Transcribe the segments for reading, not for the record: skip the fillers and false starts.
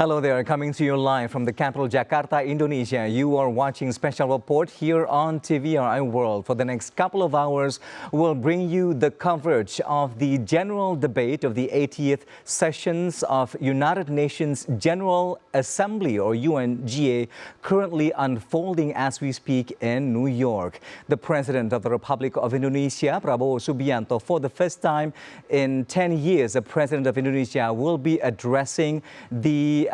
Hello there, coming to you live from the capital Jakarta, Indonesia. You are watching Special Report here on TVRI World. For the next couple of hours, we'll bring you the coverage of the general debate of the 80th sessions of United Nations General Assembly, or UNGA, currently unfolding as we speak in New York. The President of the Republic of Indonesia, Prabowo Subianto, for the first time in 10 years, the President of Indonesia will be addressing the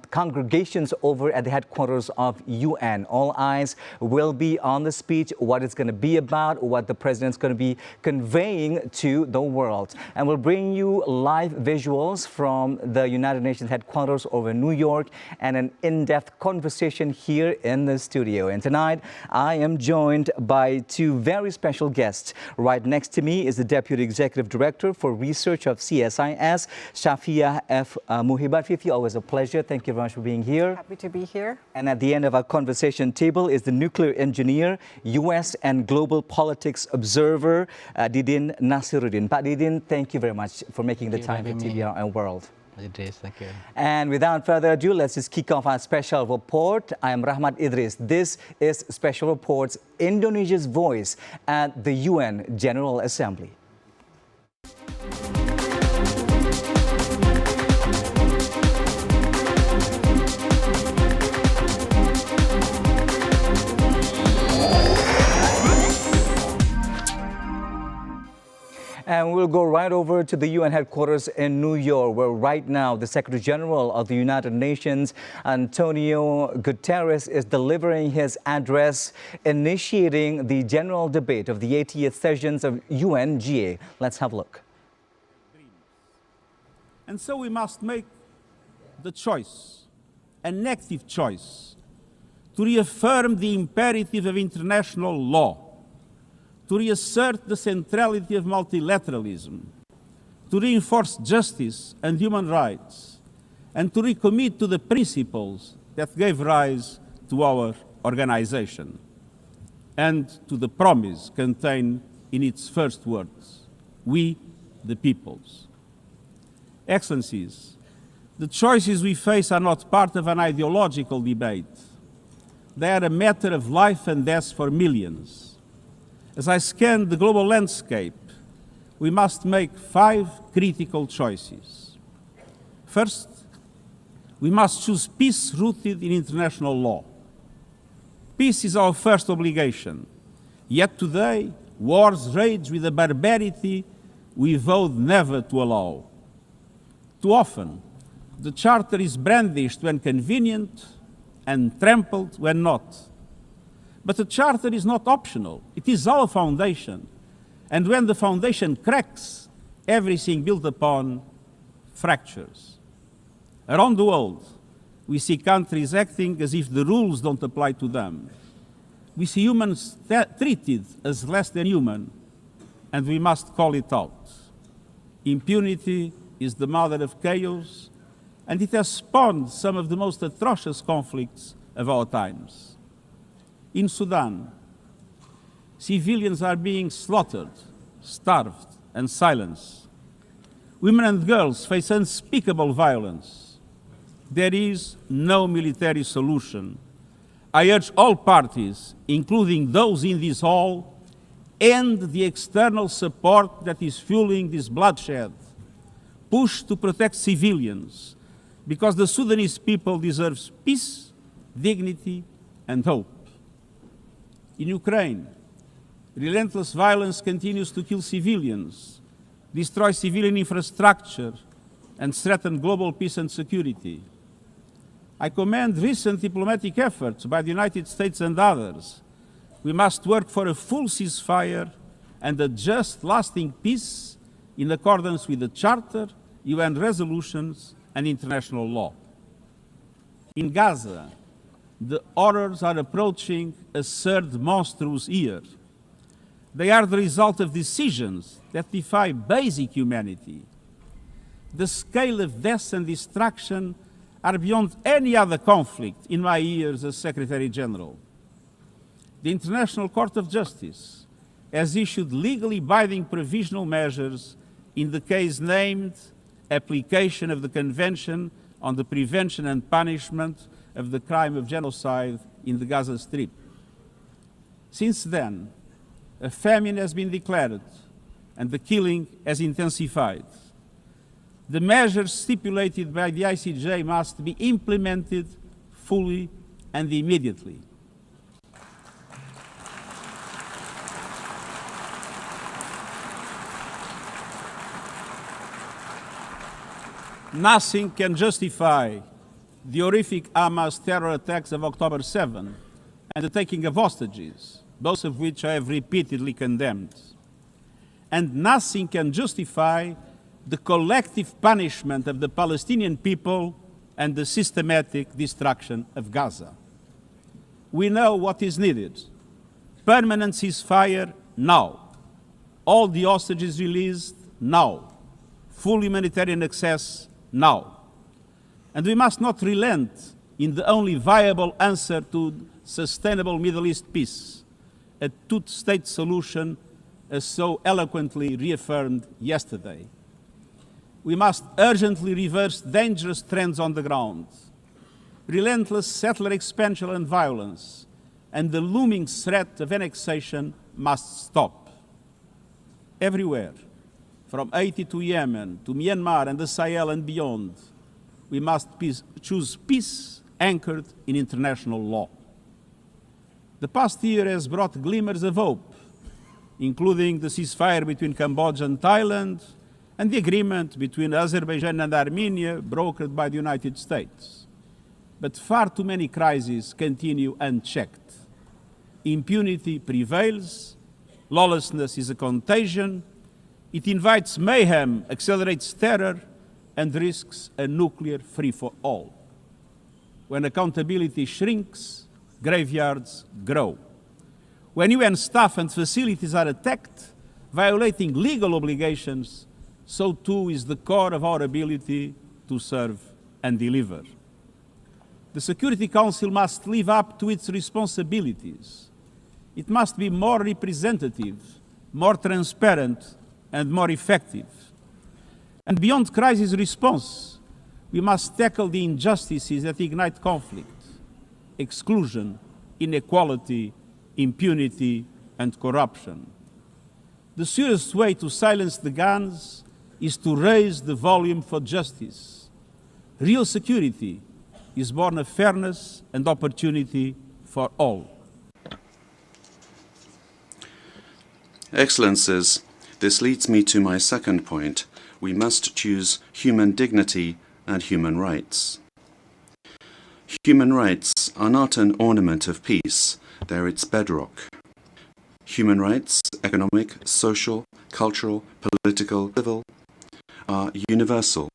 congregations over at the headquarters of UN. All eyes will be on the speech, what it's going to be about, what the President's going to be conveying to the world. And we'll bring you live visuals from the United Nations headquarters over New York and an in-depth conversation here in the studio. And tonight, I am joined by two very special guests. Right next to me is the Deputy Executive Director for Research of CSIS, Shafia F. Muhibat. Fifi, always a pleasure. Thank you very much for being here. Happy to be here. And at the end of our conversation table is the nuclear engineer, U.S. and global politics observer, Didin Nasiruddin. Pak Didin, thank you very much for making the time for TVRI World. Thank you. And without further ado, let's just kick off our special report. I am Rahmat Idris. This is Special Report's Indonesia's Voice at the UN General Assembly. And we'll go right over to the UN headquarters in New York, where right now the Secretary General of the United Nations, Antonio Guterres, is delivering his address, initiating the general debate of the 80th sessions of UNGA. Let's have a look. And so we must make the choice, an active choice, to reaffirm the imperative of international law, to reassert the centrality of multilateralism, to reinforce justice and human rights, and to recommit to the principles that gave rise to our organization, and to the promise contained in its first words, we the peoples. Excellencies, the choices we face are not part of an ideological debate. They are a matter of life and death for millions. As I scan the global landscape, we must make 5 critical choices. First, we must choose peace rooted in international law. Peace is our first obligation, yet today wars rage with a barbarity we vowed never to allow. Too often, the Charter is brandished when convenient and trampled when not. But the Charter is not optional. It is our foundation. And when the foundation cracks, everything built upon fractures. Around the world, we see countries acting as if the rules don't apply to them. We see humans treated as less than human, and we must call it out. Impunity is the mother of chaos, and it has spawned some of the most atrocious conflicts of our times. In Sudan, civilians are being slaughtered, starved, and silenced. Women and girls face unspeakable violence. There is no military solution. I urge all parties, including those in this hall, end the external support that is fueling this bloodshed. Push to protect civilians, because the Sudanese people deserve peace, dignity, and hope. In Ukraine, relentless violence continues to kill civilians, destroy civilian infrastructure, and threaten global peace and security. I commend recent diplomatic efforts by the United States and others. We must work for a full ceasefire and a just, lasting peace in accordance with the Charter, UN resolutions, and international law. In Gaza, the horrors are approaching a third monstrous year. They are the result of decisions that defy basic humanity. The scale of death and destruction are beyond any other conflict in my years as Secretary General. The International Court of Justice has issued legally binding provisional measures in the case named application of the Convention on the prevention and punishment of the crime of genocide in the Gaza Strip. Since then, a famine has been declared and the killing has intensified. The measures stipulated by the ICJ must be implemented fully and immediately. Nothing can justify the horrific Hamas terror attacks of October 7 and the taking of hostages, both of which I have repeatedly condemned. And nothing can justify the collective punishment of the Palestinian people and the systematic destruction of Gaza. We know what is needed. Permanent ceasefire now. All the hostages released now. Full humanitarian access now. And we must not relent in the only viable answer to sustainable Middle East peace, a two-state solution as so eloquently reaffirmed yesterday. We must urgently reverse dangerous trends on the ground. Relentless settler expansion and violence and the looming threat of annexation must stop. Everywhere, from Haiti to Yemen, to Myanmar and the Sahel and beyond, we must choose peace anchored in international law. The past year has brought glimmers of hope, including the ceasefire between Cambodia and Thailand and the agreement between Azerbaijan and Armenia brokered by the United States. But far too many crises continue unchecked. Impunity prevails, lawlessness is a contagion, it invites mayhem, accelerates terror, and risks a nuclear free-for-all. When accountability shrinks, graveyards grow. When UN staff and facilities are attacked, violating legal obligations, so too is the core of our ability to serve and deliver. The Security Council must live up to its responsibilities. It must be more representative, more transparent, and more effective. And beyond crisis response, we must tackle the injustices that ignite conflict: exclusion, inequality, impunity, and corruption. The surest way to silence the guns is to raise the volume for justice. Real security is born of fairness and opportunity for all. Excellencies, this leads me to my second point. We must choose human dignity and human rights. Human rights are not an ornament of peace, they're its bedrock. Human rights, economic, social, cultural, political, civil, are universal,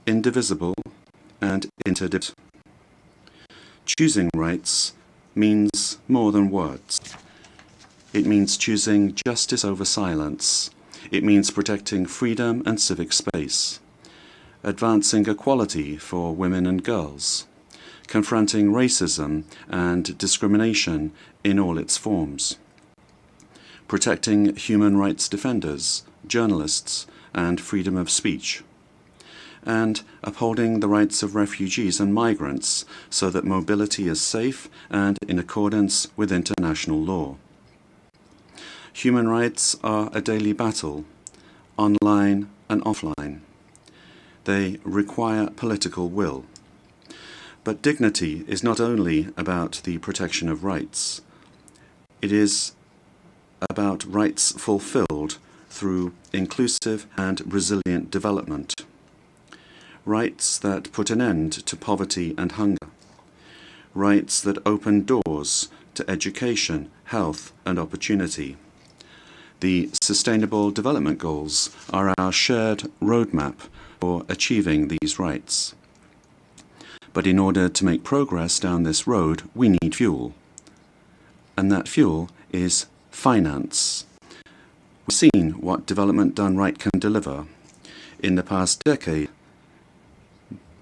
indivisible, and interdependent. Choosing rights means more than words. It means choosing justice over silence. It means protecting freedom and civic space, advancing equality for women and girls, confronting racism and discrimination in all its forms, protecting human rights defenders, journalists, and freedom of speech, and upholding the rights of refugees and migrants so that mobility is safe and in accordance with international law. Human rights are a daily battle, online and offline. They require political will. But dignity is not only about the protection of rights. It is about rights fulfilled through inclusive and resilient development. Rights that put an end to poverty and hunger. Rights that open doors to education, health, and opportunity. The Sustainable Development Goals are our shared roadmap for achieving these rights. But in order to make progress down this road, we need fuel. And that fuel is finance. We've seen what development done right can deliver. In the past decade,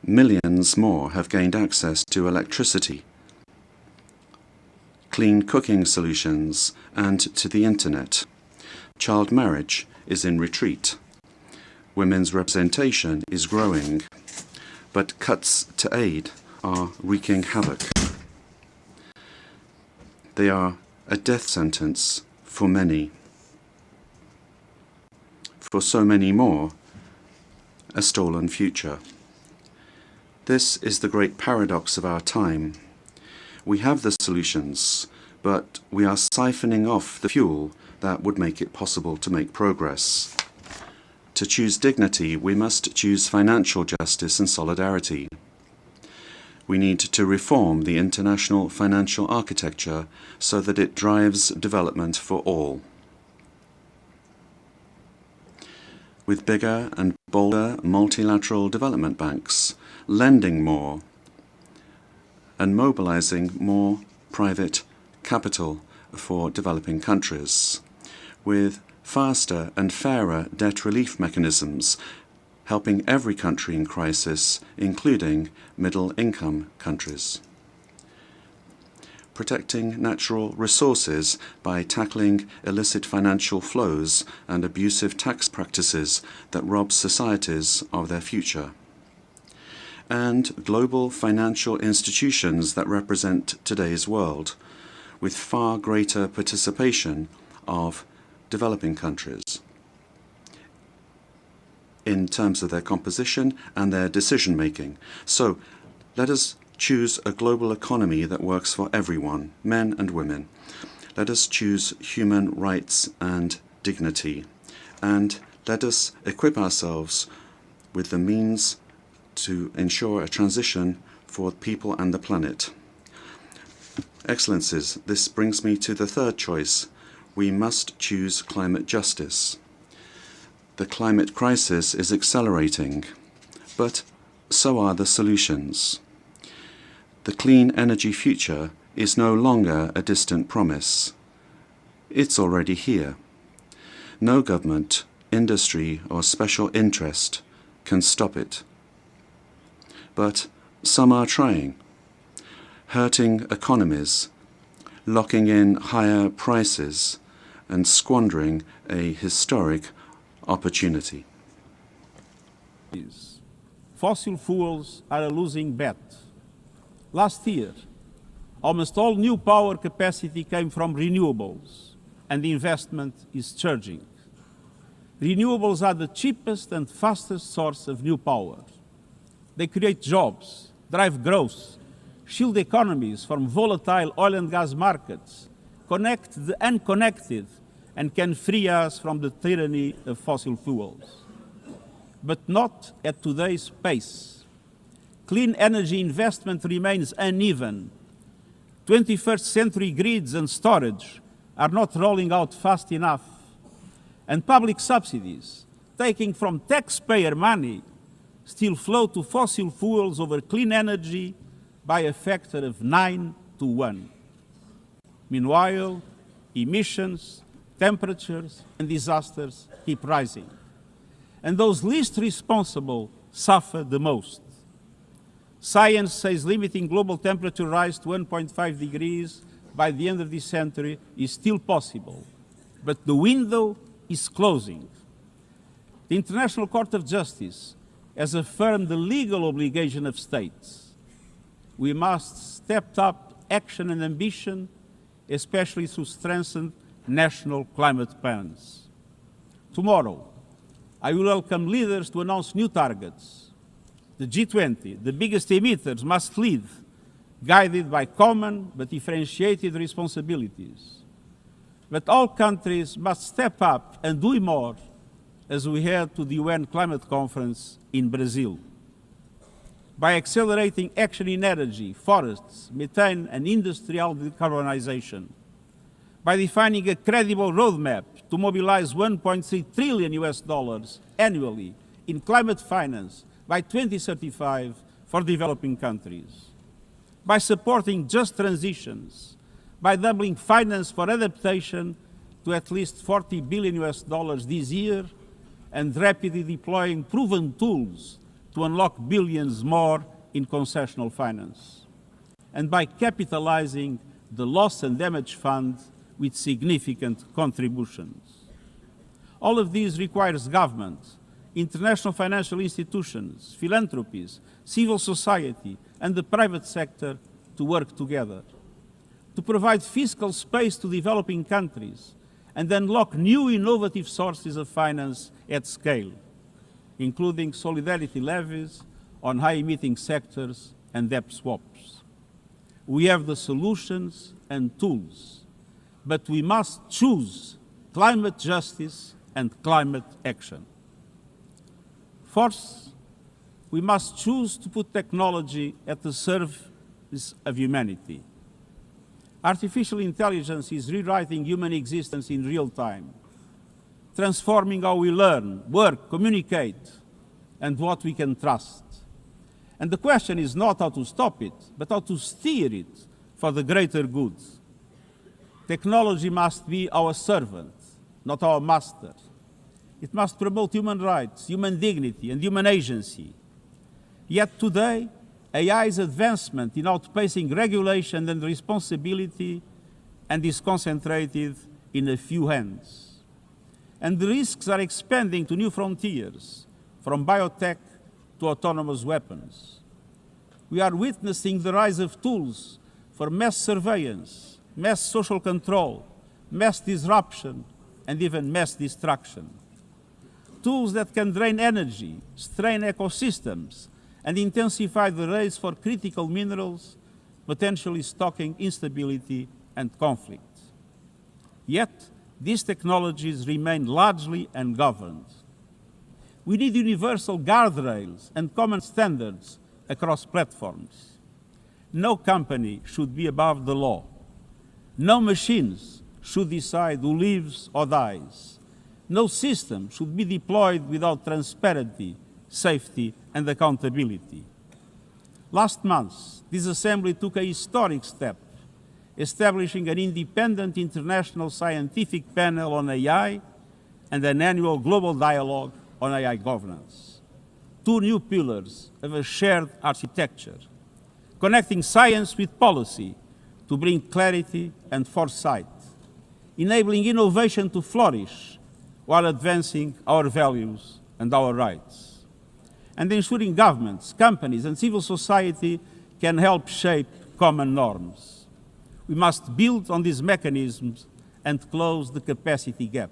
millions more have gained access to electricity, clean cooking solutions, and to the internet. Child marriage is in retreat. Women's representation is growing. but cuts to aid are wreaking havoc. They are a death sentence for many. For so many more, a stolen future. This is the great paradox of our time. We have the solutions, but we are siphoning off the fuel that would make it possible to make progress. To choose dignity, we must choose financial justice and solidarity. We need to reform the international financial architecture so that it drives development for all. With bigger and bolder multilateral development banks, lending more, and mobilizing more private capital for developing countries, with faster and fairer debt relief mechanisms, helping every country in crisis, including middle-income countries. Protecting natural resources by tackling illicit financial flows and abusive tax practices that rob societies of their future. And global financial institutions that represent today's world, with far greater participation of developing countries in terms of their composition and their decision-making. So let us choose a global economy that works for everyone, men and women. Let us choose human rights and dignity. And let us equip ourselves with the means to ensure a transition for people and the planet. Excellencies, this brings me to the third choice. We must choose climate justice. The climate crisis is accelerating, but so are the solutions. The clean energy future is no longer a distant promise. It's already here. No government, industry, or special interest can stop it. But some are trying, hurting economies, locking in higher prices, and squandering a historic opportunity. Fossil fuels are a losing bet. Last year, almost all new power capacity came from renewables, and the investment is surging. Renewables are the cheapest and fastest source of new power. They create jobs, drive growth, shield economies from volatile oil and gas markets, connect the unconnected, and can free us from the tyranny of fossil fuels. But not at today's pace. Clean energy investment remains uneven. 21st century grids and storage are not rolling out fast enough. And public subsidies, taking from taxpayer money, still flow to fossil fuels over clean energy by a factor of 9 to 1. Meanwhile, emissions, temperatures, and disasters keep rising. And those least responsible suffer the most. Science says limiting global temperature rise to 1.5 degrees by the end of this century is still possible, but the window is closing. The International Court of Justice has affirmed the legal obligation of states. We must step up action and ambition, especially through strengthened national climate plans. Tomorrow, I will welcome leaders to announce new targets. The G20, the biggest emitters, must lead, guided by common but differentiated responsibilities. But all countries must step up and do more as we head to the UN Climate Conference in Brazil. By accelerating action in energy, forests, methane, and industrial decarbonization. By defining a credible roadmap to mobilize $1.3 trillion annually in climate finance by 2035 for developing countries. By supporting just transitions, by doubling finance for adaptation to at least $40 billion this year, and rapidly deploying proven tools to unlock billions more in concessional finance. And by capitalizing the Loss and Damage Fund with significant contributions. All of these requires government, international financial institutions, philanthropies, civil society, and the private sector to work together, to provide fiscal space to developing countries and unlock new innovative sources of finance at scale, including solidarity levies on high-emitting sectors and debt swaps. We have the solutions and tools, but we must choose climate justice and climate action. Fourth, we must choose to put technology at the service of humanity. Artificial intelligence is rewriting human existence in real time, transforming how we learn, work, communicate, and what we can trust. And the question is not how to stop it, but how to steer it for the greater good. Technology must be our servant, not our master. It must promote human rights, human dignity, and human agency. Yet today, AI's advancement in outpacing regulation and responsibility and is concentrated in a few hands. And the risks are expanding to new frontiers, from biotech to autonomous weapons. We are witnessing the rise of tools for mass surveillance, mass social control, mass disruption, and even mass destruction. Tools that can drain energy, strain ecosystems, and intensify the race for critical minerals, potentially stoking instability and conflict. Yet, these technologies remain largely ungoverned. We need universal guardrails and common standards across platforms. No company should be above the law. No machines should decide who lives or dies. No system should be deployed without transparency, safety, and accountability. Last month, this Assembly took a historic step, establishing an independent international scientific panel on AI and an annual global dialogue on AI governance. Two new pillars of a shared architecture, connecting science with policy to bring clarity and foresight, enabling innovation to flourish while advancing our values and our rights, and ensuring governments, companies, and civil society can help shape common norms. We must build on these mechanisms and close the capacity gap.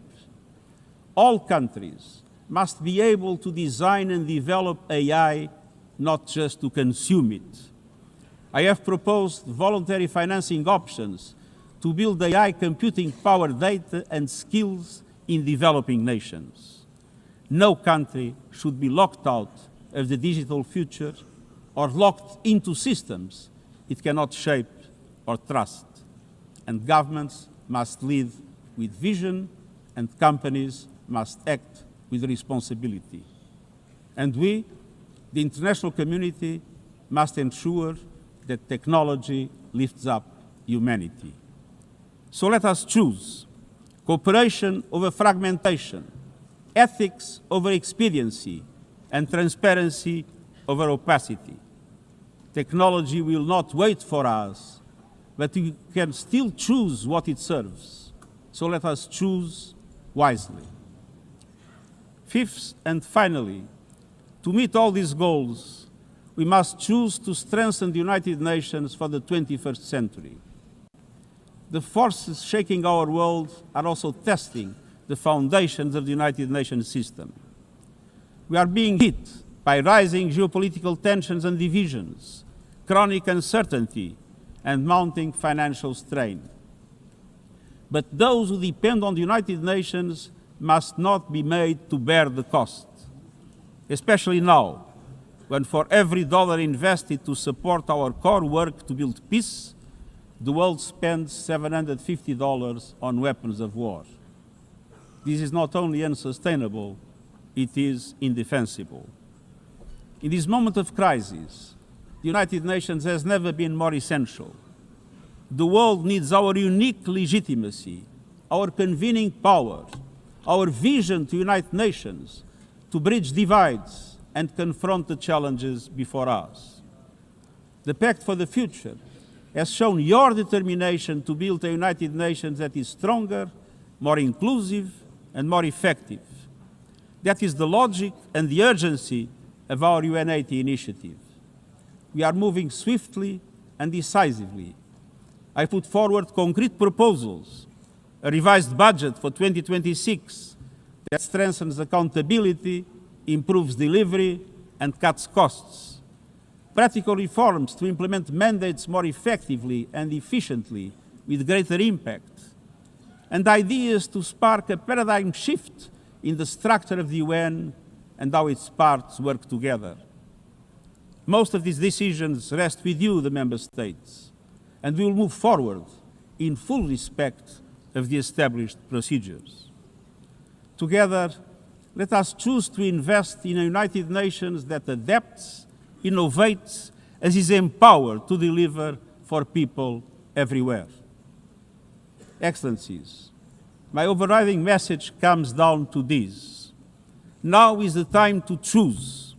All countries must be able to design and develop AI, not just to consume it. I have proposed voluntary financing options to build AI computing power, data, and skills in developing nations. No country should be locked out of the digital future or locked into systems it cannot shape or trust. And governments must lead with vision, and companies must act with responsibility. And we, the international community, must ensure that technology lifts up humanity. So let us choose cooperation over fragmentation, ethics over expediency, and transparency over opacity. Technology will not wait for us, but we can still choose what it serves. So let us choose wisely. Fifth and finally, to meet all these goals, we must choose to strengthen the United Nations for the 21st century. The forces shaking our world are also testing the foundations of the United Nations system. We are being hit by rising geopolitical tensions and divisions, chronic uncertainty, and mounting financial strain. But those who depend on the United Nations must not be made to bear the cost, especially now, when for every dollar invested to support our core work to build peace, the world spends $750 on weapons of war. This is not only unsustainable, it is indefensible. In this moment of crisis, the United Nations has never been more essential. The world needs our unique legitimacy, our convening power, our vision to unite nations, to bridge divides and confront the challenges before us. The Pact for the Future has shown your determination to build a United Nations that is stronger, more inclusive, and more effective. That is the logic and the urgency of our UN80 initiative. We are moving swiftly and decisively. I put forward concrete proposals, a revised budget for 2026 that strengthens accountability, improves delivery, and cuts costs. Practical reforms to implement mandates more effectively and efficiently with greater impact. And ideas to spark a paradigm shift in the structure of the UN and how its parts work together. Most of these decisions rest with you, the member states, and we will move forward in full respect of the established procedures. Together, let us choose to invest in a United Nations that adapts, innovates, and is empowered to deliver for people everywhere. Excellencies, my overriding message comes down to this. Now is the time to choose.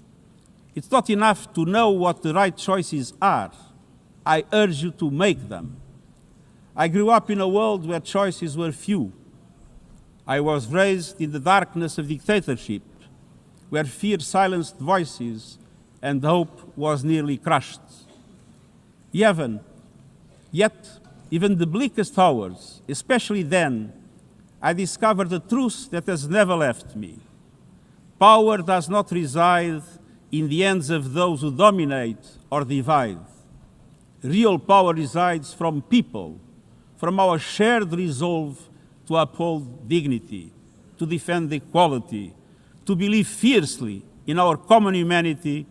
It's not enough to know what the right choices are. I urge you to make them. I grew up in a world where choices were few. I was raised in the darkness of dictatorship, where fear silenced voices and hope was nearly crushed. Yet, even the bleakest hours, especially then, I discovered a truth that has never left me. Power does not reside in the hands of those who dominate or divide. Real power resides from people, from our shared resolve to uphold dignity, to defend equality, to believe fiercely in our common humanity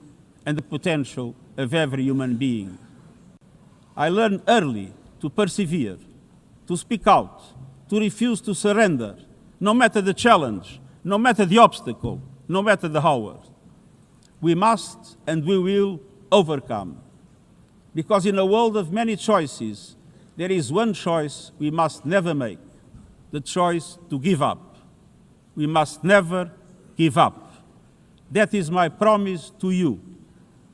and the potential of every human being. I learned early to persevere, to speak out, to refuse to surrender, no matter the challenge, no matter the obstacle, no matter the hour. We must and we will overcome. Because in a world of many choices, there is one choice we must never make, the choice to give up. We must never give up. That is my promise to you,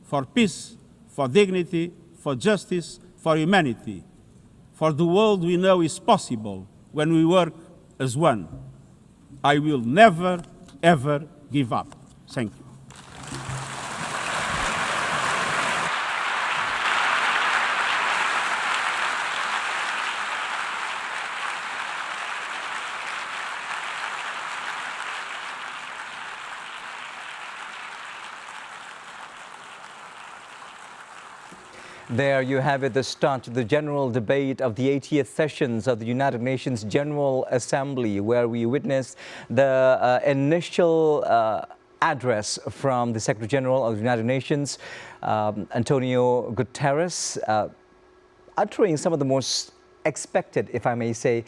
for peace, for dignity, for justice, for humanity, for the world we know is possible when we work as one. I will never, ever give up. Thank you. There you have it, the start to the general debate of the 80th sessions of the United Nations General Assembly, where we witnessed the initial address from the Secretary General of the United Nations, Antonio Guterres, uttering some of the most expected, if I may say,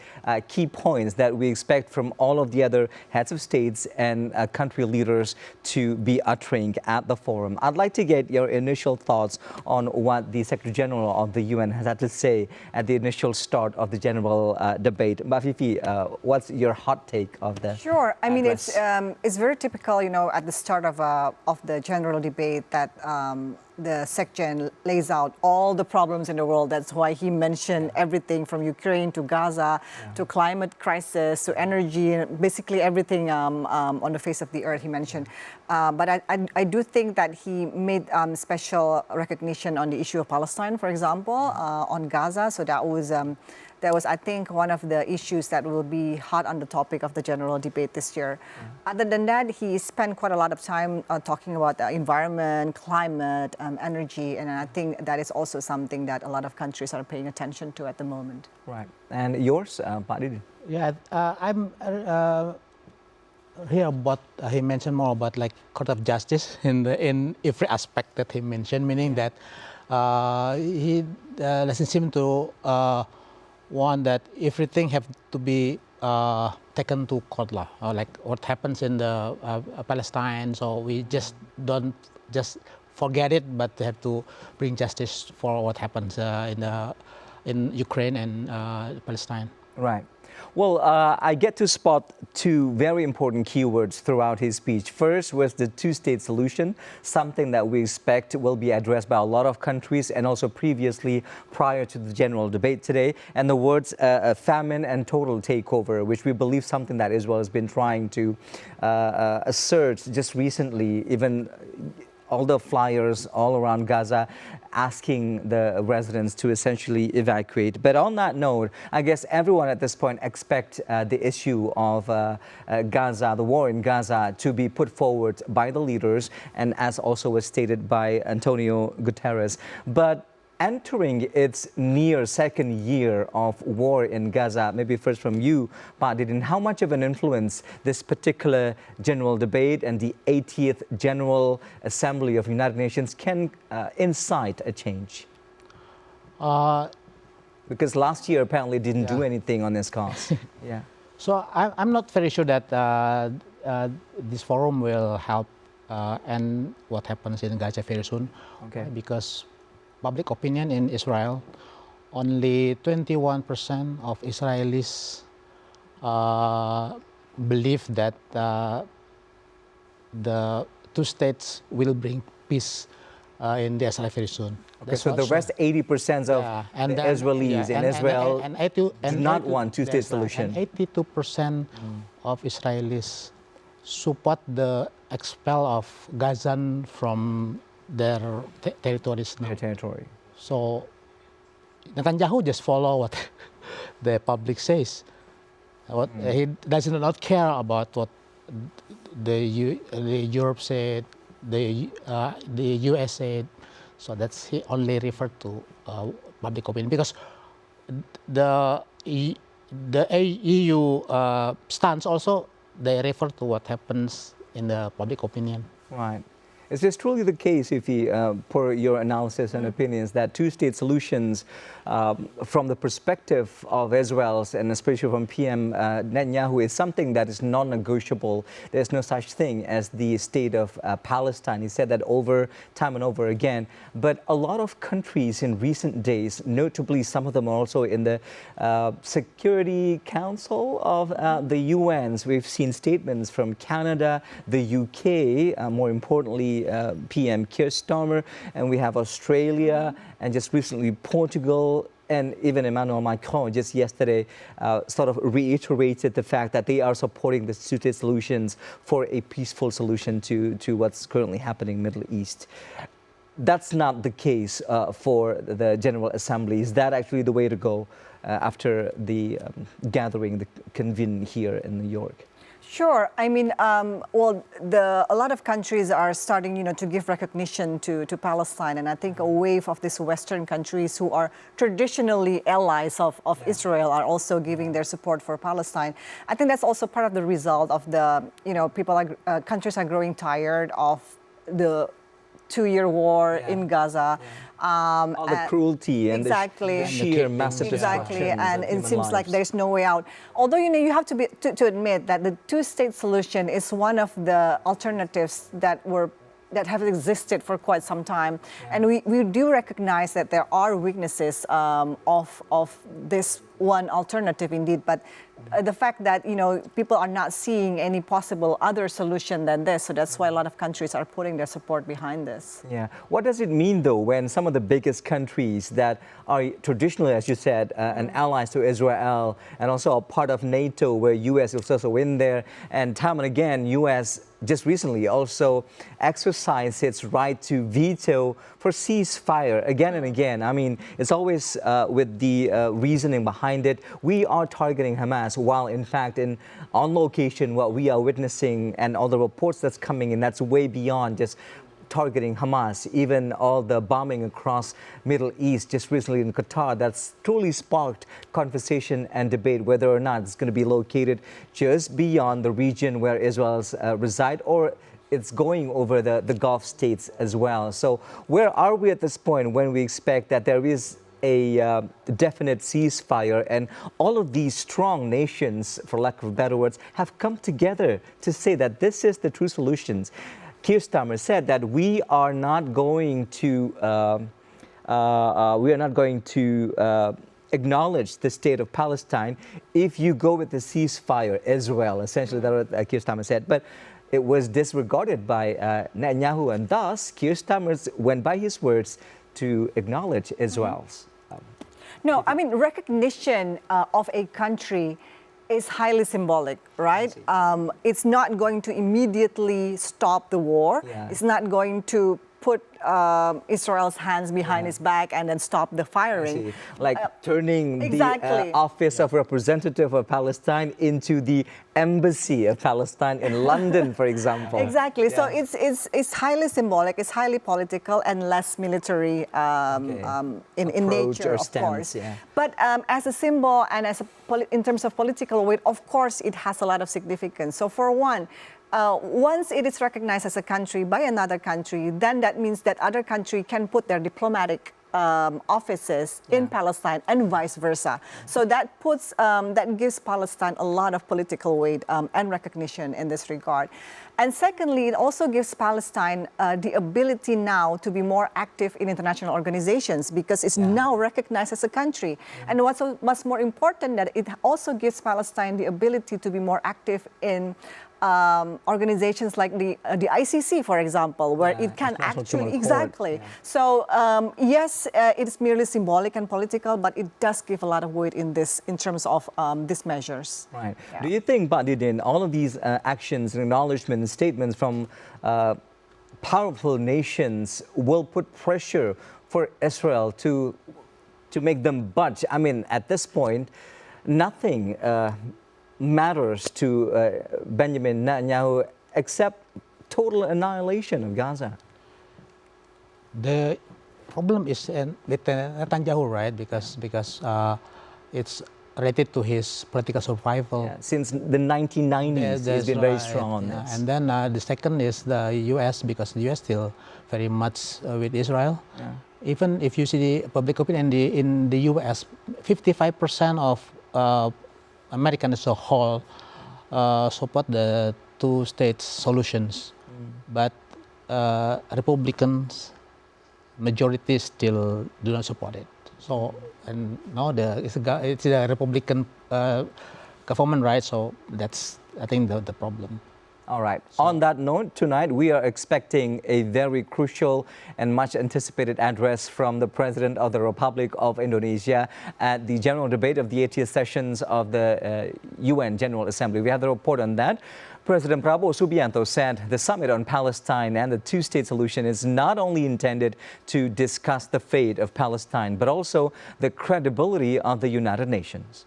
key points that we expect from all of the other heads of states and country leaders to be uttering at the forum. I'd like to get your initial thoughts on what the Secretary General of the UN has had to say at the initial start of the general debate. Mbak Fifi, what's your hot take of the Sure. I mean, address? it's very typical, you know, at the start of the general debate that the SecGen lays out all the problems in the world. That's why he mentioned everything from Ukraine to Gaza to climate crisis to energy, basically everything on the face of the earth he mentioned. But I do think that he made special recognition on the issue of Palestine, for example, on Gaza. So that was, I think, one of the issues that will be hot on the topic of the general debate this year. Other than that, he spent quite a lot of time talking about the environment, climate, energy, and I think that is also something that a lot of countries are paying attention to at the moment. Right. And yours, Pak Didi? Yeah, I'm here about he mentioned more about like court of justice in every aspect that he mentioned, meaning that he doesn't seem to want that everything have to be taken to court law, or like what happens in the Palestine. So we just don't just forget it, but have to bring justice for what happens in Ukraine and Palestine. Right. Well, I get to spot two very important keywords throughout his speech. First was the two-state solution, something that we expect will be addressed by a lot of countries and also previously prior to the general debate today. And the words famine and total takeover, which we believe something that Israel has been trying to assert just recently, even all the flyers all around Gaza asking the residents to essentially evacuate. But on that note, I guess everyone at this point expect the issue of Gaza, the war in Gaza, to be put forward by the leaders, and as also was stated by Antonio Guterres. But entering its near second year of war in Gaza, maybe first from you, Pak Didin, how much of an influence this particular general debate and the 80th General Assembly of United Nations can incite a change? Because last year apparently didn't do anything on this cause. Yeah. So I'm not very sure that this forum will help end what happens in Gaza very soon. Okay. Because public opinion in Israel, only 21% of Israelis believe that the two states will bring peace in the Israel very soon. Okay, so the rest 80% of the Israelis in Israel do not want two-state solution. And 82% of Israelis support the expel of Gazan from their territories now. Their territory. So Netanyahu just follow what the public says. He does not care about what the Europe said, the US said. So that's he only referred to public opinion, because the EU stance also, they refer to what happens in the public opinion. Right. Is this truly the case, Ifi, per your analysis and opinions, that two-state solutions, from the perspective of Israel's and especially from PM Netanyahu, is something that is non-negotiable? There's no such thing as the state of Palestine. He said that over time and over again. But a lot of countries in recent days, notably some of them are also in the Security Council of the UN's. We've seen statements from Canada, the UK, more importantly, PM Keir Starmer, and we have Australia, and just recently Portugal, and even Emmanuel Macron just yesterday sort of reiterated the fact that they are supporting the two-state solutions for a peaceful solution to what's currently happening in the Middle East. That's not the case for the General Assembly. Is that actually the way to go after the gathering, the convene here in New York? Sure. I mean, well, a lot of countries are starting, to give recognition to Palestine, and I think a wave of these Western countries who are traditionally allies of Israel are also giving their support for Palestine. I think that's also part of the result of the, countries are growing tired of the 2-year war in Gaza. All the cruelty and the sheer massive Exactly, destruction and of it human seems like lives. there's no way out. Although, you have to admit that the two-state solution is one of the alternatives that have existed for quite some time. And we do recognize that there are weaknesses of this one alternative indeed, but the fact that people are not seeing any possible other solution than this, so that's why a lot of countries are putting their support behind this. Yeah. What does it mean, though, when some of the biggest countries that are traditionally, as you said, an allies to Israel and also a part of NATO, where U.S. is also in there, and time and again, U.S. just recently also exercised its right to veto for ceasefire again and again. I mean, it's always with the reasoning behind it. We are targeting Hamas, while in fact on location what we are witnessing and all the reports that's coming in, that's way beyond just targeting Hamas. Even all the bombing across Middle East just recently in Qatar, that's truly sparked conversation and debate whether or not it's going to be located just beyond the region where Israel's reside, or it's going over the Gulf states as well. So where are we at this point when we expect that there is a definite ceasefire, and all of these strong nations, for lack of better words, have come together to say that this is the true solutions? Keir Starmer said that we are not going to acknowledge the state of Palestine if you go with the ceasefire as well. Essentially, that's what Keir Starmer said. But it was disregarded by Netanyahu, and thus Keir Starmer went by his words to acknowledge Israel's. No, I mean, recognition of a country is highly symbolic, right? It's not going to immediately stop the war. Yeah. It's not going to put Israel's hands behind his back and then stop the firing. Like turning exactly. the office of representative of Palestine into the embassy of Palestine in London, for example. Exactly. So it's highly symbolic, it's highly political, and less military in nature, or of stance, course. yeah. But as a symbol and as in terms of political weight, of course, it has a lot of significance. So for one, once it is recognized as a country by another country, then that means that other country can put their diplomatic offices in Palestine and vice versa. So that puts that gives Palestine a lot of political weight and recognition in this regard. And secondly, it also gives Palestine the ability now to be more active in international organizations because it's now recognized as a country. And what's more important, that it also gives Palestine the ability to be more active in organizations like the ICC, for example, where it can actually, exactly. So yes, it is merely symbolic and political, but it does give a lot of weight in terms of these measures. Right. Yeah. Do you think, Badidin, all of these actions and acknowledgements, statements from powerful nations will put pressure for Israel to make them budge? I mean, at this point, nothing matters to Benjamin Netanyahu except total annihilation of Gaza. The problem is with Netanyahu, right? Because it's related to his political survival. Yeah, since the 1990s, he's been very strong on this. And then the second is the U.S., because the U.S. still very much with Israel. Yeah. Even if you see the public opinion in the U.S., 55% of Americans as a whole support the two-state solutions, but Republicans majority still do not support it. So, and now it's a Republican government, right? So that's, I think, the problem. All right. So, on that note, tonight we are expecting a very crucial and much anticipated address from the President of the Republic of Indonesia at the general debate of the 80th sessions of the UN General Assembly. We have the report on that. President Prabowo Subianto said the summit on Palestine and the two-state solution is not only intended to discuss the fate of Palestine, but also the credibility of the United Nations.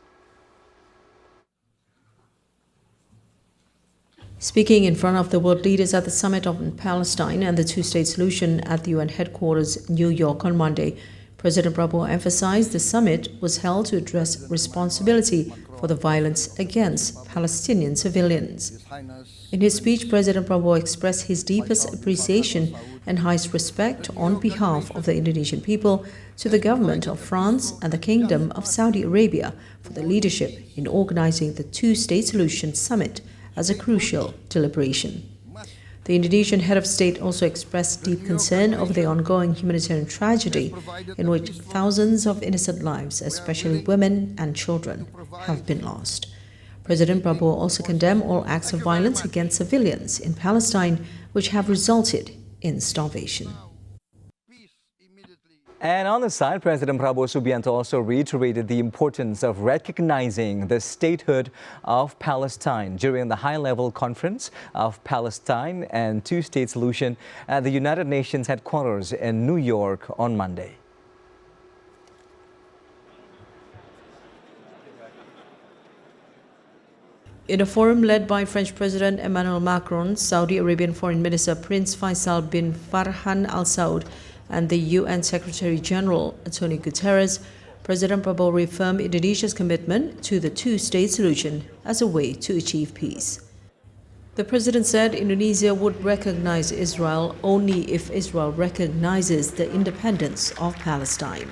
Speaking in front of the world leaders at the summit on Palestine and the two-state solution at the UN headquarters, New York, on Monday, President Prabowo emphasized the summit was held to address responsibility for the violence against Palestinian civilians. In his speech, President Prabowo expressed his deepest appreciation and highest respect on behalf of the Indonesian people to the government of France and the Kingdom of Saudi Arabia for their leadership in organizing the two-state solution summit as a crucial deliberation. The Indonesian head of state also expressed deep concern over the ongoing humanitarian tragedy in which thousands of innocent lives, especially women and children, have been lost. President Prabowo also condemned all acts of violence against civilians in Palestine, which have resulted in starvation. And on the side, President Prabowo Subianto also reiterated the importance of recognizing the statehood of Palestine during the high-level conference of Palestine and two-state solution at the United Nations headquarters in New York on Monday. In a forum led by French President Emmanuel Macron, Saudi Arabian Foreign Minister Prince Faisal bin Farhan Al Saud, and the UN Secretary-General Antonio Guterres, President Prabowo reaffirmed Indonesia's commitment to the two-state solution as a way to achieve peace. The president said Indonesia would recognize Israel only if Israel recognizes the independence of Palestine.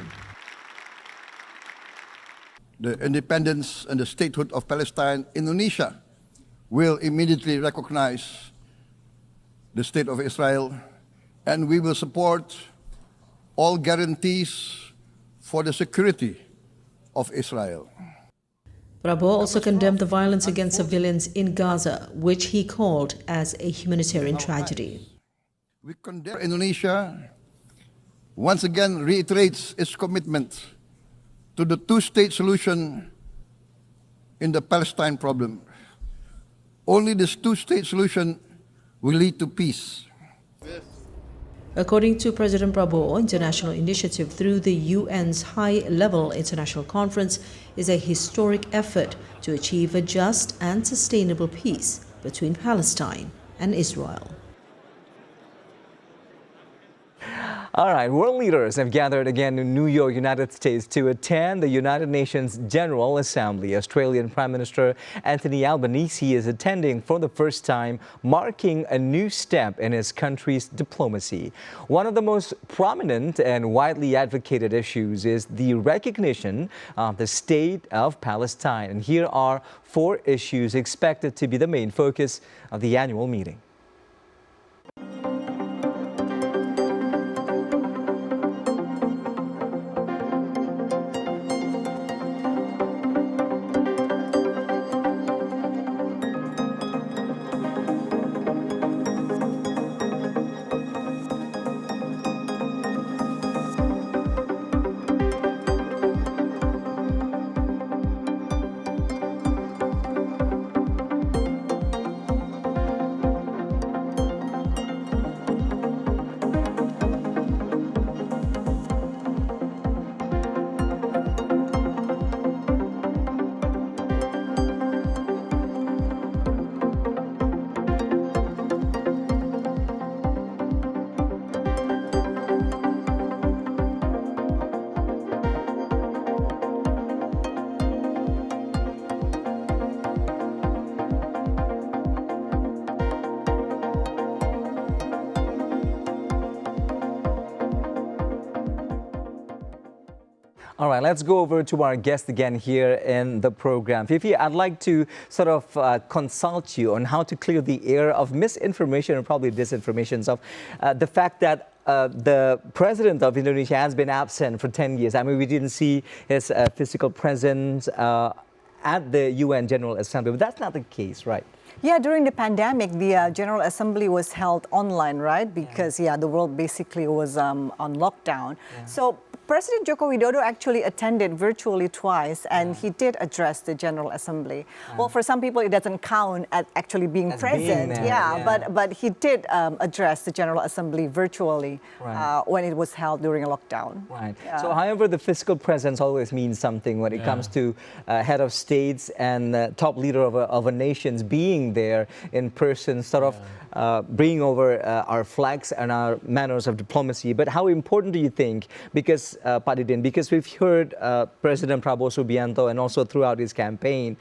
The independence and the statehood of Palestine, Indonesia will immediately recognize the state of Israel, and we will support all guarantees for the security of Israel. Prabowo also condemned the violence against civilians in Gaza, which he called as a humanitarian tragedy. We condemn Indonesia once again reiterates its commitment to the two-state solution in the Palestine problem. Only this two-state solution will lead to peace. According to President Prabowo, international initiative through the UN's high-level international conference is a historic effort to achieve a just and sustainable peace between Palestine and Israel. All right, world leaders have gathered again in New York, United States to attend the United Nations General Assembly. Australian Prime Minister Anthony Albanese is attending for the first time, marking a new step in his country's diplomacy. One of the most prominent and widely advocated issues is the recognition of the state of Palestine. And here are 4 issues expected to be the main focus of the annual meeting. All right, let's go over to our guest again here in the program. Fifi, I'd like to sort of consult you on how to clear the air of misinformation and probably disinformation of the fact that the president of Indonesia has been absent for 10 years. I mean, we didn't see his physical presence at the UN General Assembly, but that's not the case, right? Yeah, during the pandemic, the General Assembly was held online, right? Because, the world basically was on lockdown. Yeah. So President Joko Widodo actually attended virtually twice, and he did address the General Assembly. Well, for some people, it doesn't count as actually being present. But he did address the General Assembly virtually when it was held during a lockdown. Right. Yeah. So, however, the physical presence always means something when it comes to head of states and top leader of a nation's being there in person, sort of bringing over our flags and our manners of diplomacy. But how important do you think? Because Pak Didin, because we've heard President Prabowo Subianto and also throughout his campaign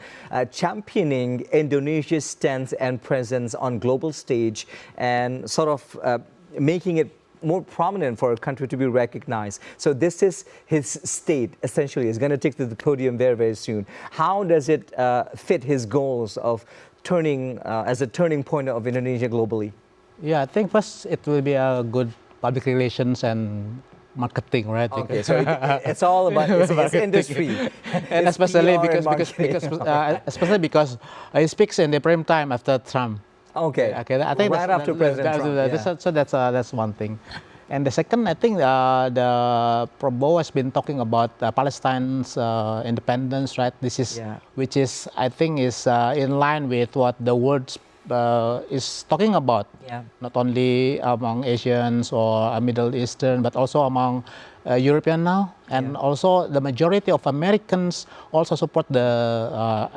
championing Indonesia's stance and presence on global stage and sort of making it more prominent for a country to be recognized. So this is his state, essentially, is going to take to the podium very, very soon. How does it fit his goals of turning as a turning point of Indonesia globally? Yeah, I think first it will be a good public relations and marketing, right? Okay, so it's all about it's industry, and it's especially PR because especially because he speaks in the prime time after Trump. Okay, I think right after President Trump. So that's one thing. And the second, I think the Prabowo has been talking about Palestine's independence, right? This is which is I think is in line with what the world is talking about, not only among Asians or Middle Eastern, but also among European now, and also the majority of Americans also support the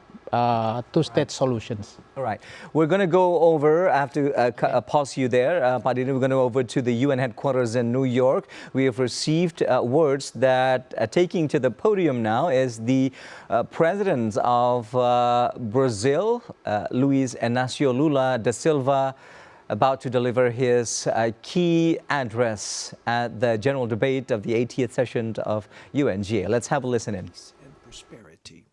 two-state solutions. All right, we're going to go over, I have to pause you there, Pak Dini, we're going to go over to the UN headquarters in New York. We have received words that taking to the podium now is the President of Brazil, Luiz Inácio Lula da Silva, about to deliver his key address at the general debate of the 80th session of UNGA. Let's have a listen in. And prosperity.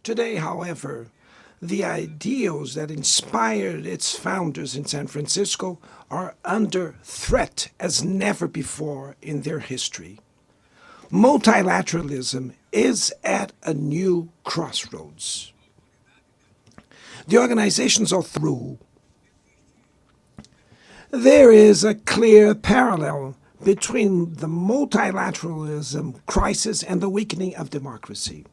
Today, however, the ideals that inspired its founders in San Francisco are under threat as never before in their history. Multilateralism is at a new crossroads. The organizations are through. There is a clear parallel between the multilateralism crisis and the weakening of democracy.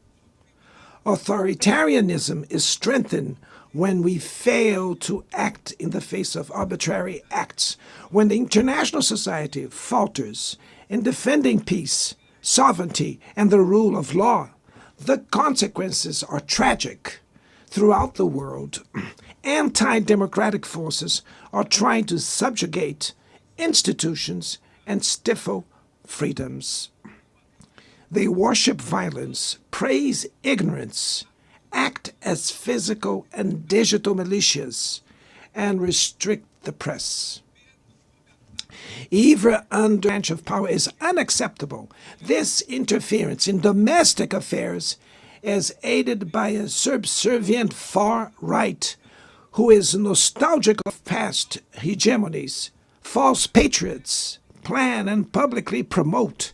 Authoritarianism is strengthened when we fail to act in the face of arbitrary acts, when the international society falters in defending peace, sovereignty, and the rule of law. The consequences are tragic. Throughout the world, anti-democratic forces are trying to subjugate institutions and stifle freedoms. They worship violence, praise ignorance, act as physical and digital militias, and restrict the press. Even under branch of power is unacceptable. This interference in domestic affairs is aided by a subservient far right who is nostalgic of past hegemonies. False patriots plan and publicly promote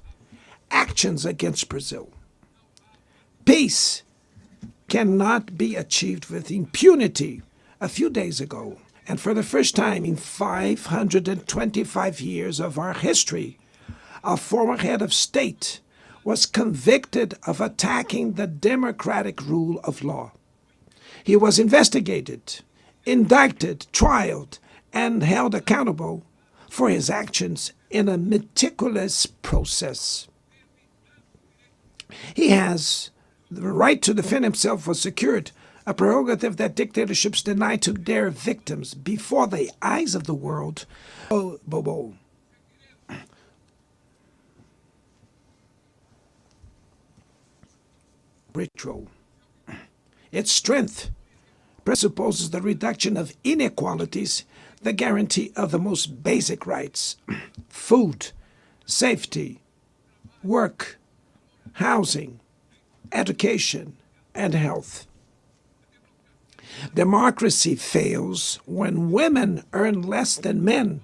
actions against Brazil. Peace cannot be achieved with impunity. A few days ago, and for the first time in 525 years of our history, a former head of state was convicted of attacking the democratic rule of law. He was investigated, indicted, trialed, and held accountable for his actions in a meticulous process. He has the right to defend himself was secured, a prerogative that dictatorships deny to their victims before the eyes of the world. Ritual. Its strength presupposes the reduction of inequalities, the guarantee of the most basic rights: food, safety, work, housing, education, and health. Democracy fails when women earn less than men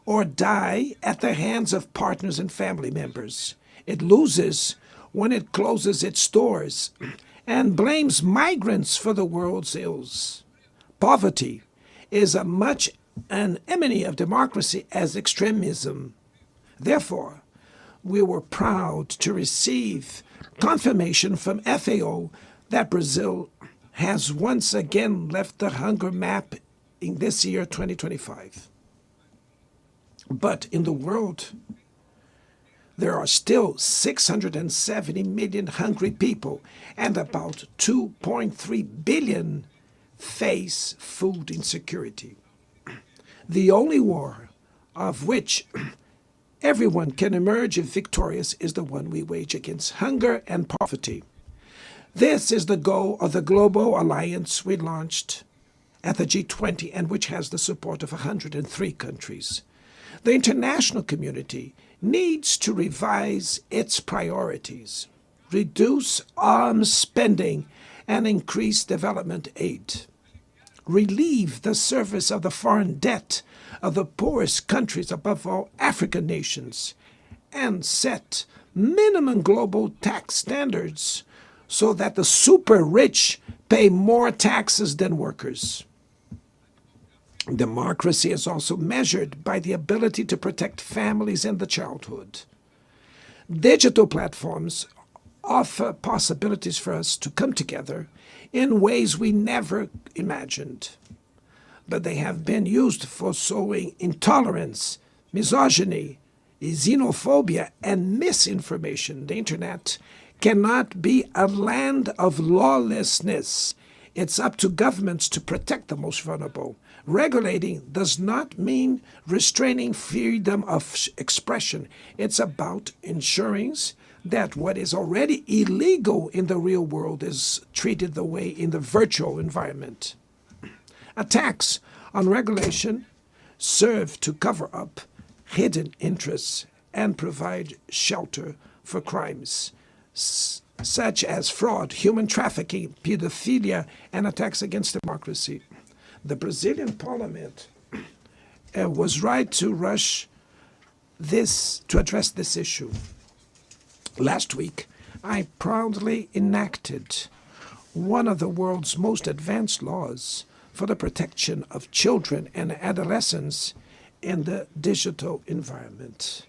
or die at the hands of partners and family members. It loses when it closes its doors and blames migrants for the world's ills. Poverty is as much an enemy of democracy as extremism. Therefore, we were proud to receive confirmation from FAO that Brazil has once again left the hunger map in this year, 2025. But in the world, there are still 670 million hungry people, and about 2.3 billion face food insecurity. The only war of which everyone can emerge victorious is the one we wage against hunger and poverty. This is the goal of the global alliance we launched at the G20 and which has the support of 103 countries. The international community needs to revise its priorities, reduce arms spending, and increase development aid. Relieve the service of the foreign debt of the poorest countries, above all African nations, and set minimum global tax standards so that the super rich pay more taxes than workers. Democracy is also measured by the ability to protect families and the childhood. Digital platforms offer possibilities for us to come together in ways we never imagined. But they have been used for sowing intolerance, misogyny, xenophobia, and misinformation. The internet cannot be a land of lawlessness. It's up to governments to protect the most vulnerable. Regulating does not mean restraining freedom of expression. It's about ensuring that what is already illegal in the real world is treated the way in the virtual environment. Attacks on regulation serve to cover up hidden interests and provide shelter for crimes such as fraud, human trafficking, pedophilia, and attacks against democracy. The Brazilian parliament was right to rush to address this issue. Last week, I proudly enacted one of the world's most advanced laws for the protection of children and adolescents in the digital environment.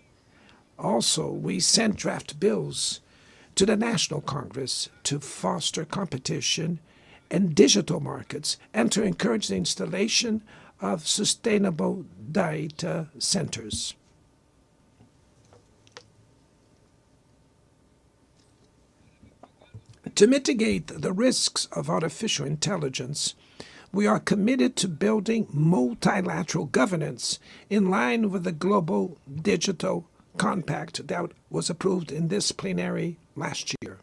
Also, we sent draft bills to the National Congress to foster competition in digital markets and to encourage the installation of sustainable data centers. To mitigate the risks of artificial intelligence, we are committed to building multilateral governance in line with the Global Digital Compact that was approved in this plenary last year.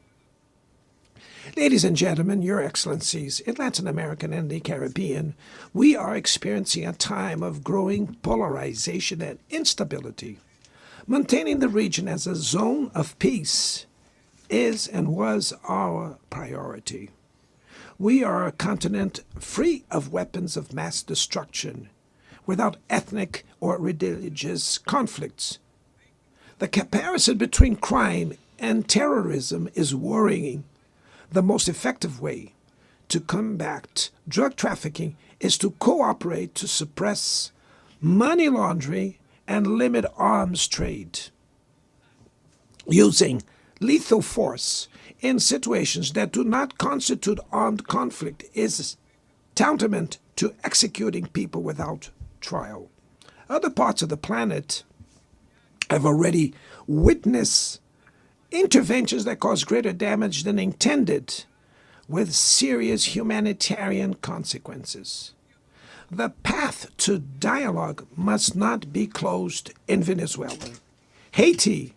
Ladies and gentlemen, Your Excellencies, in Latin America and the Caribbean, we are experiencing a time of growing polarization and instability. Maintaining the region as a zone of peace is and was our priority. We are a continent free of weapons of mass destruction, without ethnic or religious conflicts. The comparison between crime and terrorism is worrying. The most effective way to combat drug trafficking is to cooperate to suppress money laundering and limit arms trade. Using lethal force in situations that do not constitute armed conflict is tantamount to executing people without trial. Other parts of the planet have already witnessed interventions that cause greater damage than intended, with serious humanitarian consequences. The path to dialogue must not be closed in Venezuela. Haiti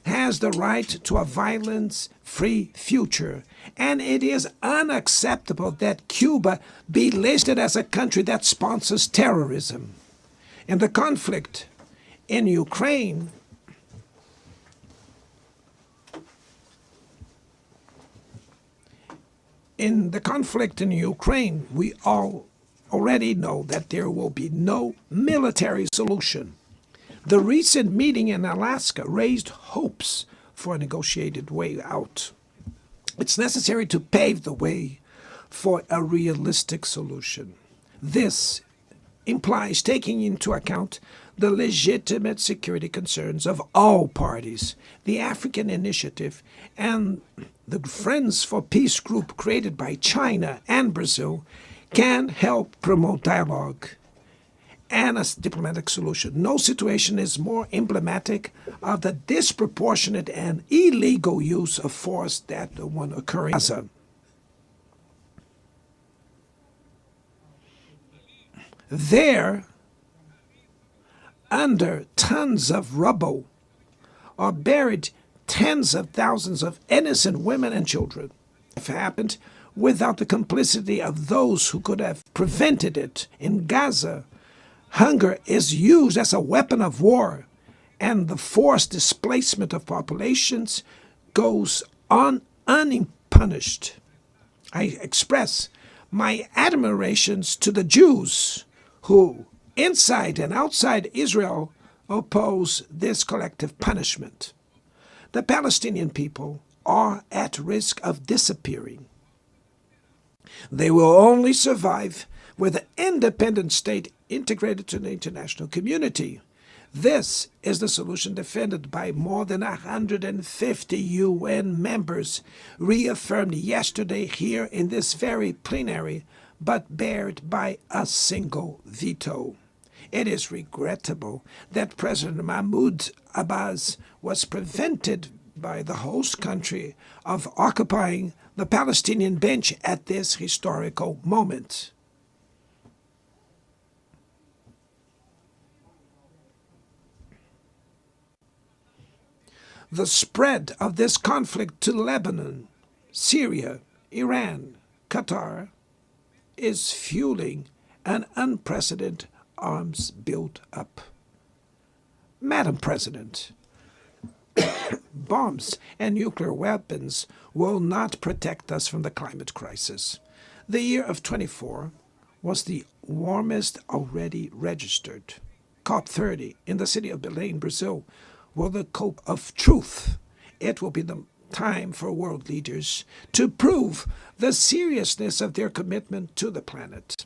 has the right to a violence-free future, and it is unacceptable that Cuba be listed as a country that sponsors terrorism. In the conflict in Ukraine, we all already know that there will be no military solution. The recent meeting in Alaska raised hopes for a negotiated way out. It's necessary to pave the way for a realistic solution. This implies taking into account the legitimate security concerns of all parties. The African Initiative and the Friends for Peace group created by China and Brazil can help promote dialogue and a diplomatic solution. No situation is more emblematic of the disproportionate and illegal use of force that the one occurring in Gaza. There, under tons of rubble, are buried tens of thousands of innocent women and children. It happened without the complicity of those who could have prevented it. In Gaza, hunger is used as a weapon of war, and the forced displacement of populations goes on unpunished. I express my admirations to the Jews who, inside and outside Israel, oppose this collective punishment. The Palestinian people are at risk of disappearing. They will only survive with an independent state integrated to the international community. This is the solution defended by more than 150 UN members, reaffirmed yesterday here in this very plenary, but barred by a single veto. It is regrettable that President Mahmoud Abbas was prevented by the host country of occupying the Palestinian bench at this historical moment. The spread of this conflict to Lebanon, Syria, Iran, Qatar is fueling an unprecedented arms build-up. Madam President, bombs and nuclear weapons will not protect us from the climate crisis. The year of 24 was the warmest already registered. COP30 in the city of Belém, Brazil, will the cope of truth it will be the time for world leaders to prove the seriousness of their commitment to the planet.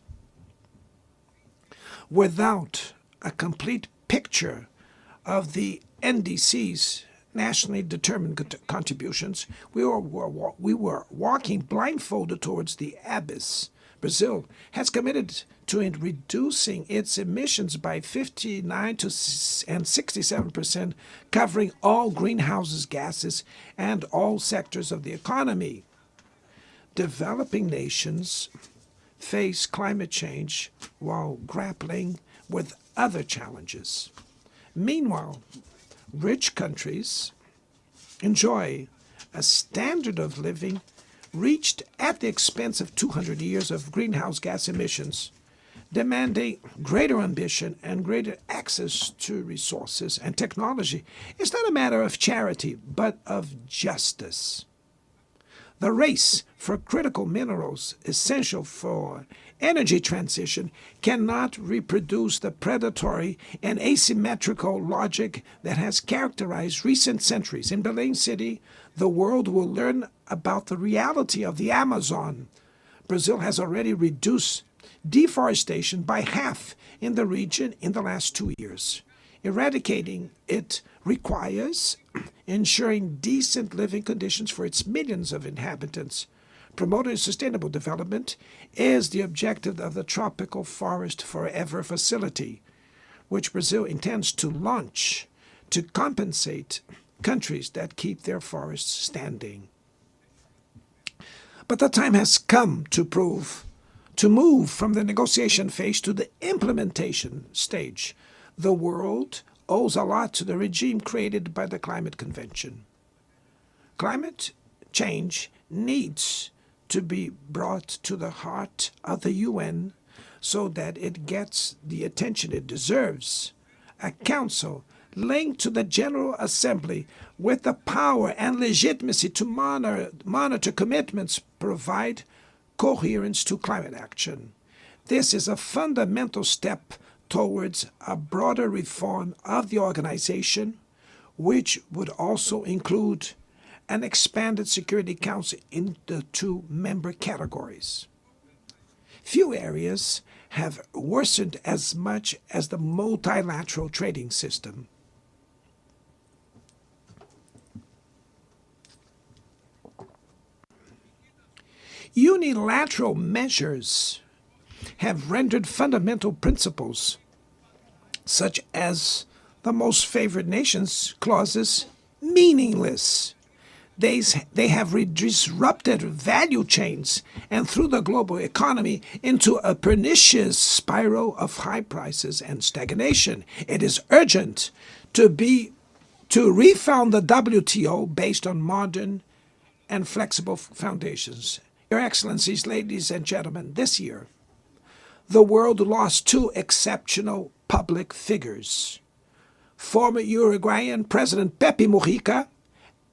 Without a complete picture of the NDC's nationally determined contributions, we were walking blindfolded towards the abyss. Brazil has committed to reducing its emissions by 59% and 67%, covering all greenhouse gases and all sectors of the economy. Developing nations face climate change while grappling with other challenges. Meanwhile, rich countries enjoy a standard of living reached at the expense of 200 years of greenhouse gas emissions, demanding greater ambition and greater access to resources and technology. It's not a matter of charity, but of justice. The race for critical minerals essential for energy transition cannot reproduce the predatory and asymmetrical logic that has characterized recent centuries. In Belém City, the world will learn about the reality of the Amazon. Brazil has already reduced deforestation by half in the region in the last 2 years. Eradicating it requires ensuring decent living conditions for its millions of inhabitants. Promoting sustainable development is the objective of the Tropical Forest Forever facility, which Brazil intends to launch to compensate countries that keep their forests standing. But the time has come to move from the negotiation phase to the implementation stage. The world owes a lot to the regime created by the Climate Convention. Climate change needs to be brought to the heart of the UN so that it gets the attention it deserves. A council linked to the General Assembly with the power and legitimacy to monitor commitments provide coherence to climate action. This is a fundamental step towards a broader reform of the organization, which would also include an expanded Security Council in the 2 member categories. Few areas have worsened as much as the multilateral trading system. Unilateral measures have rendered fundamental principles, such as the most favored nations clauses, meaningless. They have disrupted value chains and threw the global economy into a pernicious spiral of high prices and stagnation. It is urgent to refound the WTO based on modern and flexible foundations. Your Excellencies, ladies and gentlemen, this year, the world lost 2 exceptional public figures. Former Uruguayan President Pepe Mujica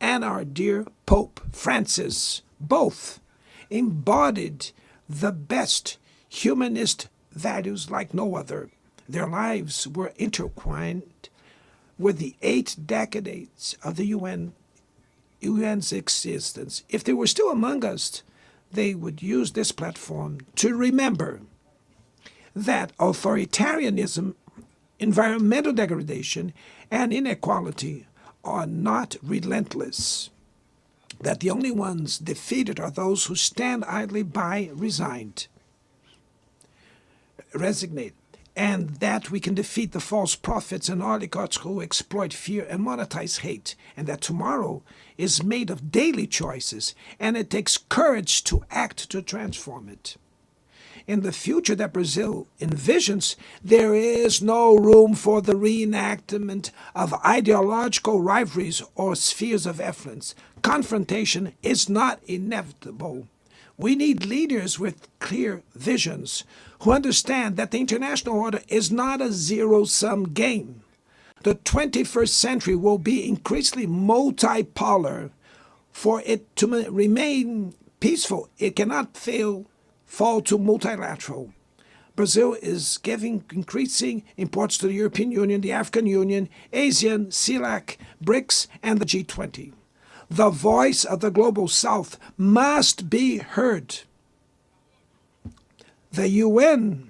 and our dear Pope Francis, both embodied the best humanist values like no other. Their lives were intertwined with the 8 decades of the UN's existence. If they were still among us, they would use this platform to remember that authoritarianism, environmental degradation, and inequality are not relentless, that the only ones defeated are those who stand idly by, resignate, and that we can defeat the false prophets and oligarchs who exploit fear and monetize hate, and that tomorrow is made of daily choices, and it takes courage to act to transform it. In the future that Brazil envisions, there is no room for the reenactment of ideological rivalries or spheres of influence. Confrontation is not inevitable. We need leaders with clear visions who understand that the international order is not a zero-sum game. The 21st century will be increasingly multipolar. For it to remain peaceful, it cannot fall to multilateral. Brazil is giving increasing importance to the European Union, the African Union, ASEAN, CELAC, BRICS, and the G20. The voice of the Global South must be heard. The UN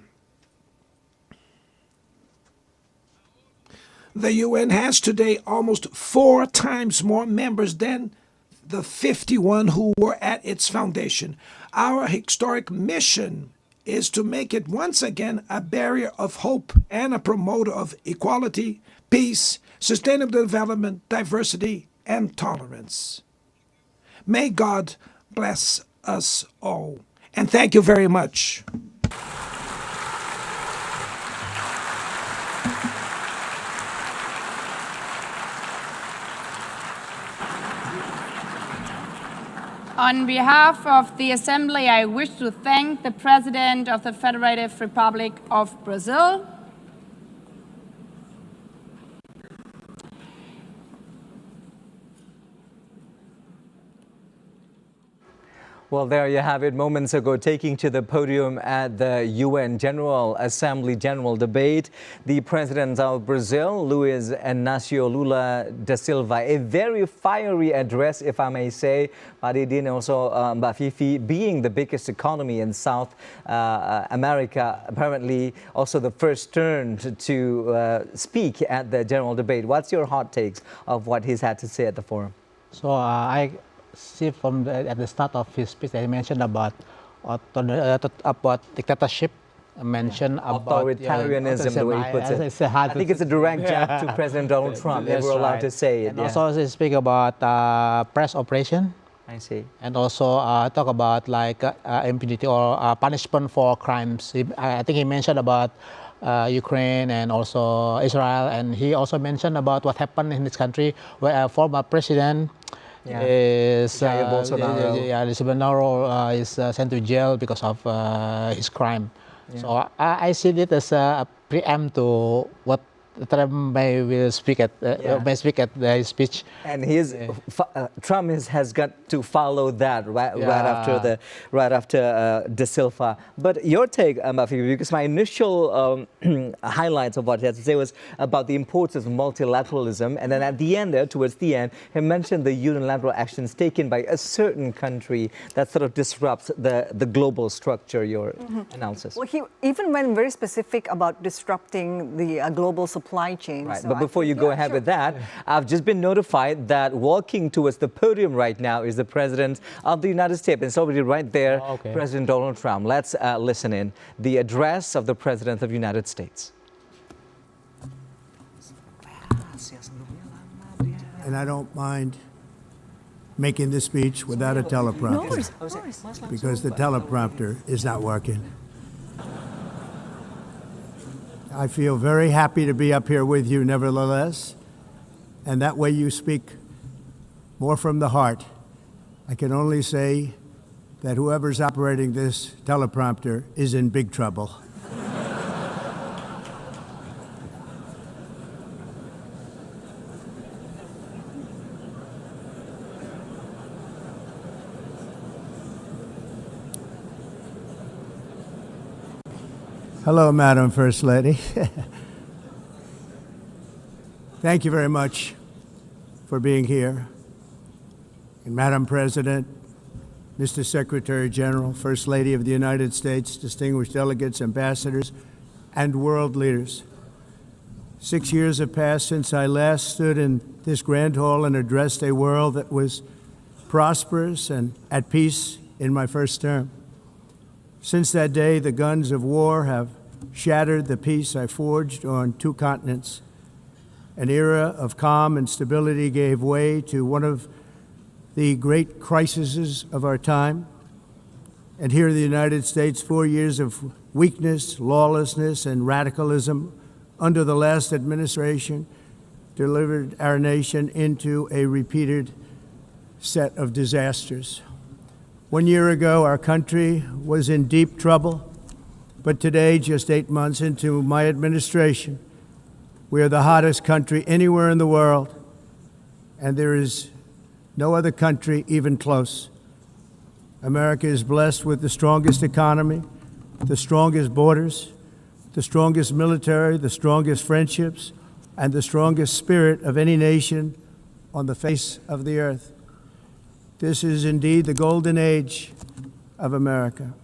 has today almost 4 times more members than the 51 who were at its foundation. Our historic mission is to make it once again a barrier of hope and a promoter of equality, peace, sustainable development, diversity, and tolerance. May God bless us all. And thank you very much. On behalf of the Assembly, I wish to thank the President of the Federative Republic of Brazil, Well, there you have it. Moments ago, taking to the podium at the UN General Assembly General Debate, the President of Brazil, Luiz Inácio Lula da Silva. A very fiery address, if I may say. Pak Didin, also Mbak Fifi, being the biggest economy in South America, apparently also the first turn to speak at the General Debate. What's your hot takes of what he's had to say at the forum? So I see from at the start of his speech that he mentioned about dictatorship, mentioned about authoritarianism, the way he puts it. I think it's a direct jab to President Donald Trump. They were allowed to say it. And also he speak about press operation. I see. And also talk about like impunity or punishment for crimes. I think he mentioned about Ukraine and also Israel, and he also mentioned about what happened in this country where a former president is Bolsonaro is sent to jail because of his crime. So I see it as a preempt to what Trump may speak at his speech. And Trump has got to follow that right after Da Silva. But your take, Mafi, because my initial highlights of what he had to say was about the importance of multilateralism, and then at the end towards the end, he mentioned the unilateral actions taken by a certain country that sort of disrupts the global structure. Your analysis. Well, he even went very specific about disrupting the global supply chain. Right, so but before you go ahead with that, I've just been notified that walking towards the podium right now is the President of the United States. It's already right there, President Donald Trump. Let's listen in. The address of the President of the United States. And I don't mind making this speech without a teleprompter, because the teleprompter is not working. I feel very happy to be up here with you nevertheless, and that way you speak more from the heart. I can only say that whoever's operating this teleprompter is in big trouble. Hello, Madam First Lady. Thank you very much for being here. And Madam President, Mr. Secretary General, First Lady of the United States, distinguished delegates, ambassadors, and world leaders. 6 years have passed since I last stood in this grand hall and addressed a world that was prosperous and at peace in my first term. Since that day, the guns of war have shattered the peace I forged on 2 continents. An era of calm and stability gave way to one of the great crises of our time. And here in the United States, 4 years of weakness, lawlessness, and radicalism under the last administration delivered our nation into a repeated set of disasters. 1 year ago, our country was in deep trouble, but today, just 8 months into my administration, we are the hottest country anywhere in the world, and there is no other country even close. America is blessed with the strongest economy, the strongest borders, the strongest military, the strongest friendships, and the strongest spirit of any nation on the face of the earth. This is indeed the golden age of America.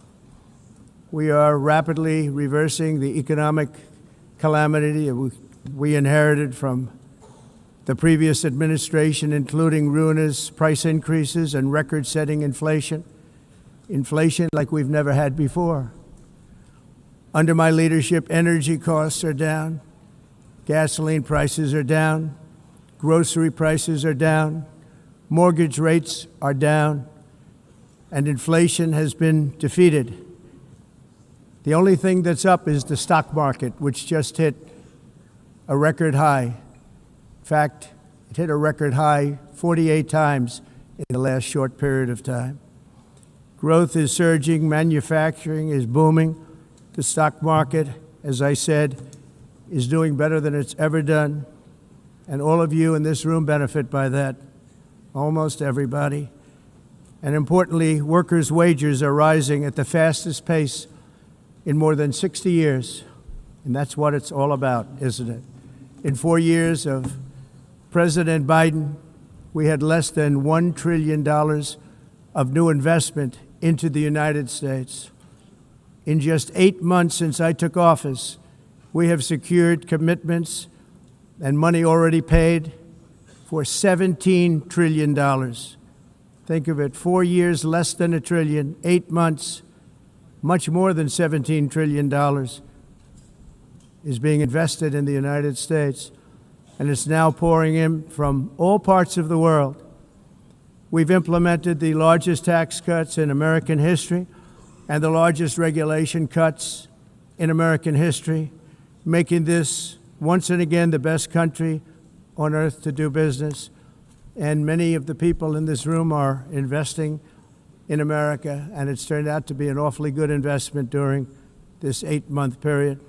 We are rapidly reversing the economic calamity we inherited from the previous administration, including ruinous price increases and record-setting inflation like we've never had before. Under my leadership, energy costs are down, gasoline prices are down, grocery prices are down, mortgage rates are down, and inflation has been defeated. The only thing that's up is the stock market, which just hit a record high. In fact, it hit a record high 48 times in the last short period of time. Growth is surging, manufacturing is booming. The stock market, as I said, is doing better than it's ever done. And all of you in this room benefit by that, almost everybody. And importantly, workers' wages are rising at the fastest pace in more than 60 years. And that's what it's all about, isn't it? In 4 years of President Biden, we had less than $1 trillion of new investment into the United States. In just 8 months since I took office, we have secured commitments and money already paid for $17 trillion. Think of it, 4 years, less than $1 trillion, 8 months, much more than $17 trillion is being invested in the United States, and it's now pouring in from all parts of the world. We've implemented the largest tax cuts in American history and the largest regulation cuts in American history, making this once and again the best country on earth to do business. And many of the people in this room are investing in America, and it's turned out to be an awfully good investment during this 8-month period.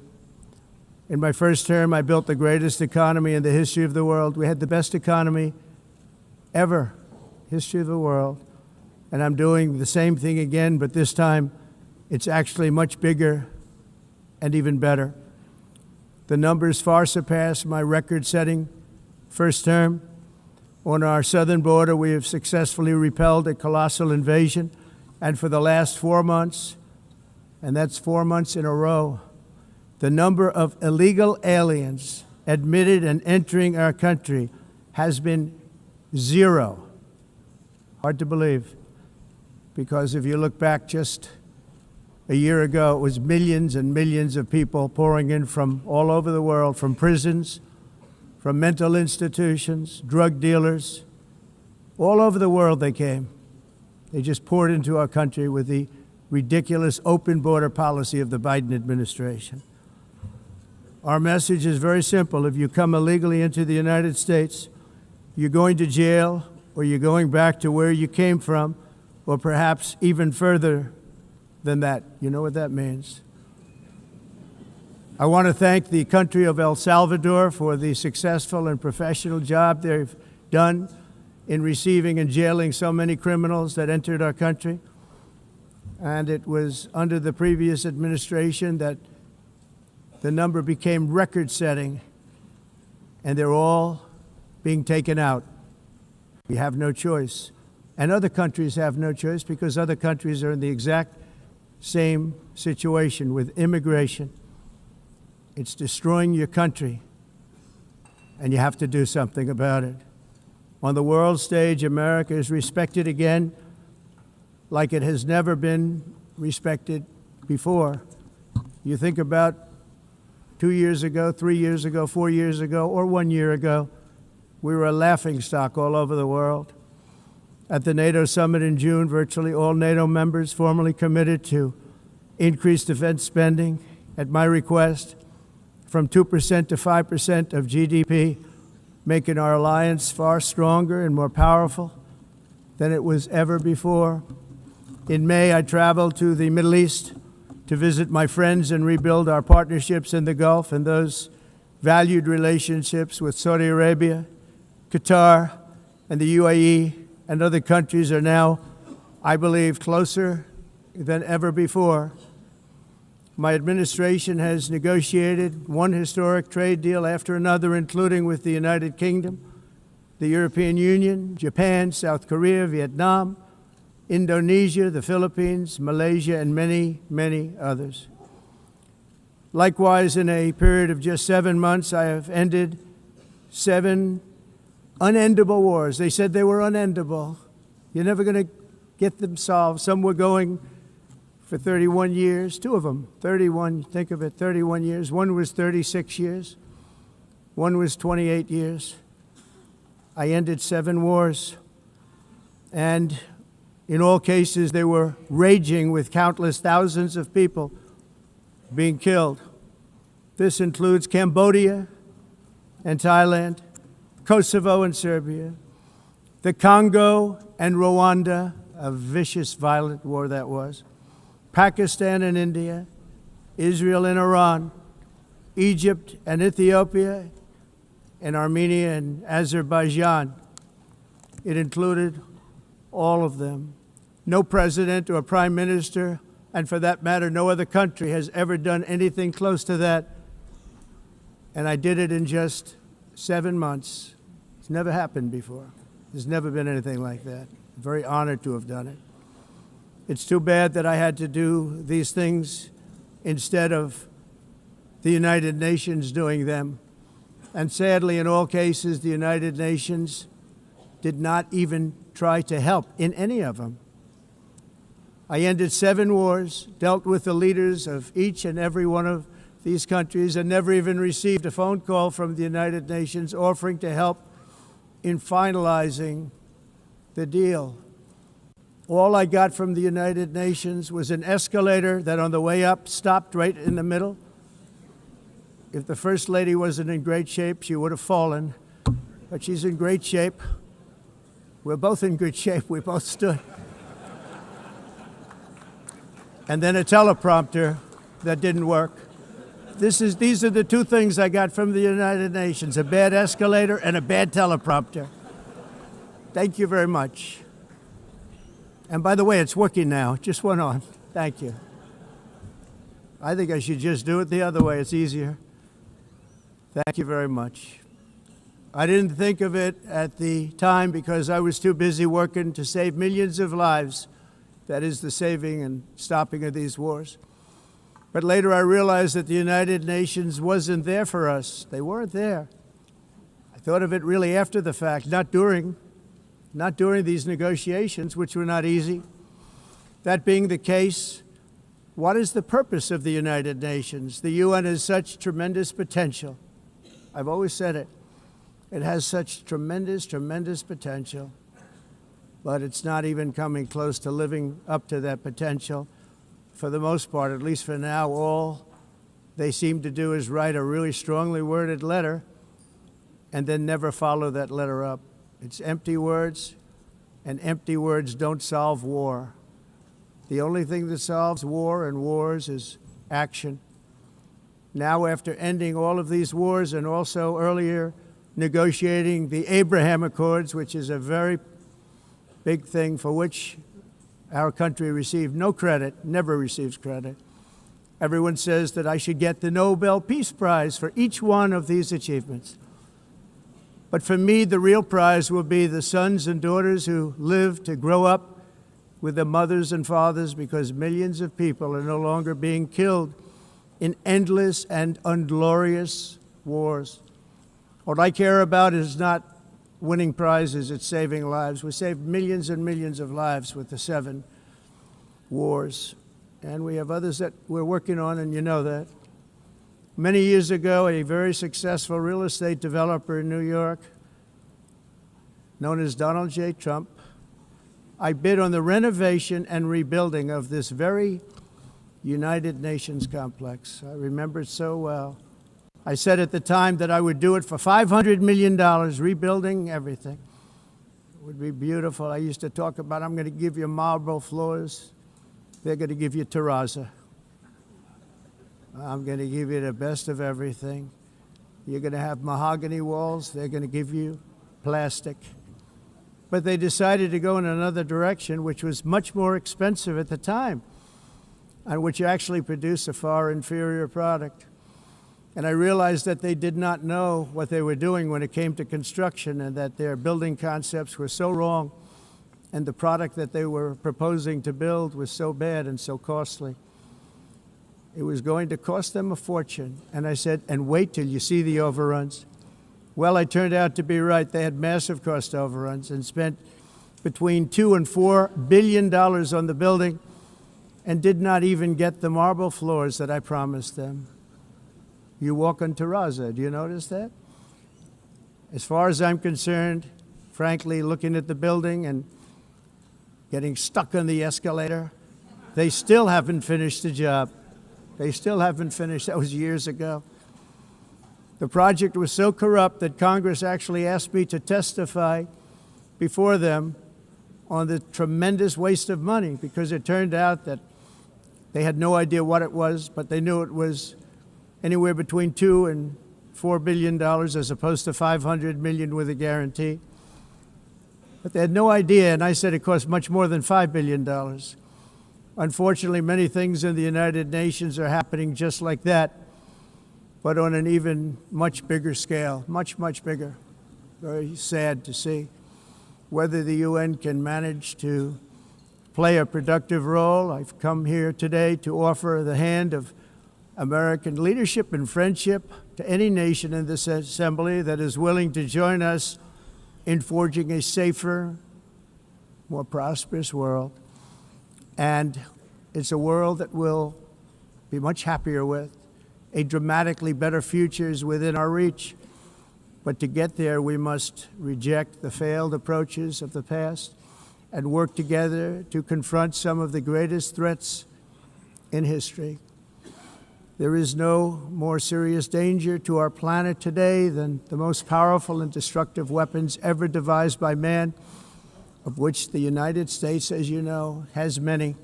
In my first term, I built the greatest economy in the history of the world. We had the best economy ever, history of the world. And I'm doing the same thing again, but this time it's actually much bigger and even better. The numbers far surpass my record-setting first term. On our southern border, we have successfully repelled a colossal invasion. And for the last 4 months, and that's 4 months in a row, the number of illegal aliens admitted and entering our country has been 0. Hard to believe, because if you look back just a year ago, it was millions and millions of people pouring in from all over the world, from prisons, from mental institutions, drug dealers. All over the world they came. They just poured into our country with the ridiculous open border policy of the Biden administration. Our message is very simple. If you come illegally into the United States, you're going to jail, or you're going back to where you came from, or perhaps even further than that. You know what that means. I want to thank the country of El Salvador for the successful and professional job they've done in receiving and jailing so many criminals that entered our country. And it was under the previous administration that the number became record-setting, and they're all being taken out. We have no choice. And other countries have no choice, because other countries are in the exact same situation with immigration. It's destroying your country, and you have to do something about it. On the world stage, America is respected again like it has never been respected before. You think about 2 years ago, 3 years ago, 4 years ago, or 1 year ago, we were a laughingstock all over the world. At the NATO summit in June, virtually all NATO members formally committed to increase defense spending at my request from 2% to 5% of GDP, making our alliance far stronger and more powerful than it was ever before. In May, I traveled to the Middle East to visit my friends and rebuild our partnerships in the Gulf and those valued relationships with Saudi Arabia, Qatar, and the UAE, and other countries are now, I believe, closer than ever before. My administration has negotiated one historic trade deal after another, including with the United Kingdom, the European Union, Japan, South Korea, Vietnam, Indonesia, the Philippines, Malaysia, and many, many others. Likewise, in a period of just 7 months, I have ended 7 unendable wars. They said they were unendable. You're never going to get them solved. Some were going for 31 years, 2 of them, 31, think of it, 31 years. One was 36 years. One was 28 years. I ended 7 wars. And in all cases, they were raging with countless thousands of people being killed. This includes Cambodia and Thailand, Kosovo and Serbia, the Congo and Rwanda, a vicious, violent war that was, Pakistan and India, Israel and Iran, Egypt and Ethiopia, and Armenia and Azerbaijan. It included all of them. No president or prime minister, and for that matter, no other country has ever done anything close to that. And I did it in just 7 months. It's never happened before. There's never been anything like that. I'm very honored to have done it. It's too bad that I had to do these things instead of the United Nations doing them. And sadly, in all cases, the United Nations did not even try to help in any of them. I ended 7 wars, dealt with the leaders of each and every one of these countries, and never even received a phone call from the United Nations offering to help in finalizing the deal. All I got from the United Nations was an escalator that on the way up stopped right in the middle. If the First Lady wasn't in great shape, she would have fallen, but she's in great shape. We're both in good shape. We both stood. And then a teleprompter that didn't work. These are the 2 things I got from the United Nations, a bad escalator and a bad teleprompter. Thank you very much. And by the way, it's working now. It just went on. Thank you. I think I should just do it the other way. It's easier. Thank you very much. I didn't think of it at the time because I was too busy working to save millions of lives. That is the saving and stopping of these wars. But later I realized that the United Nations wasn't there for us. They weren't there. I thought of it really after the fact, not during these negotiations, which were not easy. That being the case, what is the purpose of the United Nations? The UN has such tremendous potential. I've always said it. It has such tremendous, tremendous potential, but it's not even coming close to living up to that potential. For the most part, at least for now, all they seem to do is write a really strongly worded letter and then never follow that letter up. It's empty words, and empty words don't solve war. The only thing that solves war and wars is action. Now, after ending all of these wars and also earlier negotiating the Abraham Accords, which is a very big thing for which our country received no credit, never receives credit. Everyone says that I should get the Nobel Peace Prize for each one of these achievements. But for me, the real prize will be the sons and daughters who live to grow up with their mothers and fathers, because millions of people are no longer being killed in endless and unglorious wars. What I care about is not winning prizes, it's saving lives. We saved millions and millions of lives with the 7 wars. And we have others that we're working on, and you know that. Many years ago, a very successful real estate developer in New York, known as Donald J. Trump, I bid on the renovation and rebuilding of this very United Nations complex. I remember it so well. I said at the time that I would do it for $500 million, rebuilding everything. It would be beautiful. I used to talk about, I'm going to give you marble floors. They're going to give you terrazzo. I'm going to give you the best of everything. You're going to have mahogany walls. They're going to give you plastic. But they decided to go in another direction, which was much more expensive at the time, and which actually produced a far inferior product. And I realized that they did not know what they were doing when it came to construction, and that their building concepts were so wrong, and the product that they were proposing to build was so bad and so costly. It was going to cost them a fortune. And I said, and wait till you see the overruns. Well, I turned out to be right. They had massive cost overruns and spent between $2 and $4 billion on the building and did not even get the marble floors that I promised them. You walk on terrazzo, do you notice that? As far as I'm concerned, frankly, looking at the building and getting stuck on the escalator, they still haven't finished the job. They still haven't finished. That was years ago. The project was so corrupt that Congress actually asked me to testify before them on the tremendous waste of money, because it turned out that they had no idea what it was, but they knew it was anywhere between $2 and $4 billion as opposed to $500 million with a guarantee. But they had no idea, and I said it cost much more than $5 billion. Unfortunately, many things in the United Nations are happening just like that, but on an even much bigger scale, much, much bigger. Very sad to see. Whether the UN can manage to play a productive role, I've come here today to offer the hand of American leadership and friendship to any nation in this assembly that is willing to join us in forging a safer, more prosperous world. And it's a world that we'll be much happier with. A dramatically better future is within our reach. But to get there, we must reject the failed approaches of the past and work together to confront some of the greatest threats in history. There is no more serious danger to our planet today than the most powerful and destructive weapons ever devised by man, of which the United States, as you know, has many.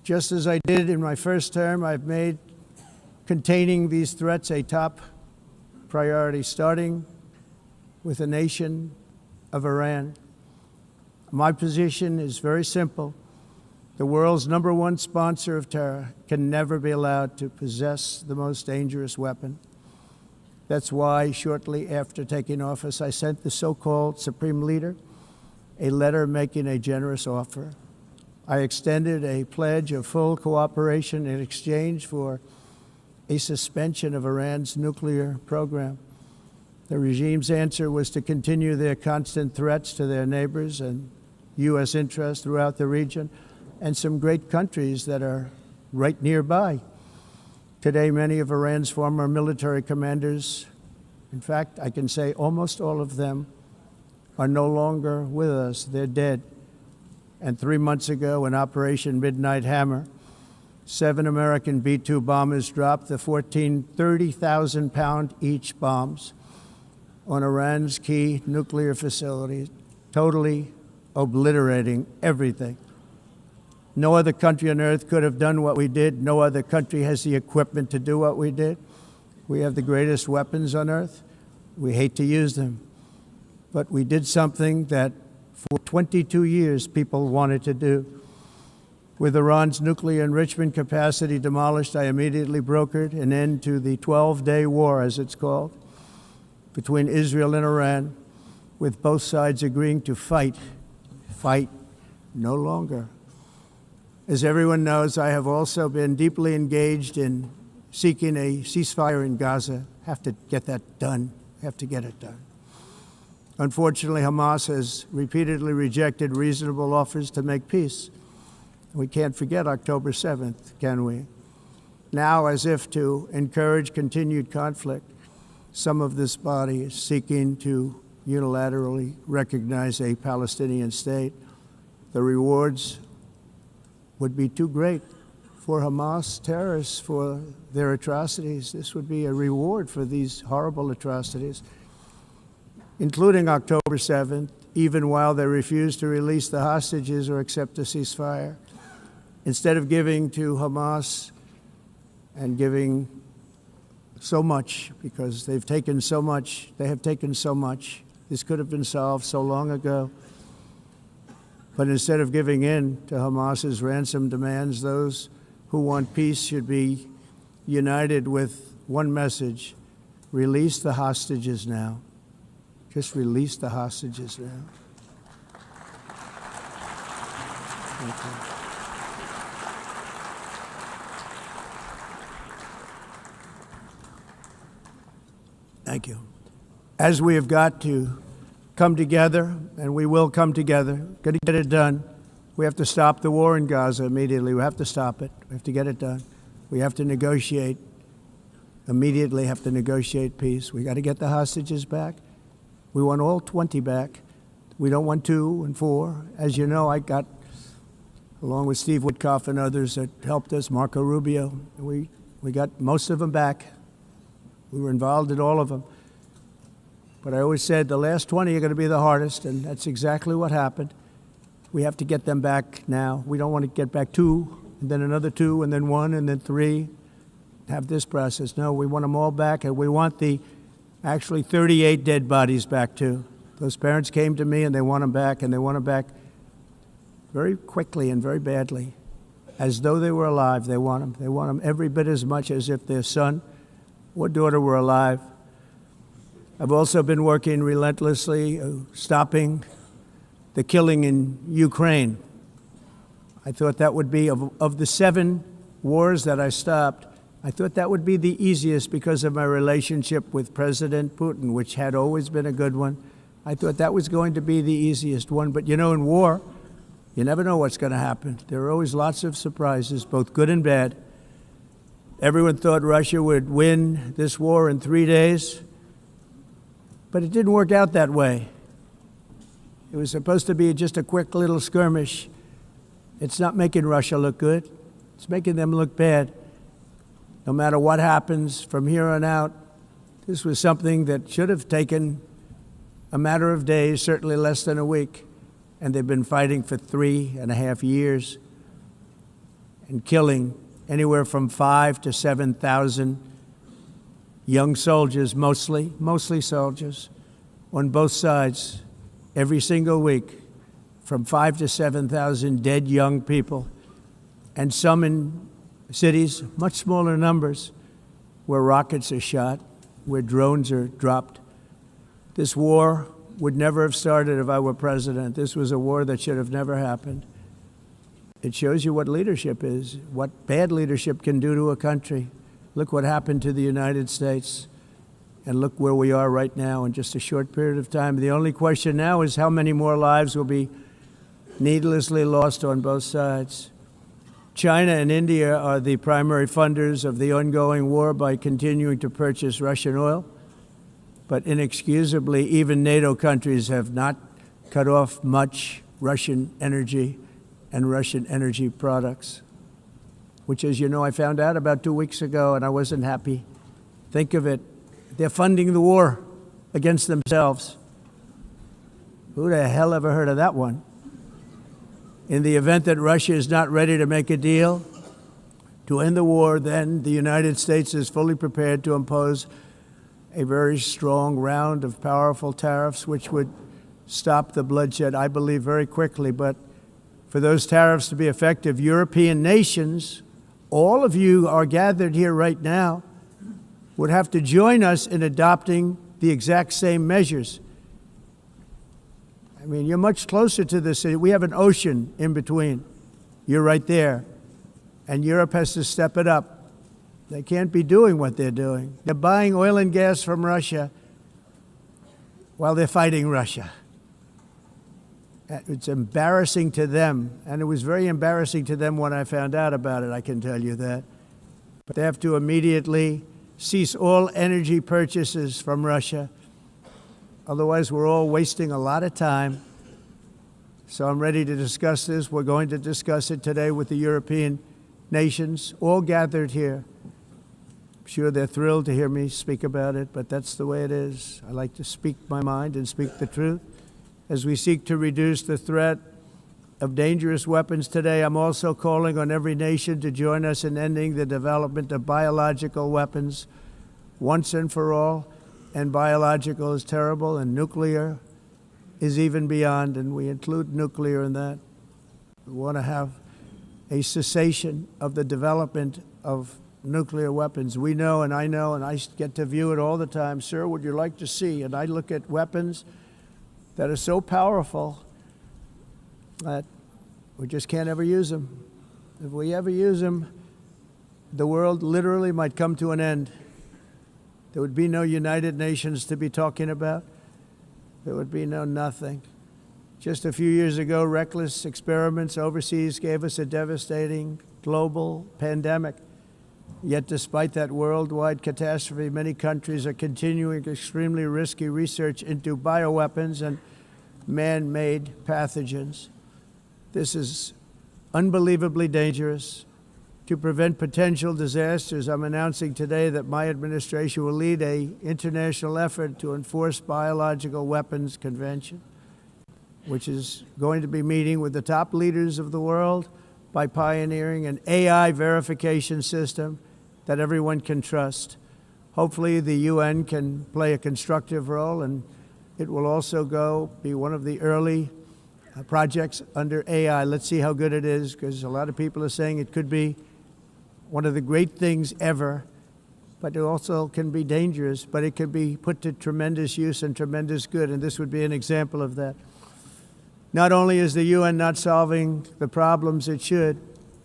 Just as I did in my first term, I've made containing these threats a top priority, starting with the nation of Iran. My position is very simple. The world's #1 sponsor of terror can never be allowed to possess the most dangerous weapon. That's why shortly after taking office, I sent the so-called Supreme Leader a letter making a generous offer. I extended a pledge of full cooperation in exchange for a suspension of Iran's nuclear program. The regime's answer was to continue their constant threats to their neighbors and U.S. interests throughout the region, and some great countries that are right nearby. Today, many of Iran's former military commanders, in fact, I can say almost all of them, are no longer with us. They're dead. And 3 months ago, in Operation Midnight Hammer, 7 American B-2 bombers dropped the 14 30,000-pound each bombs on Iran's key nuclear facilities, totally obliterating everything. No other country on earth could have done what we did. No other country has the equipment to do what we did. We have the greatest weapons on earth. We hate to use them. But we did something that for 22 years people wanted to do. With Iran's nuclear enrichment capacity demolished, I immediately brokered an end to the 12-day war, as it's called, between Israel and Iran, with both sides agreeing to fight no longer. As everyone knows, I have also been deeply engaged in seeking a ceasefire in Gaza. Have to get that done. Have to get it done. Unfortunately, Hamas has repeatedly rejected reasonable offers to make peace. We can't forget October 7th, can we? Now, as if to encourage continued conflict, some of this body is seeking to unilaterally recognize a Palestinian state. The rewards would be too great for Hamas terrorists for their atrocities. This would be a reward for these horrible atrocities, including October 7th, even while they refuse to release the hostages or accept a ceasefire. Instead of giving to Hamas and giving so much, because they've taken so much, they have taken so much. This could have been solved so long ago. But instead of giving in to Hamas's ransom demands, those who want peace should be united with one message: release the hostages now. Just release the hostages now. Thank you. Thank you. As we have got to come together, and we will come together, got to get it done. We have to stop the war in Gaza immediately. We have to stop it. We have to get it done. We have to negotiate, immediately have to negotiate peace. We got to get the hostages back. We want all 20 back. We don't want 2 and 4. As you know, I got, along with Steve Witkoff and others that helped us, Marco Rubio, we got most of them back. We were involved in all of them. But I always said the last 20 are going to be the hardest, and that's exactly what happened. We have to get them back now. We don't want to get back 2, and then another 2, and then 1, and then 3. Have this process. No, we want them all back, and we want the actually 38 dead bodies back too. Those parents came to me, and they want them back, and they want them back very quickly and very badly. As though they were alive, they want them. They want them every bit as much as if their son or daughter were alive. I've also been working relentlessly, stopping the killing in Ukraine. I thought that would be, of the 7 wars that I stopped, I thought that would be the easiest because of my relationship with President Putin, which had always been a good one. I thought that was going to be the easiest one. But you know, in war, you never know what's going to happen. There are always lots of surprises, both good and bad. Everyone thought Russia would win this war in 3 days, but it didn't work out that way. It was supposed to be just a quick little skirmish. It's not making Russia look good. It's making them look bad. No matter what happens from here on out, this was something that should have taken a matter of days, certainly less than a week. And they've been fighting for 3.5 years and killing anywhere from 5,000 to 7,000 young soldiers, mostly soldiers, on both sides, every single week, from 5,000 to 7,000 dead young people, and some in cities, much smaller numbers, where rockets are shot, where drones are dropped. This war would never have started if I were president. This was a war that should have never happened. It shows you what leadership is, what bad leadership can do to a country. Look what happened to the United States, and look where we are right now in just a short period of time. The only question now is how many more lives will be needlessly lost on both sides. China and India are the primary funders of the ongoing war by continuing to purchase Russian oil. But inexcusably, even NATO countries have not cut off much Russian energy and Russian energy products, which, as you know, I found out about 2 weeks ago, and I wasn't happy. Think of it. They're funding the war against themselves. Who the hell ever heard of that one? In the event that Russia is not ready to make a deal to end the war, then the United States is fully prepared to impose a very strong round of powerful tariffs, which would stop the bloodshed, I believe, very quickly. But for those tariffs to be effective, European nations, all of you are gathered here right now, would have to join us in adopting the exact same measures. I mean, you're much closer to this. We have an ocean in between. You're right there. And Europe has to step it up. They can't be doing what they're doing. They're buying oil and gas from Russia while they're fighting Russia. It's embarrassing to them, and it was very embarrassing to them when I found out about it, I can tell you that. But they have to immediately cease all energy purchases from Russia. Otherwise, we're all wasting a lot of time. So I'm ready to discuss this. We're going to discuss it today with the European nations, all gathered here. I'm sure they're thrilled to hear me speak about it, but that's the way it is. I like to speak my mind and speak the truth. As we seek to reduce the threat of dangerous weapons today, I'm also calling on every nation to join us in ending the development of biological weapons once and for all. And biological is terrible, and nuclear is even beyond, and we include nuclear in that. We want to have a cessation of the development of nuclear weapons. We know, and I get to view it all the time. Sir, would you like to see? And I look at weapons that are so powerful that we just can't ever use them. If we ever use them, the world literally might come to an end. There would be no United Nations to be talking about. There would be no nothing. Just a few years ago, reckless experiments overseas gave us a devastating global pandemic. Yet despite that worldwide catastrophe, many countries are continuing extremely risky research into bioweapons and man-made pathogens. This is unbelievably dangerous. To prevent potential disasters, I'm announcing today that my administration will lead an international effort to enforce biological weapons convention, which is going to be meeting with the top leaders of the world by pioneering an AI verification system that everyone can trust. Hopefully the UN can play a constructive role, and it will also be one of the early projects under AI. Let's see how good it is, because a lot of people are saying it could be one of the great things ever, but it also can be dangerous, but it can be put to tremendous use and tremendous good, and this would be an example of that. Not only is the UN not solving the problems it should,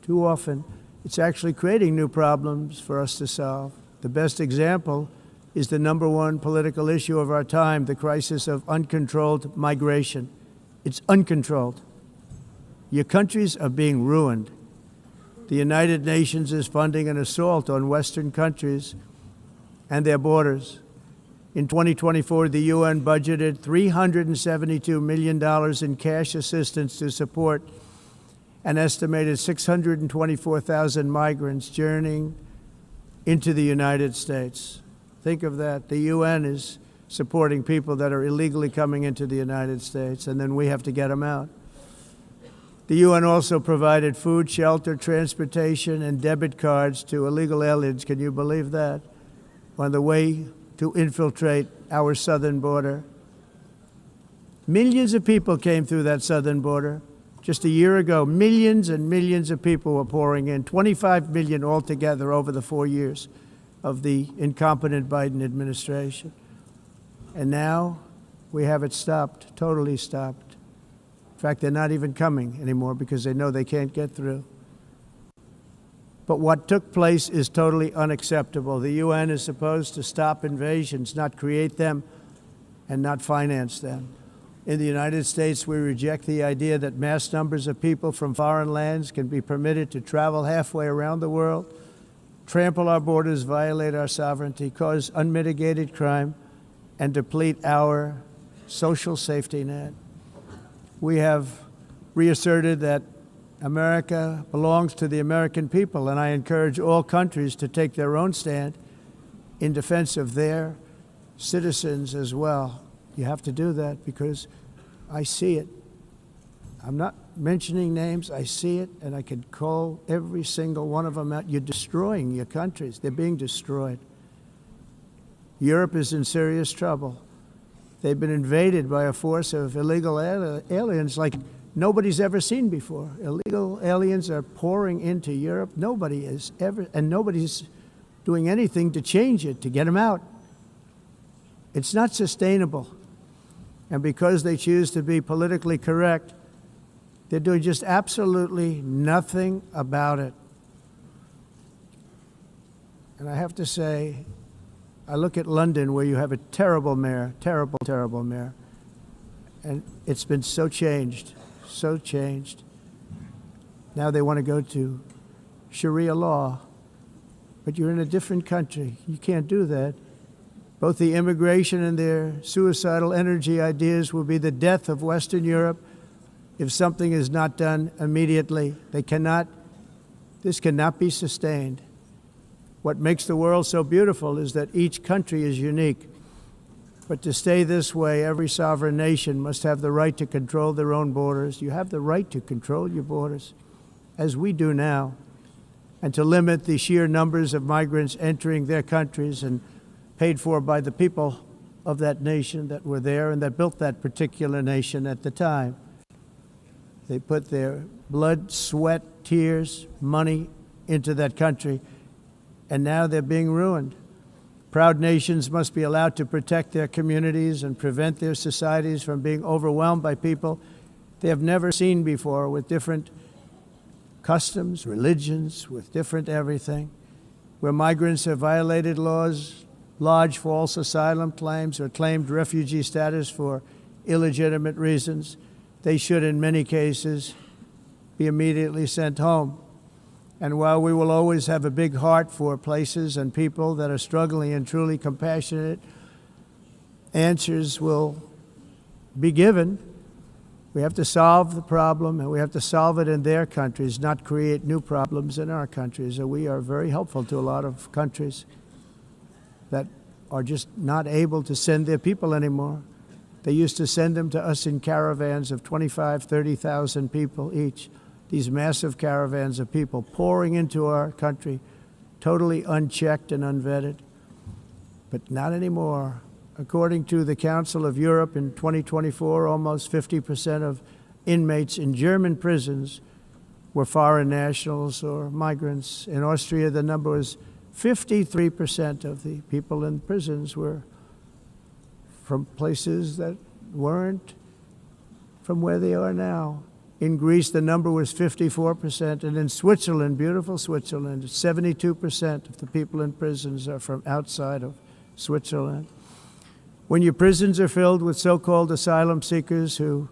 too often, it's actually creating new problems for us to solve. The best example is the number one political issue of our time, the crisis of uncontrolled migration. It's uncontrolled. Your countries are being ruined. The United Nations is funding an assault on Western countries and their borders. In 2024, the UN budgeted $372 million in cash assistance to support an estimated 624,000 migrants journeying into the United States. Think of that. The UN is supporting people that are illegally coming into the United States, and then we have to get them out. The UN also provided food, shelter, transportation, and debit cards to illegal aliens. Can you believe that? On the way to infiltrate our southern border. Millions of people came through that southern border. Just a year ago, millions and millions of people were pouring in, 25 million altogether over the 4 years of the incompetent Biden administration. And now we have it stopped, totally stopped. In fact, they're not even coming anymore because they know they can't get through. But what took place is totally unacceptable. The UN is supposed to stop invasions, not create them and not finance them. In the United States, we reject the idea that mass numbers of people from foreign lands can be permitted to travel halfway around the world, trample our borders, violate our sovereignty, cause unmitigated crime, and deplete our social safety net. We have reasserted that America belongs to the American people, and I encourage all countries to take their own stand in defense of their citizens as well. You have to do that because I see it. I'm not mentioning names. I see it, and I could call every single one of them out. You're destroying your countries. They're being destroyed. Europe is in serious trouble. They've been invaded by a force of illegal aliens like nobody's ever seen before. Illegal aliens are pouring into Europe. Nobody is ever, and nobody's doing anything to change it, to get them out. It's not sustainable. And because they choose to be politically correct, they're doing just absolutely nothing about it. And I have to say, I look at London, where you have a terrible mayor, terrible, terrible mayor, and it's been so changed, so changed. Now they want to go to Sharia law, but you're in a different country. You can't do that. Both the immigration and their suicidal energy ideas will be the death of Western Europe if something is not done immediately. This cannot be sustained. What makes the world so beautiful is that each country is unique. But to stay this way, every sovereign nation must have the right to control their own borders. You have the right to control your borders, as we do now, and to limit the sheer numbers of migrants entering their countries and paid for by the people of that nation that were there and that built that particular nation at the time. They put their blood, sweat, tears, money into that country. and now they're being ruined. Proud nations must be allowed to protect their communities and prevent their societies from being overwhelmed by people they have never seen before, with different customs, religions, with different everything. Where migrants have violated laws, lodged false asylum claims, or claimed refugee status for illegitimate reasons, they should, in many cases, be immediately sent home. And while we will always have a big heart for places and people that are struggling and truly compassionate, answers will be given. We have to solve the problem, and we have to solve it in their countries, not create new problems in our countries. And we are very helpful to a lot of countries that are just not able to send their people anymore. They used to send them to us in caravans of 25,000, 30,000 people each. These massive caravans of people pouring into our country, totally unchecked and unvetted. But not anymore. According to the Council of Europe, in 2024, almost 50% of inmates in German prisons were foreign nationals or migrants. In Austria, the number was 53% of the people in prisons were from places that weren't from where they are now. In Greece, the number was 54%, and in Switzerland, beautiful Switzerland, 72% of the people in prisons are from outside of Switzerland. When your prisons are filled with so-called asylum seekers who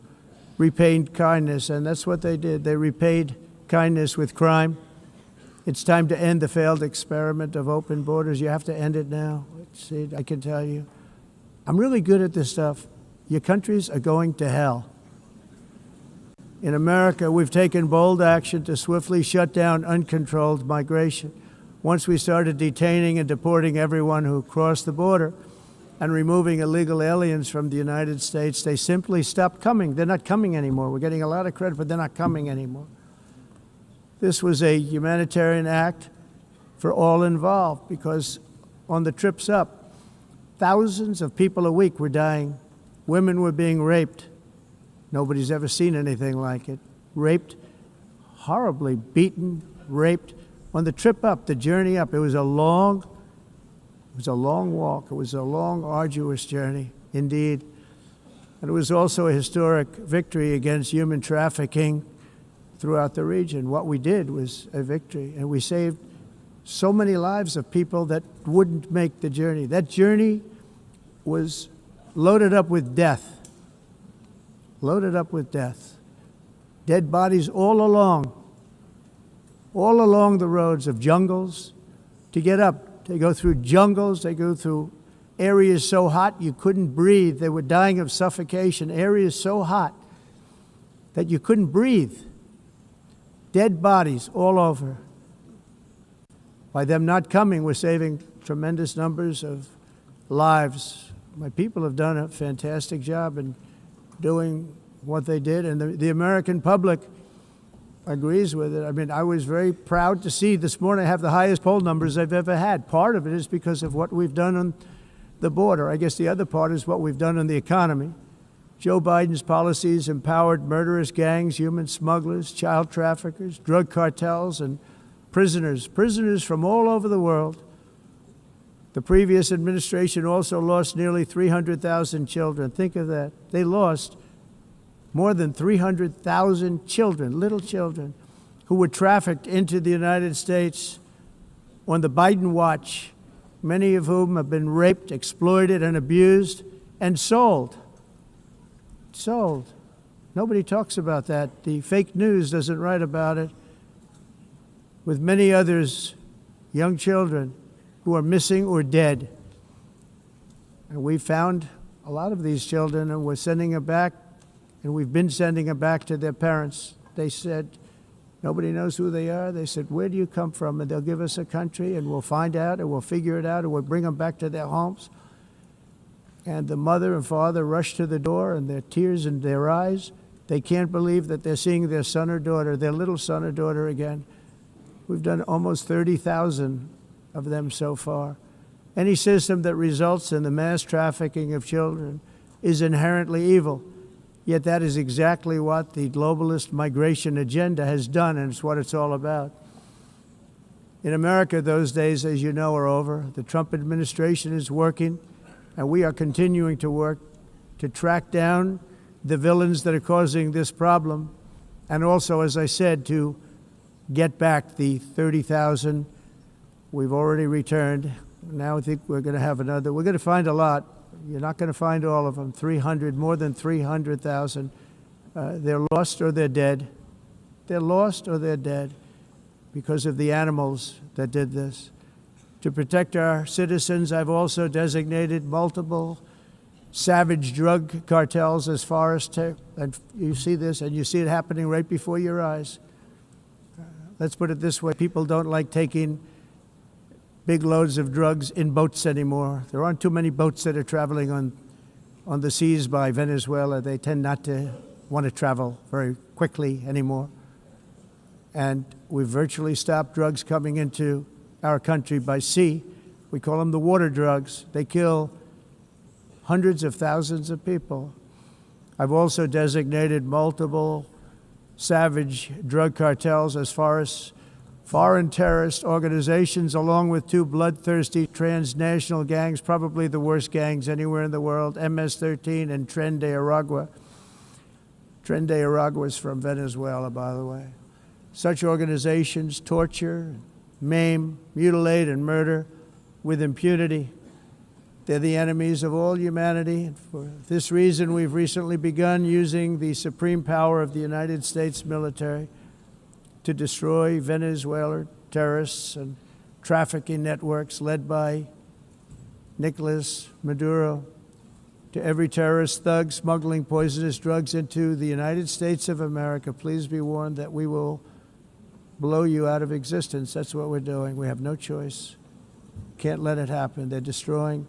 repaid kindness, and that's what they did, they repaid kindness with crime. It's time to end the failed experiment of open borders. You have to end it now. See, I can tell you, I'm really good at this stuff. Your countries are going to hell. In America, we've taken bold action to swiftly shut down uncontrolled migration. Once we started detaining and deporting everyone who crossed the border and removing illegal aliens from the United States, they simply stopped coming. They're not coming anymore. We're getting a lot of credit, but they're not coming anymore. This was a humanitarian act for all involved, because on the trips up, thousands of people a week were dying. Women were being raped. Nobody's ever seen anything like it. Raped, horribly beaten, raped. On the trip up, the journey up, it was a long walk. It was a long, arduous journey, indeed. And it was also a historic victory against human trafficking throughout the region. What we did was a victory, and we saved so many lives of people that wouldn't make the journey. That journey was loaded up with death. Loaded up with death. Dead bodies all along the roads of jungles to get up. They go through jungles, they go through areas so hot you couldn't breathe. They were dying of suffocation, areas so hot that you couldn't breathe. Dead bodies all over. By them not coming, we're saving tremendous numbers of lives. My people have done a fantastic job in doing what they did, and the American public agrees with it. I mean, I was very proud to see this morning I have the highest poll numbers I've ever had. Part of it is because of what we've done on the border. I guess the other part is what we've done on the economy. Joe Biden's policies empowered murderous gangs, human smugglers, child traffickers, drug cartels, and prisoners from all over the world. The previous administration also lost nearly 300,000 children. Think of that. They lost more than 300,000 children, little children, who were trafficked into the United States on the Biden watch, many of whom have been raped, exploited, and abused, and sold. Sold. Nobody talks about that. The fake news doesn't write about it. With many others, young children who are missing or dead. And we found a lot of these children, and we're sending them back, and we've been sending them back to their parents. They said, nobody knows who they are. They said, where do you come from? And they'll give us a country, and we'll find out, and we'll figure it out, and we'll bring them back to their homes. And the mother and father rush to the door, and their tears in their eyes. They can't believe that they're seeing their son or daughter, their little son or daughter again. We've done almost 30,000 of them so far. Any system that results in the mass trafficking of children is inherently evil. Yet that is exactly what the globalist migration agenda has done, and it's what it's all about. In America, those days, as you know, are over. The Trump administration is working, and we are continuing to work to track down the villains that are causing this problem, and also, as I said, to get back the 30,000 we've already returned. Now I think we're going to have another. We're going to find a lot. You're not going to find all of them. 300, more than 300,000. They're lost or they're dead. They're lost or they're dead because of the animals that did this. To protect our citizens, I've also designated multiple savage drug cartels as far as and you see this, and you see it happening right before your eyes. Let's put it this way. People don't like taking big loads of drugs in boats anymore. There aren't too many boats that are traveling on the seas by Venezuela. They tend not to want to travel very quickly anymore. And we've virtually stopped drugs coming into our country by sea. We call them the water drugs. They kill hundreds of thousands of people. I've also designated multiple savage drug cartels as far as foreign terrorist organizations, along with two bloodthirsty transnational gangs, probably the worst gangs anywhere in the world, MS-13 and Tren de Aragua. Tren de Aragua is from Venezuela, by the way. Such organizations torture, maim, mutilate, and murder with impunity. They're the enemies of all humanity. And for this reason, we've recently begun using the supreme power of the United States military to destroy Venezuelan terrorists and trafficking networks led by Nicolas Maduro. To every terrorist thug smuggling poisonous drugs into the United States of America, please be warned that we will blow you out of existence. That's what we're doing. We have no choice. Can't let it happen. They're destroying.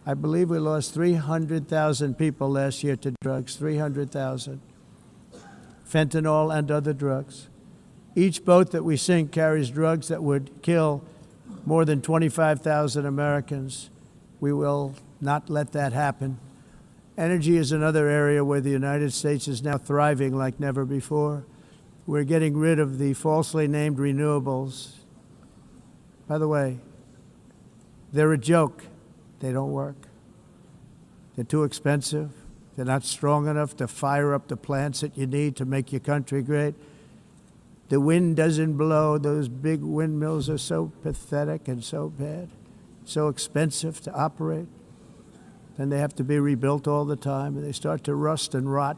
I believe we lost 300,000 people last year to drugs, 300,000. Fentanyl and other drugs. Each boat that we sink carries drugs that would kill more than 25,000 Americans. We will not let that happen. Energy is another area where the United States is now thriving like never before. We're getting rid of the falsely named renewables. By the way, they're a joke. They don't work. They're too expensive. They're not strong enough to fire up the plants that you need to make your country great. The wind doesn't blow. Those big windmills are so pathetic and so bad, so expensive to operate. And they have to be rebuilt all the time, and they start to rust and rot.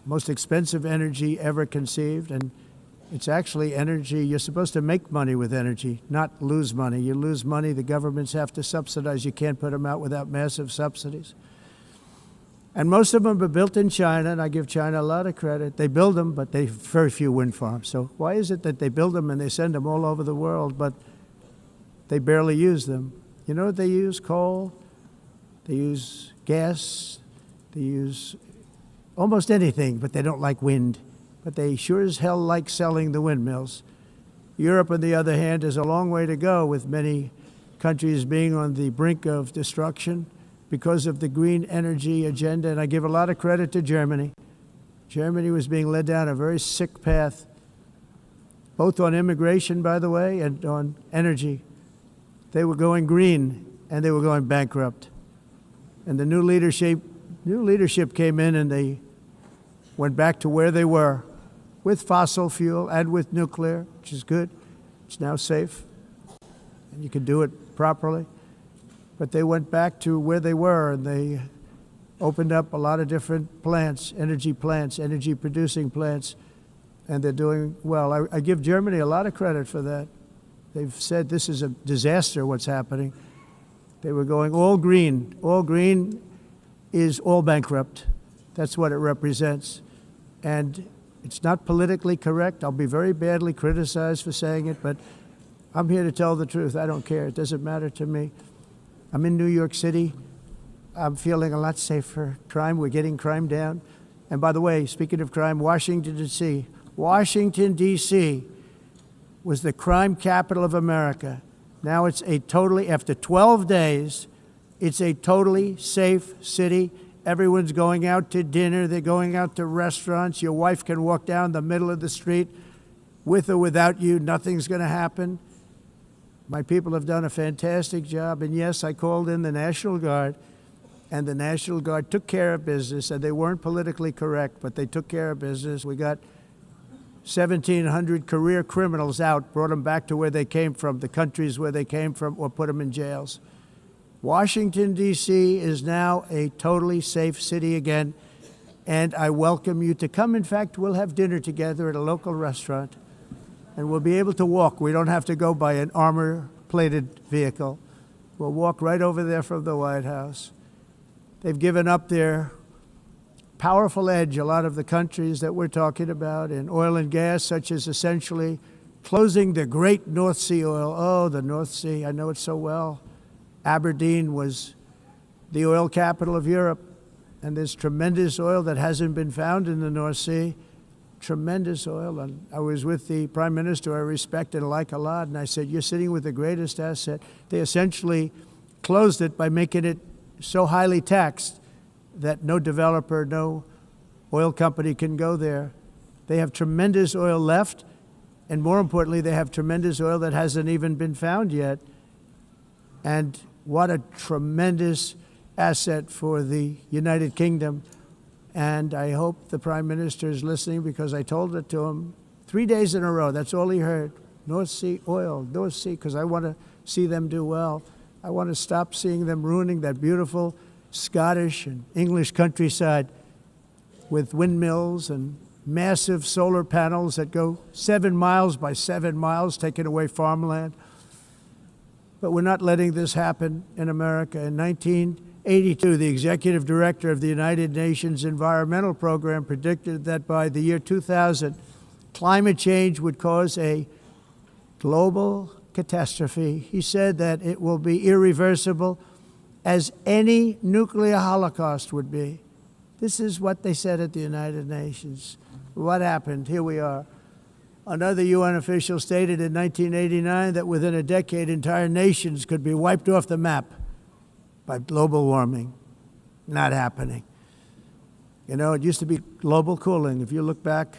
Most expensive energy ever conceived, and it's actually energy. You're supposed to make money with energy, not lose money. You lose money, the governments have to subsidize. You can't put them out without massive subsidies. And most of them are built in China, and I give China a lot of credit. They build them, but they have very few wind farms. So why is it that they build them and they send them all over the world, but they barely use them? You know what they use? Coal. They use gas. They use almost anything, but they don't like wind. But they sure as hell like selling the windmills. Europe, on the other hand, has a long way to go, with many countries being on the brink of destruction because of the green energy agenda. And I give a lot of credit to Germany. Germany was being led down a very sick path, both on immigration, by the way, and on energy. They were going green, and they were going bankrupt. And the new leadership came in, and they went back to where they were, with fossil fuel and with nuclear, which is good. It's now safe, and you can do it properly. But they went back to where they were, and they opened up a lot of different plants, energy-producing plants, and they're doing well. I give Germany a lot of credit for that. They've said this is a disaster, what's happening. They were going all green. All green is all bankrupt. That's what it represents. And it's not politically correct. I'll be very badly criticized for saying it, but I'm here to tell the truth. I don't care. It doesn't matter to me. I'm in New York City. I'm feeling a lot safer. Crime, we're getting crime down. And by the way, speaking of crime, Washington, D.C. Washington, D.C. was the crime capital of America. Now it's after 12 days, it's a totally safe city. Everyone's going out to dinner. They're going out to restaurants. Your wife can walk down the middle of the street with or without you, nothing's going to happen. My people have done a fantastic job. And yes, I called in the National Guard, and the National Guard took care of business, and they weren't politically correct, but they took care of business. We got 1,700 career criminals out, brought them back to where they came from, the countries where they came from, or put them in jails. Washington, D.C. is now a totally safe city again, and I welcome you to come. In fact, we'll have dinner together at a local restaurant, and we'll be able to walk. We don't have to go by an armor-plated vehicle. We'll walk right over there from the White House. They've given up their powerful edge, a lot of the countries that we're talking about, in oil and gas, such as essentially closing the great North Sea oil. Oh, the North Sea, I know it so well. Aberdeen was the oil capital of Europe, and there's tremendous oil that hasn't been found in the North Sea. Tremendous oil. And I was with the Prime Minister I respect and like a lot, and I said, you're sitting with the greatest asset. They essentially closed it by making it so highly taxed that no developer, no oil company can go there. They have tremendous oil left, and more importantly, they have tremendous oil that hasn't even been found yet. And what a tremendous asset for the United Kingdom. And I hope the Prime Minister is listening, because I told it to him 3 days in a row. That's all he heard. North Sea oil, North Sea, because I want to see them do well. I want to stop seeing them ruining that beautiful Scottish and English countryside with windmills and massive solar panels that go 7 miles by 7 miles, taking away farmland. But we're not letting this happen in America. In 1982, the executive director of the United Nations Environmental Program predicted that by the year 2000, climate change would cause a global catastrophe. He said that it will be irreversible, as any nuclear holocaust would be. This is what they said at the United Nations. What happened? Here we are. Another UN official stated in 1989 that within a decade, entire nations could be wiped off the map by global warming. Not happening. You know, it used to be global cooling. If you look back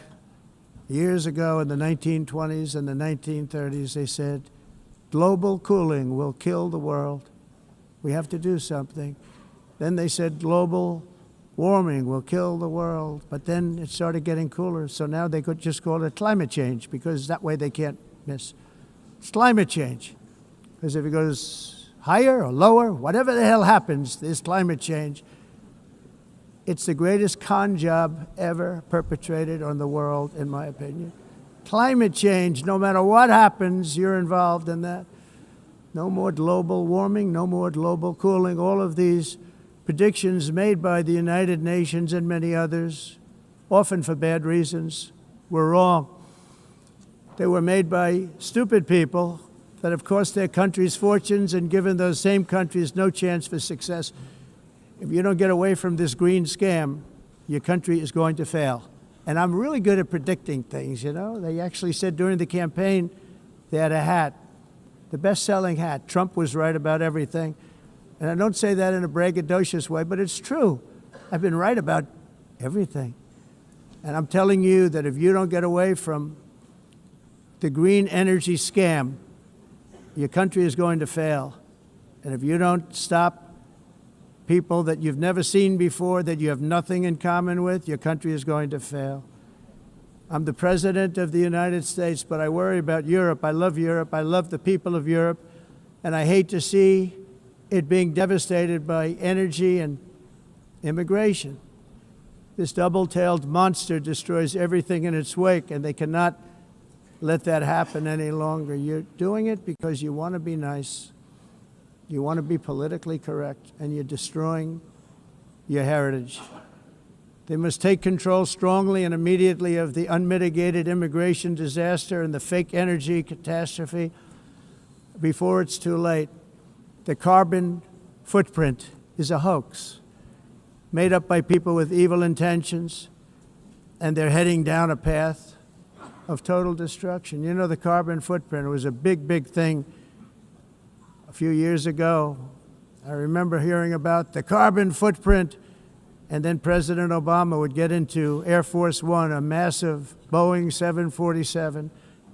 years ago in the 1920s and the 1930s, they said, global cooling will kill the world. We have to do something. Then they said global warming will kill the world. But then it started getting cooler. So now they could just call it climate change, because that way they can't miss. It's climate change. Because if it goes higher or lower, whatever the hell happens, there's climate change. It's the greatest con job ever perpetrated on the world, in my opinion. Climate change, no matter what happens, you're involved in that. No more global warming, no more global cooling. All of these predictions made by the United Nations and many others, often for bad reasons, were wrong. They were made by stupid people that have cost their countries fortunes and given those same countries no chance for success. If you don't get away from this green scam, your country is going to fail. And I'm really good at predicting things, you know. They actually said during the campaign, they had a hat, the best-selling hat. Trump was right about everything. And I don't say that in a braggadocious way, but it's true. I've been right about everything. And I'm telling you that if you don't get away from the green energy scam, your country is going to fail. And if you don't stop people that you've never seen before, that you have nothing in common with, your country is going to fail. I'm the President of the United States, but I worry about Europe. I love Europe. I love the people of Europe. And I hate to see it being devastated by energy and immigration. This double-tailed monster destroys everything in its wake, and they cannot let that happen any longer. You're doing it because you want to be nice. You want to be politically correct, and you're destroying your heritage. They must take control strongly and immediately of the unmitigated immigration disaster and the fake energy catastrophe before it's too late. The carbon footprint is a hoax made up by people with evil intentions, and they're heading down a path of total destruction. You know, the carbon footprint was a big, big thing a few years ago. I remember hearing about the carbon footprint, and then President Obama would get into Air Force One, a massive Boeing 747,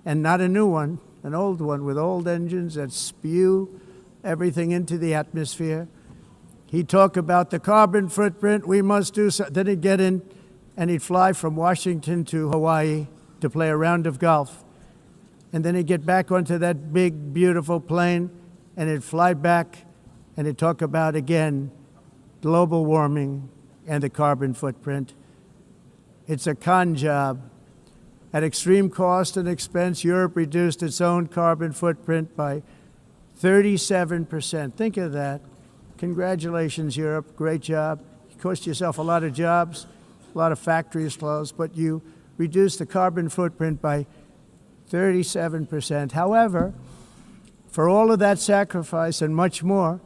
and not a new one, an old one with old engines that spew everything into the atmosphere. He'd talk about the carbon footprint, we must do so. Then he'd get in and he'd fly from Washington to Hawaii to play a round of golf. And then he'd get back onto that big, beautiful plane and he'd fly back and he'd talk about, again, global warming and the carbon footprint. It's a con job. At extreme cost and expense, Europe reduced its own carbon footprint by 37%. Think of that. Congratulations, Europe. Great job. You cost yourself a lot of jobs, a lot of factories closed, but you reduced the carbon footprint by 37%. However, for all of that sacrifice and much more,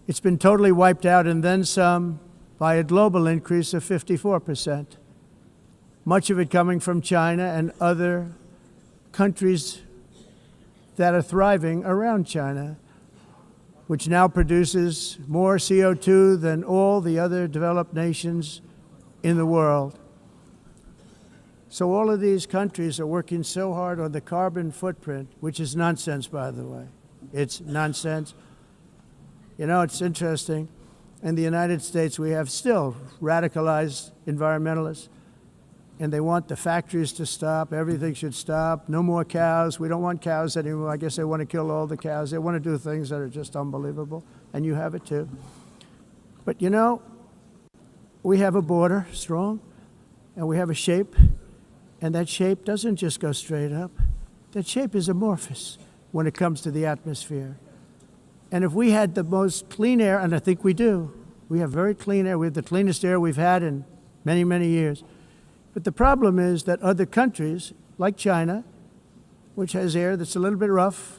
it's been totally wiped out and then some by a global increase of 54%. Much of it coming from China and other countries that are thriving around China, which now produces more CO2 than all the other developed nations in the world. So all of these countries are working so hard on the carbon footprint, which is nonsense, by the way. It's nonsense. You know, it's interesting. In the United States, we have still radicalized environmentalists, and they want the factories to stop. Everything should stop. No more cows. We don't want cows anymore. I guess they want to kill all the cows. They want to do things that are just unbelievable, and you have it too. But you know, we have a border, strong, and we have a shape, and that shape doesn't just go straight up. That shape is amorphous when it comes to the atmosphere. And if we had the most clean air, and I think we do, we have very clean air. We have the cleanest air we've had in many, many years. But the problem is that other countries, like China, which has air that's a little bit rough,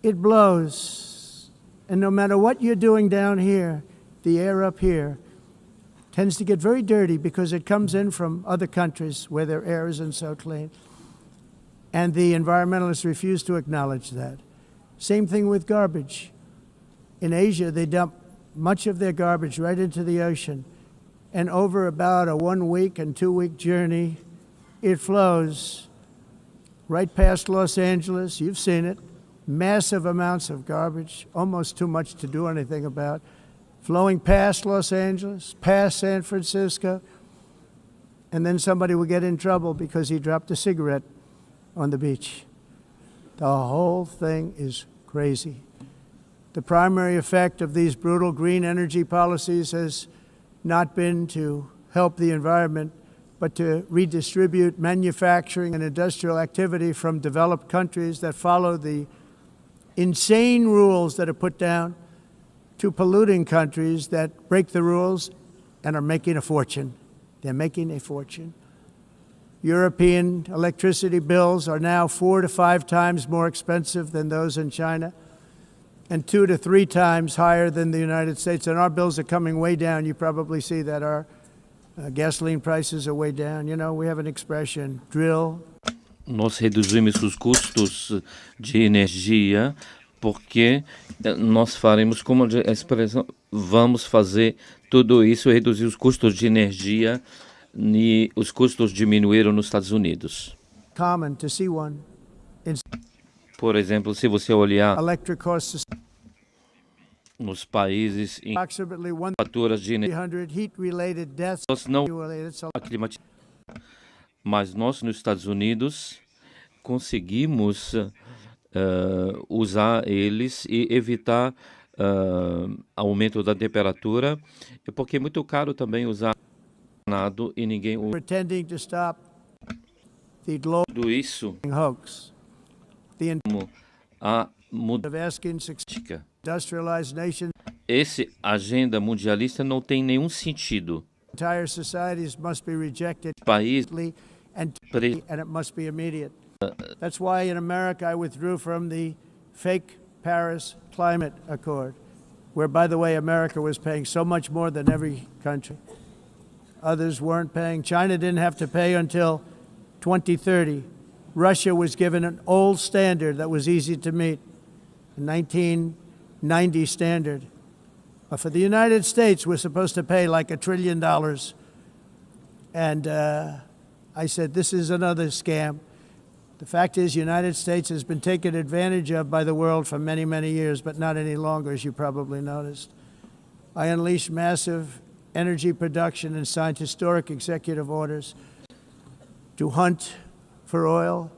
it blows. And no matter what you're doing down here, the air up here tends to get very dirty because it comes in from other countries where their air isn't so clean. And the environmentalists refuse to acknowledge that. Same thing with garbage. In Asia, they dump much of their garbage right into the ocean. And over about a 1 week and 2 week journey, it flows right past Los Angeles. You've seen it. Massive amounts of garbage, almost too much to do anything about, flowing past Los Angeles, past San Francisco, and then somebody will get in trouble because he dropped a cigarette on the beach. The whole thing is crazy. The primary effect of these brutal green energy policies has not been to help the environment, but to redistribute manufacturing and industrial activity from developed countries that follow the insane rules that are put down to polluting countries that break the rules and are making a fortune. They're making a fortune. European electricity bills are now 4 to 5 times more expensive than those in China, and 2 to 3 times higher than the United States. And our bills are coming way down. You probably see that our gasoline prices are way down. You know, we have an expression, drill. Nós reduzimos os custos de energia porque nós faremos, como a expressão, vamos fazer tudo isso, reduzir os custos de energia, e os custos diminuíram nos Estados Unidos. Common to see one. Por exemplo, se você olhar nos países em faturas de energia, nós não mas nós nos Estados Unidos conseguimos usar eles e evitar aumento da temperatura, porque é muito caro também usar nada e ninguém usa. Tudo isso a mudança. Esse agenda mundialista não tem nenhum sentido. País and it must be immediate. That's why in America I withdrew from the fake Paris Climate Accord, where, by the way, America was paying so much more than every country. Others weren't paying. China didn't have to pay until 2030. Russia was given an old standard that was easy to meet, a 1990 standard. But for the United States, we're supposed to pay like $1 trillion. And I said, this is another scam. The fact is, the United States has been taken advantage of by the world for many, many years, but not any longer, as you probably noticed. I unleashed massive energy production and signed historic executive orders to hunt for oil,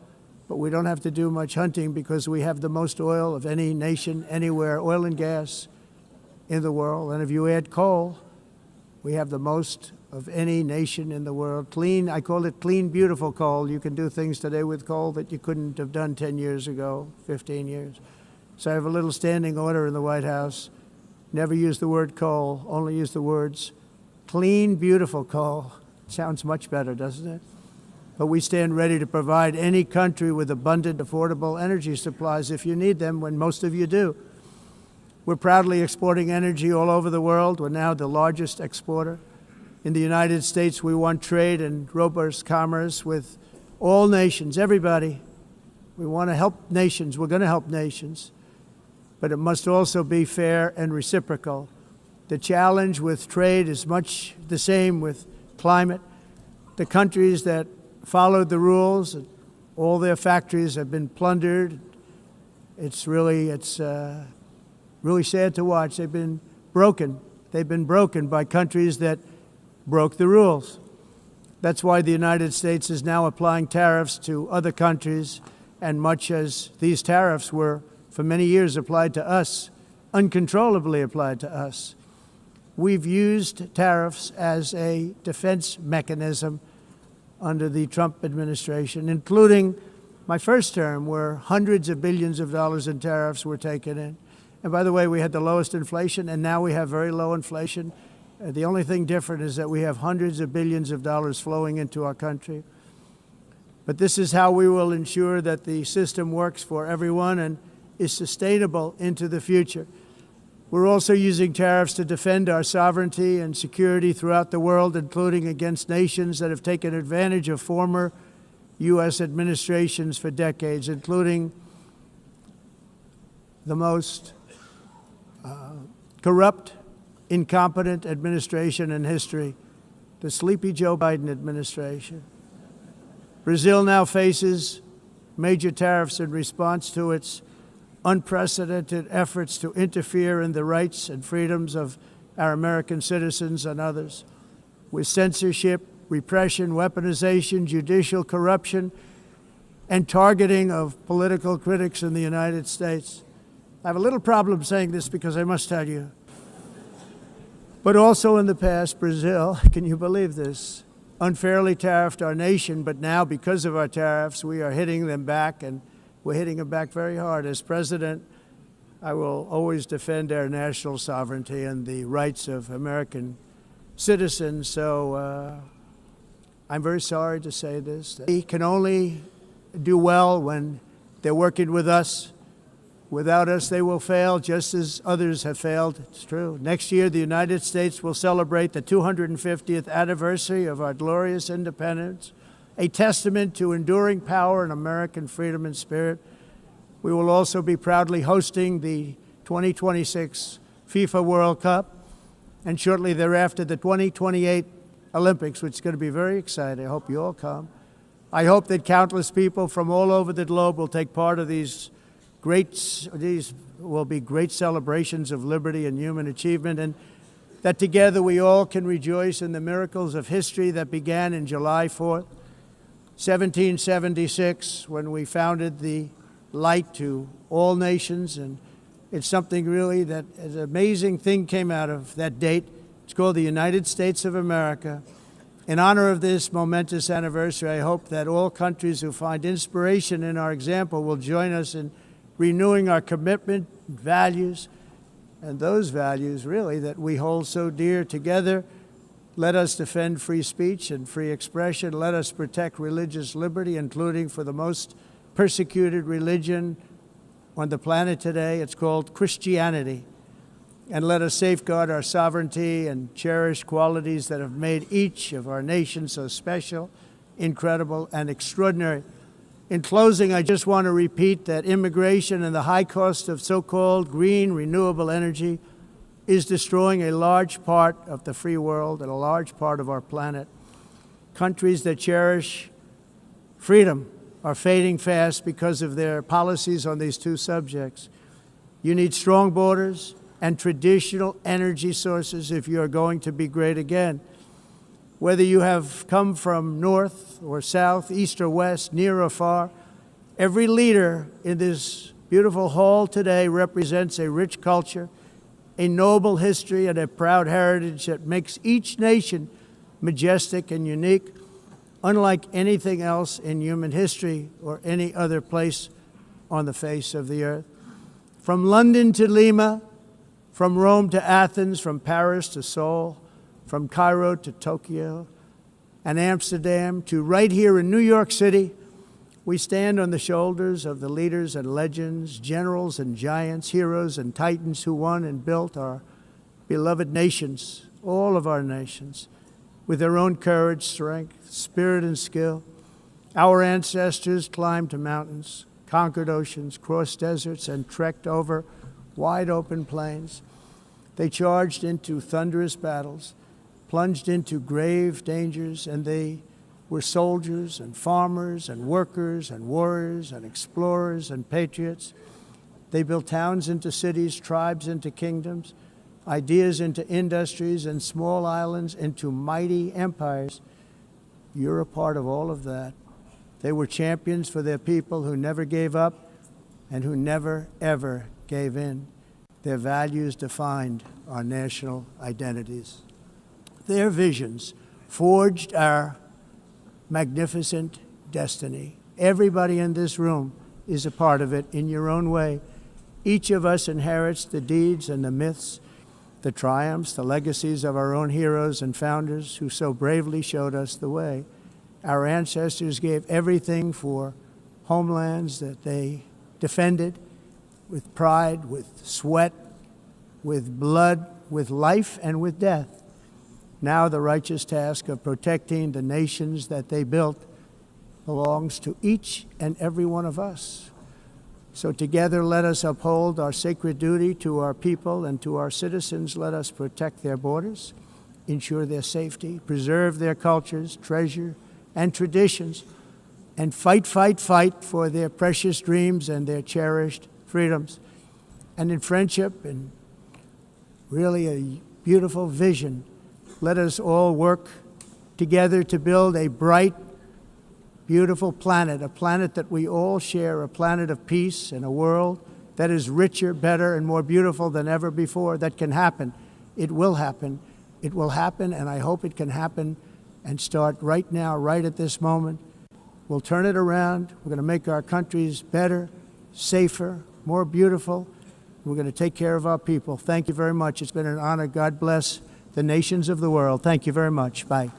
but we don't have to do much hunting because we have the most oil of any nation anywhere, oil and gas in the world. And if you add coal, we have the most of any nation in the world. Clean, I call it clean, beautiful coal. You can do things today with coal that you couldn't have done 10 years ago, 15 years. So I have a little standing order in the White House. Never use the word coal, only use the words clean, beautiful coal. Sounds much better, doesn't it? But we stand ready to provide any country with abundant, affordable energy supplies if you need them, when most of you do. We're proudly exporting energy all over the world. We're now the largest exporter. In the United States, we want trade and robust commerce with all nations, everybody. We want to help nations. We're going to help nations. But it must also be fair and reciprocal. The challenge with trade is much the same with climate. The countries that followed the rules, all their factories have been plundered. It's really sad to watch. They've been broken. They've been broken by countries that broke the rules. That's why the United States is now applying tariffs to other countries, and much as these tariffs were for many years applied to us, uncontrollably applied to us. We've used tariffs as a defense mechanism under the Trump administration, including my first term, where hundreds of billions of dollars in tariffs were taken in. And by the way, we had the lowest inflation, and now we have very low inflation. The only thing different is that we have hundreds of billions of dollars flowing into our country. But this is how we will ensure that the system works for everyone and is sustainable into the future. We're also using tariffs to defend our sovereignty and security throughout the world, including against nations that have taken advantage of former U.S. administrations for decades, including the most corrupt, incompetent administration in history, the sleepy Joe Biden administration. Brazil now faces major tariffs in response to its unprecedented efforts to interfere in the rights and freedoms of our American citizens and others, with censorship, repression, weaponization, judicial corruption, and targeting of political critics in the United States. I have a little problem saying this because I must tell you, but also in the past, Brazil, can you believe this, unfairly tariffed our nation, but now because of our tariffs, we are hitting them back, and we're hitting them back very hard. As president, I will always defend our national sovereignty and the rights of American citizens, so I'm very sorry to say this. We can only do well when they're working with us. Without us, they will fail, just as others have failed. It's true. Next year, the United States will celebrate the 250th anniversary of our glorious independence, a testament to enduring power and American freedom and spirit. We will also be proudly hosting the 2026 FIFA World Cup, and shortly thereafter, the 2028 Olympics, which is going to be very exciting. I hope you all come. I hope that countless people from all over the globe will take part of these will be great celebrations of liberty and human achievement, and that together we all can rejoice in the miracles of history that began in July 4th, 1776, when we founded the light to all nations. And it's something really that an amazing thing came out of that date. It's called the United States of America. In honor of this momentous anniversary, I hope that all countries who find inspiration in our example will join us in renewing our commitment, values, and those values really that we hold so dear together. Let us defend free speech and free expression. Let us protect religious liberty, including for the most persecuted religion on the planet today. It's called Christianity. And let us safeguard our sovereignty and cherish qualities that have made each of our nations so special, incredible, and extraordinary. In closing, I just want to repeat that immigration and the high cost of so-called green renewable energy is destroying a large part of the free world and a large part of our planet. Countries that cherish freedom are fading fast because of their policies on these two subjects. You need strong borders and traditional energy sources if you are going to be great again. Whether you have come from north or south, east or west, near or far, every leader in this beautiful hall today represents a rich culture, a noble history, and a proud heritage that makes each nation majestic and unique, unlike anything else in human history or any other place on the face of the earth. From London to Lima, from Rome to Athens, from Paris to Seoul, from Cairo to Tokyo and Amsterdam to right here in New York City, we stand on the shoulders of the leaders and legends, generals and giants, heroes and titans who won and built our beloved nations, all of our nations, with their own courage, strength, spirit, and skill. Our ancestors climbed mountains, conquered oceans, crossed deserts, and trekked over wide open plains. They charged into thunderous battles, plunged into grave dangers, and they were soldiers and farmers and workers and warriors and explorers and patriots. They built towns into cities, tribes into kingdoms, ideas into industries, and small islands into mighty empires. You're a part of all of that. They were champions for their people who never gave up and who never, ever gave in. Their values defined our national identities. Their visions forged our magnificent destiny. Everybody in this room is a part of it in your own way. Each of us inherits the deeds and the myths, the triumphs, the legacies of our own heroes and founders who so bravely showed us the way. Our ancestors gave everything for homelands that they defended with pride, with sweat, with blood, with life, and with death. Now the righteous task of protecting the nations that they built belongs to each and every one of us. So together let us uphold our sacred duty to our people and to our citizens. Let us protect their borders, ensure their safety, preserve their cultures, treasure, and traditions, and fight, fight, fight for their precious dreams and their cherished freedoms. And in friendship and really a beautiful vision, let us all work together to build a bright, beautiful planet, a planet that we all share, a planet of peace and a world that is richer, better, and more beautiful than ever before. That can happen. It will happen. It will happen, and I hope it can happen and start right now, right at this moment. We'll turn it around. We're going to make our countries better, safer, more beautiful. We're going to take care of our people. Thank you very much. It's been an honor. God bless the nations of the world. Thank you very much. Bye.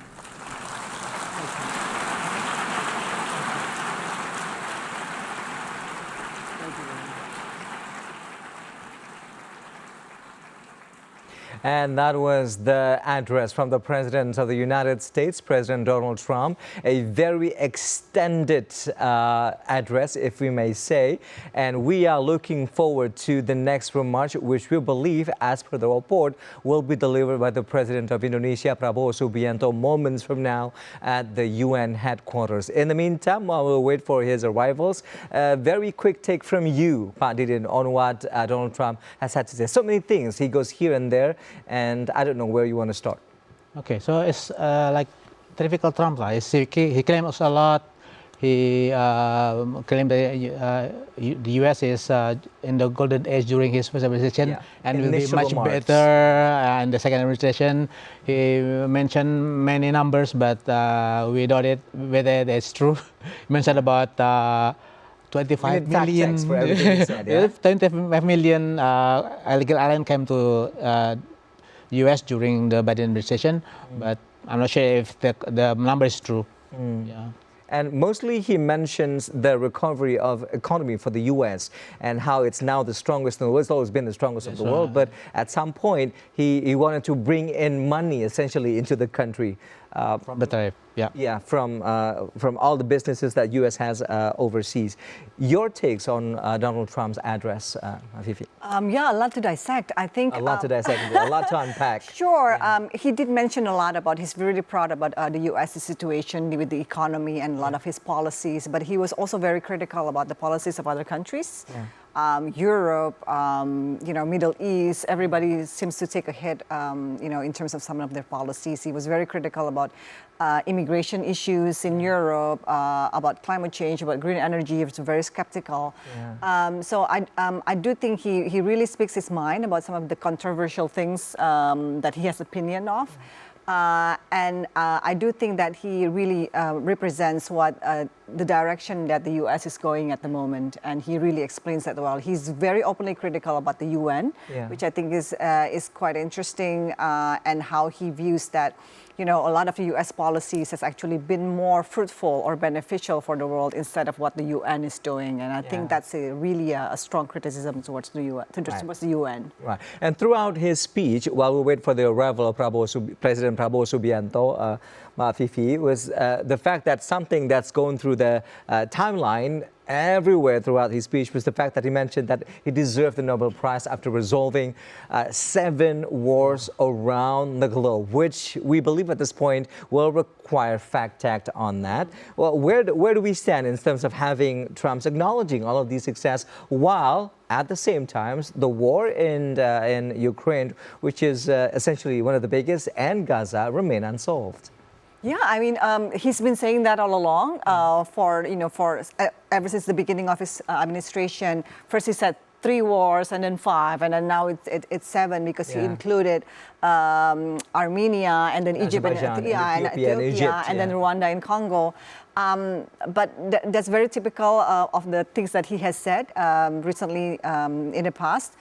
And that was the address from the President of the United States, President Donald Trump, a very extended address, if we may say. And we are looking forward to the next remark, which we believe, as per the report, will be delivered by the President of Indonesia, Prabowo Subianto, moments from now at the UN headquarters. In the meantime, while we'll wait for his arrivals, a very quick take from you, Pak Didin, on what Donald Trump has had to say. So many things. He goes here and there. And I don't know where you want to start. Okay, so it's like typical Trump. He claims a lot. He claimed that the U.S. is in the golden age during his first administration, and will be much better in the second administration. He mentioned many numbers, but we doubt it whether that's true. He mentioned about 25 million. For everything he said, yeah? 25 million illegal alien came to U.S. during the Biden administration, but I'm not sure if the number is true. Yeah. And mostly he mentions the recovery of economy for the U.S. and how it's now the strongest in the world. It's always been the strongest of the world, but at some point he wanted to bring in money essentially into the country. From the tariff, yeah. from all the businesses that U.S. has overseas. Your takes on Donald Trump's address, Fifi? Yeah, a lot to dissect. I think A lot to dissect, a lot to unpack. Sure. He did mention a lot about, he's really proud about the U.S. situation with the economy and a lot of his policies, but he was also very critical about the policies of other countries. Europe, Middle East, everybody seems to take a hit, in terms of some of their policies. He was very critical about immigration issues in Europe, about climate change, about green energy. He was very skeptical. So I do think he really speaks his mind about some of the controversial things that he has opinion of. And I do think that he really represents what the direction that the U.S. is going at the moment, and he really explains that well. He's very openly critical about the UN, which I think is quite interesting, and how he views that, a lot of the U.S. policies has actually been more fruitful or beneficial for the world instead of what the UN is doing, and I think that's really a strong criticism towards the UN. Towards the UN. Right. And throughout his speech, while we wait for the arrival of President Prabowo Subianto, Fifi, was the fact that something that's going through the timeline everywhere throughout his speech was the fact that he mentioned that he deserved the Nobel Prize after resolving 7 wars around the globe, which we believe at this point will require fact check on that. Well, where do we stand in terms of having Trump's acknowledging all of these success while at the same time the war in Ukraine, which is essentially one of the biggest, and Gaza remain unsolved? Yeah, I mean, he's been saying that all along ever since the beginning of his administration. First he said 3 wars, and then 5, and then now it's 7 because he included Armenia, and then Egypt, and Ethiopia, and then Rwanda and Congo. But that's very typical of the things that he has said recently in the past.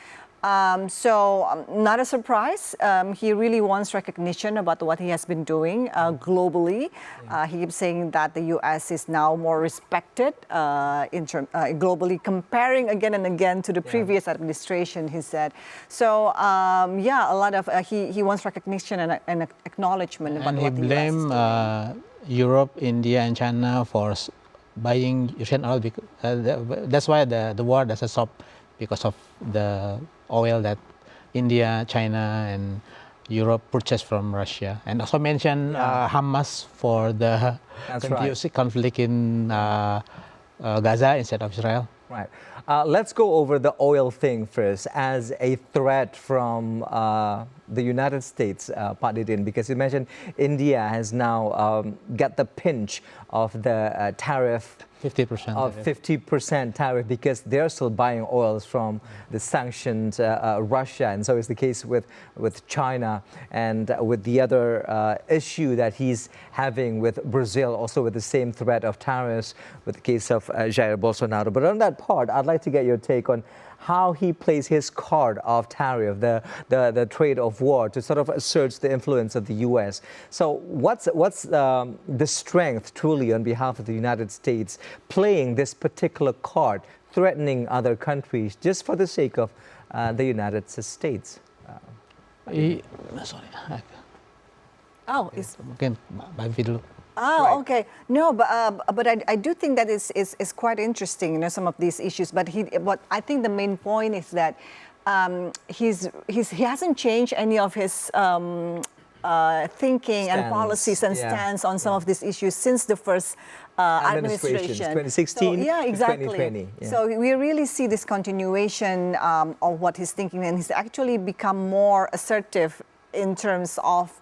So not a surprise. He really wants recognition about what he has been doing globally. He keeps saying that the U.S. is now more respected globally, comparing again and again to the previous administration, he said. So a lot of he wants recognition and acknowledgement about what the U.S. is doing. And he blamed Europe, India, and China for buying Russian oil. That's why the war doesn't stop, because of the oil that India, China, and Europe purchased from Russia. And also mentioned Hamas for the continuous conflict in Gaza instead of Israel. Right. Let's go over the oil thing first as a threat from the United States, Pak Didin, because you mentioned India has now got the pinch of the tariff. 50%. Of 50% tariff, because they're still buying oils from the sanctioned Russia, and so is the case with China, and with the other issue that he's having with Brazil, also with the same threat of tariffs with the case of Jair Bolsonaro. But on that part, I'd like to get your take on how he plays his card of tariff, the trade of war, to sort of assert the influence of the U.S. So what's the strength truly on behalf of the United States playing this particular card, threatening other countries just for the sake of the United States? Mungkin Mbak Vivi dulu. Okay. No, but I do think that is quite interesting, some of these issues. But I think the main point is that he hasn't changed any of his thinking and policies and stance on some of these issues since the first administration. 2016 so, exactly. 2020. So we really see this continuation of what he's thinking, and he's actually become more assertive in terms of,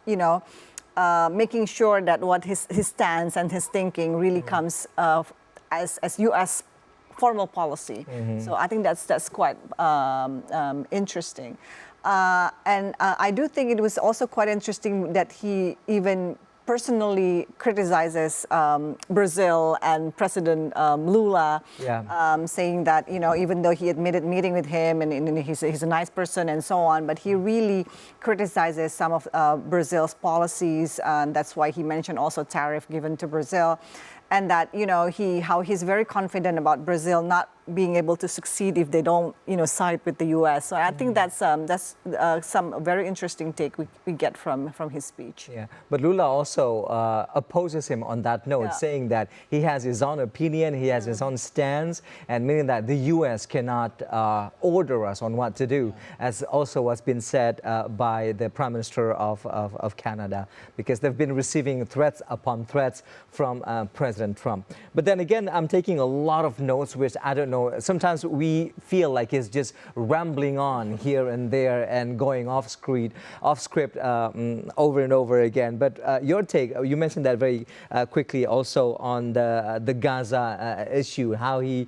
making sure that what his stance and his thinking really comes as U.S. formal policy. So I think that's quite interesting. And I do think it was also quite interesting that he even personally criticizes Brazil and President Lula, saying that, even though he admitted meeting with him and he's a nice person and so on, but he really criticizes some of Brazil's policies, and that's why he mentioned also tariff given to Brazil. And that, how he's very confident about Brazil not being able to succeed if they don't, side with the U.S. So I think that's some very interesting take we get from his speech. Yeah, but Lula also opposes him on that note, saying that he has his own opinion, he has his own stance, and meaning that the U.S. cannot order us on what to do, as also what's been said by the Prime Minister of Canada, because they've been receiving threats upon threats from President Trump. But then again, I'm taking a lot of notes, which I don't know, sometimes we feel like he's just rambling on here and there and going off script over and over again. But your take, you mentioned that very quickly also on the Gaza issue, how he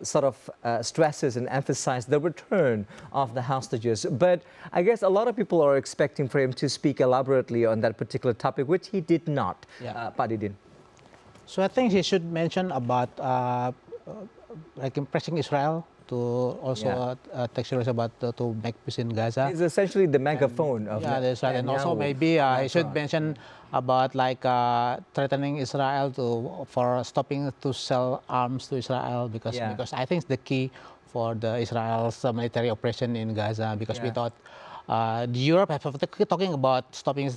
sort of stresses and emphasizes the return of the hostages. But I guess a lot of people are expecting for him to speak elaborately on that particular topic, which he did not, Pak Didin. So I think he should mention about like impressing Israel to also take serious about to make peace in Gaza. It's essentially the megaphone of that's right. And also maybe he should mention about like threatening Israel for stopping to sell arms to Israel because I think it's the key for the Israel's military operation in Gaza because we thought Europe have talking about stopping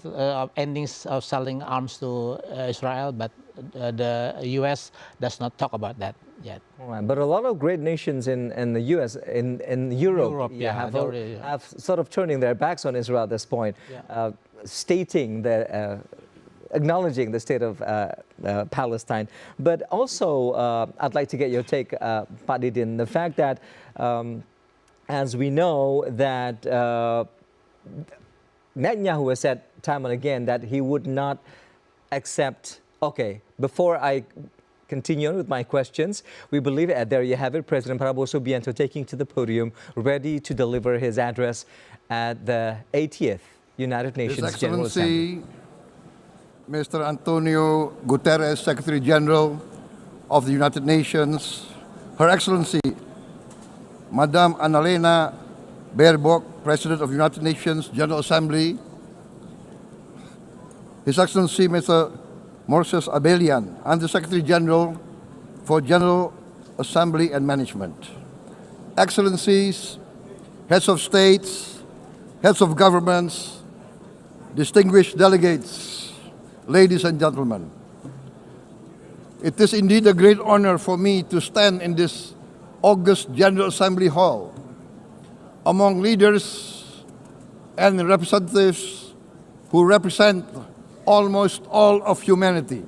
ending of selling arms to Israel, but the U.S. does not talk about that yet. Right. But a lot of great nations in the U.S. in Europe have sort of turning their backs on Israel at this point, stating that. Acknowledging the state of Palestine. But also, I'd like to get your take, Pak Didin, the fact that, as we know, that Netanyahu has said time and again that he would not accept, before I continue on with my questions, we believe, there you have it, President Prabowo Subianto taking to the podium, ready to deliver his address at the 80th United Nations General Assembly. Mr. Antonio Guterres, Secretary General of the United Nations, Her Excellency, Madame Annalena Baerbock, President of the United Nations General Assembly, His Excellency Mr. Moses Abelian, Under-Secretary General for General Assembly and Management, Excellencies, Heads of States, Heads of Governments, distinguished delegates, ladies and gentlemen, it is indeed a great honor for me to stand in this august General Assembly Hall among leaders and representatives who represent almost all of humanity.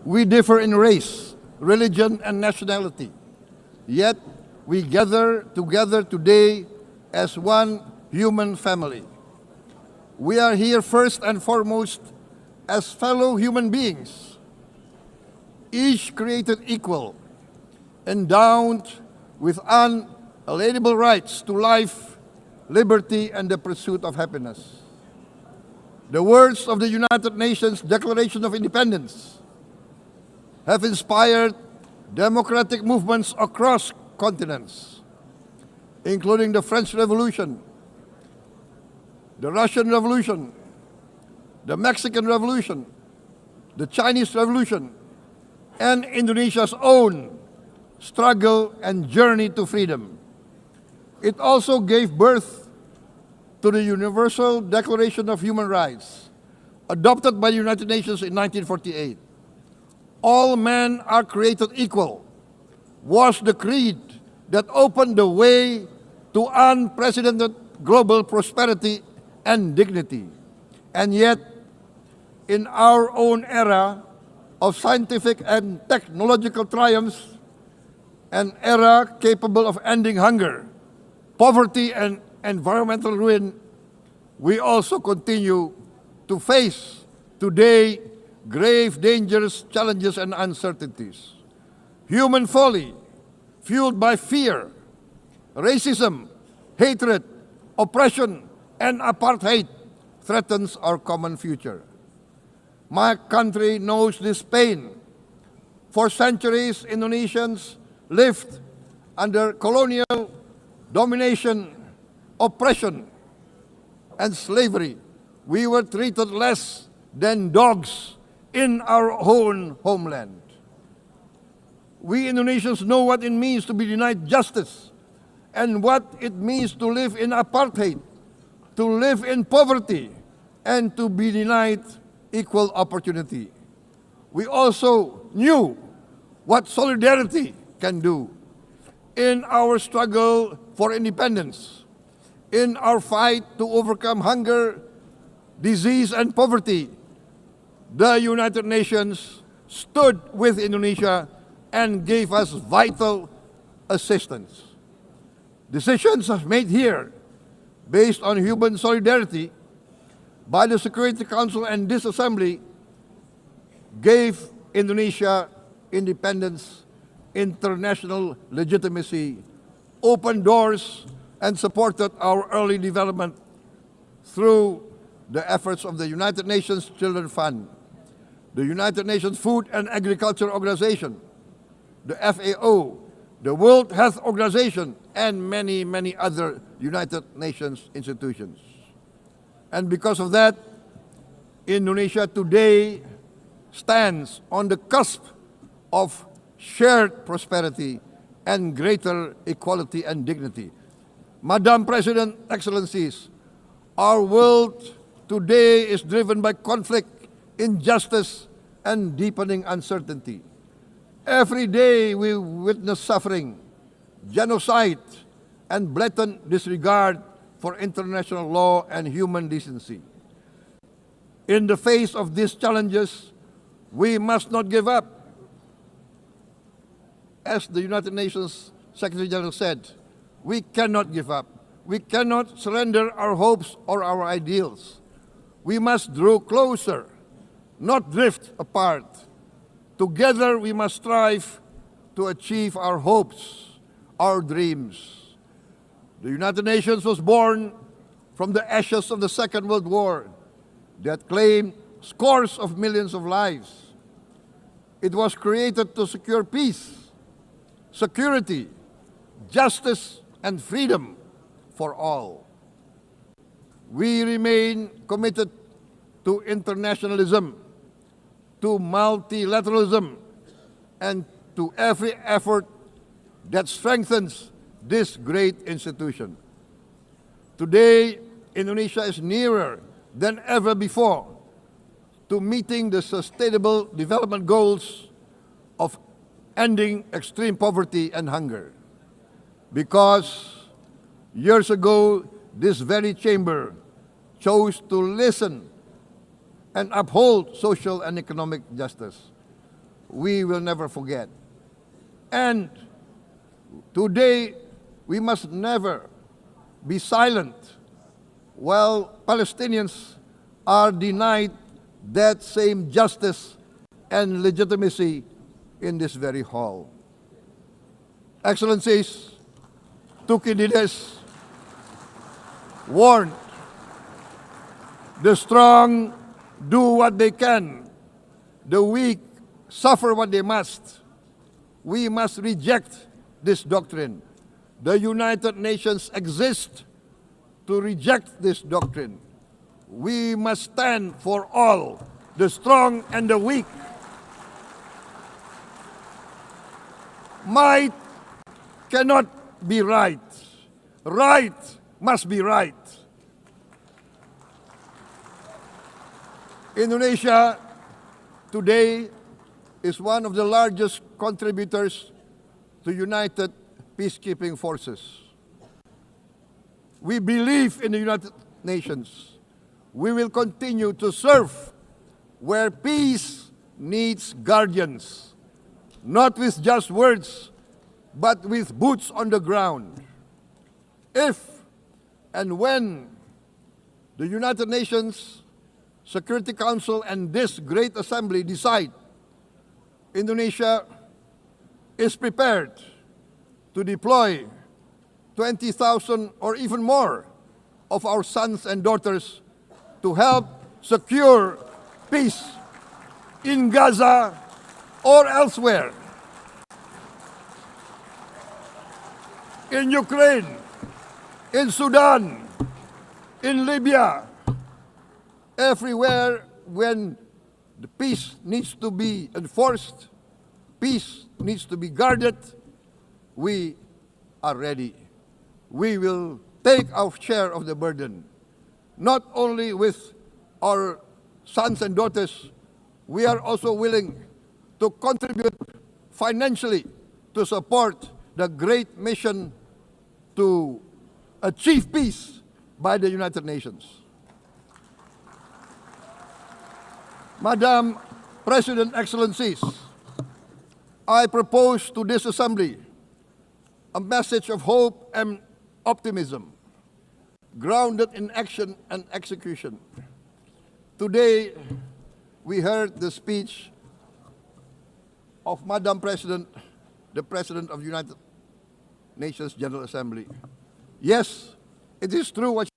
We differ in race, religion, and nationality, yet we gather together today as one human family. We are here first and foremost as fellow human beings, each created equal, endowed with unalienable rights to life, liberty, and the pursuit of happiness. The words of the United Nations Declaration of Independence have inspired democratic movements across continents, including the French Revolution, the Russian Revolution, the Mexican Revolution, the Chinese Revolution, and Indonesia's own struggle and journey to freedom. It also gave birth to the Universal Declaration of Human Rights, adopted by the United Nations in 1948. All men are created equal was the creed that opened the way to unprecedented global prosperity and dignity. And yet, in our own era of scientific and technological triumphs, an era capable of ending hunger, poverty, and environmental ruin, we also continue to face today grave dangers, challenges, and uncertainties. Human folly, fueled by fear, racism, hatred, oppression, and apartheid, threatens our common future. My country knows this pain. For centuries, Indonesians lived under colonial domination, oppression, and slavery. We were treated less than dogs in our own homeland. We Indonesians know what it means to be denied justice and what it means to live in apartheid, to live in poverty, and to be denied equal opportunity. We also knew what solidarity can do in our struggle for independence, in our fight to overcome hunger, disease, and poverty. The United Nations stood with Indonesia and gave us vital assistance. Decisions made here based on human solidarity by the Security Council and this Assembly gave Indonesia independence, international legitimacy, opened doors, and supported our early development through the efforts of the United Nations Children Fund, the United Nations Food and Agriculture Organization, the FAO, the World Health Organization, and many, many other United Nations institutions. And because of that, Indonesia today stands on the cusp of shared prosperity and greater equality and dignity. Madam President, Excellencies, our world today is driven by conflict, injustice, and deepening uncertainty. Every day we witness suffering, genocide, and blatant disregard for international law and human decency. In the face of these challenges, we must not give up. As the United Nations Secretary General said, we cannot give up. We cannot surrender our hopes or our ideals. We must draw closer, not drift apart. Together we must strive to achieve our hopes, our dreams. The United Nations was born from the ashes of the Second World War that claimed scores of millions of lives. It was created to secure peace, security, justice, and freedom for all. We remain committed to internationalism, to multilateralism, and to every effort that strengthens this great institution. Today, Indonesia is nearer than ever before to meeting the Sustainable Development Goals of ending extreme poverty and hunger. Because years ago, this very chamber chose to listen and uphold social and economic justice. We will never forget. And today, we must never be silent while Palestinians are denied that same justice and legitimacy in this very hall. Excellencies, Thucydides warned, the strong do what they can, the weak suffer what they must. We must reject this doctrine. The United Nations exist to reject this doctrine. We must stand for all, the strong and the weak. Might cannot be right. Right must be right. Indonesia today is one of the largest contributors to United Peacekeeping Forces. We believe in the United Nations. We will continue to serve where peace needs guardians, not with just words, but with boots on the ground. If and when the United Nations Security Council and this great assembly decide Indonesia is prepared to deploy 20,000 or even more of our sons and daughters to help secure peace in Gaza or elsewhere, in Ukraine, in Sudan, in Libya, everywhere when the peace needs to be enforced, peace needs to be guarded, we are ready. We will take our share of the burden, not only with our sons and daughters, we are also willing to contribute financially to support the great mission to achieve peace by the United Nations. Madam President, Excellencies, I propose to this Assembly a message of hope and optimism, grounded in action and execution. Today, we heard the speech of Madam President, the President of the United Nations General Assembly. Yes, it is true what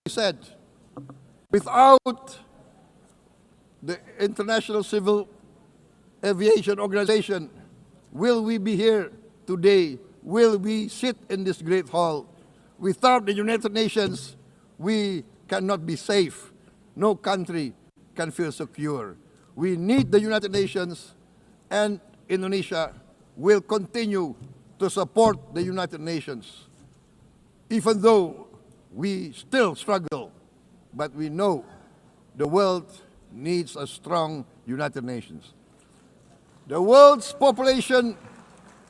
she said. Without the International Civil Aviation Organization, will we be here today? Will we sit in this great hall? Without the United Nations, we cannot be safe. No country can feel secure. We need the United Nations, and Indonesia will continue to support the United Nations, even though we still struggle. But we know the world needs a strong United Nations. The world's population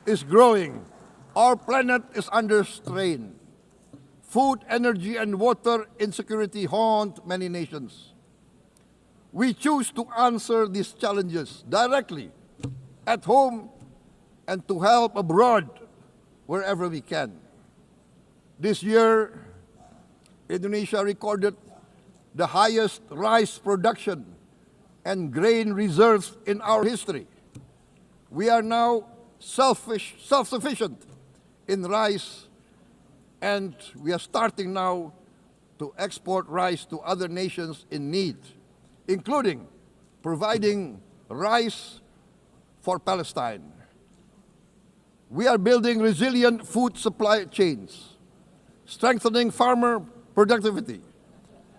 is growing. Our planet is under strain. Food, energy, and water insecurity haunt many nations. We choose to answer these challenges directly at home and to help abroad wherever we can. This year, Indonesia recorded the highest rice production and grain reserves in our history. We are now self-sufficient in rice, and we are starting now to export rice to other nations in need, including providing rice for Palestine. We are building resilient food supply chains, strengthening farmer productivity,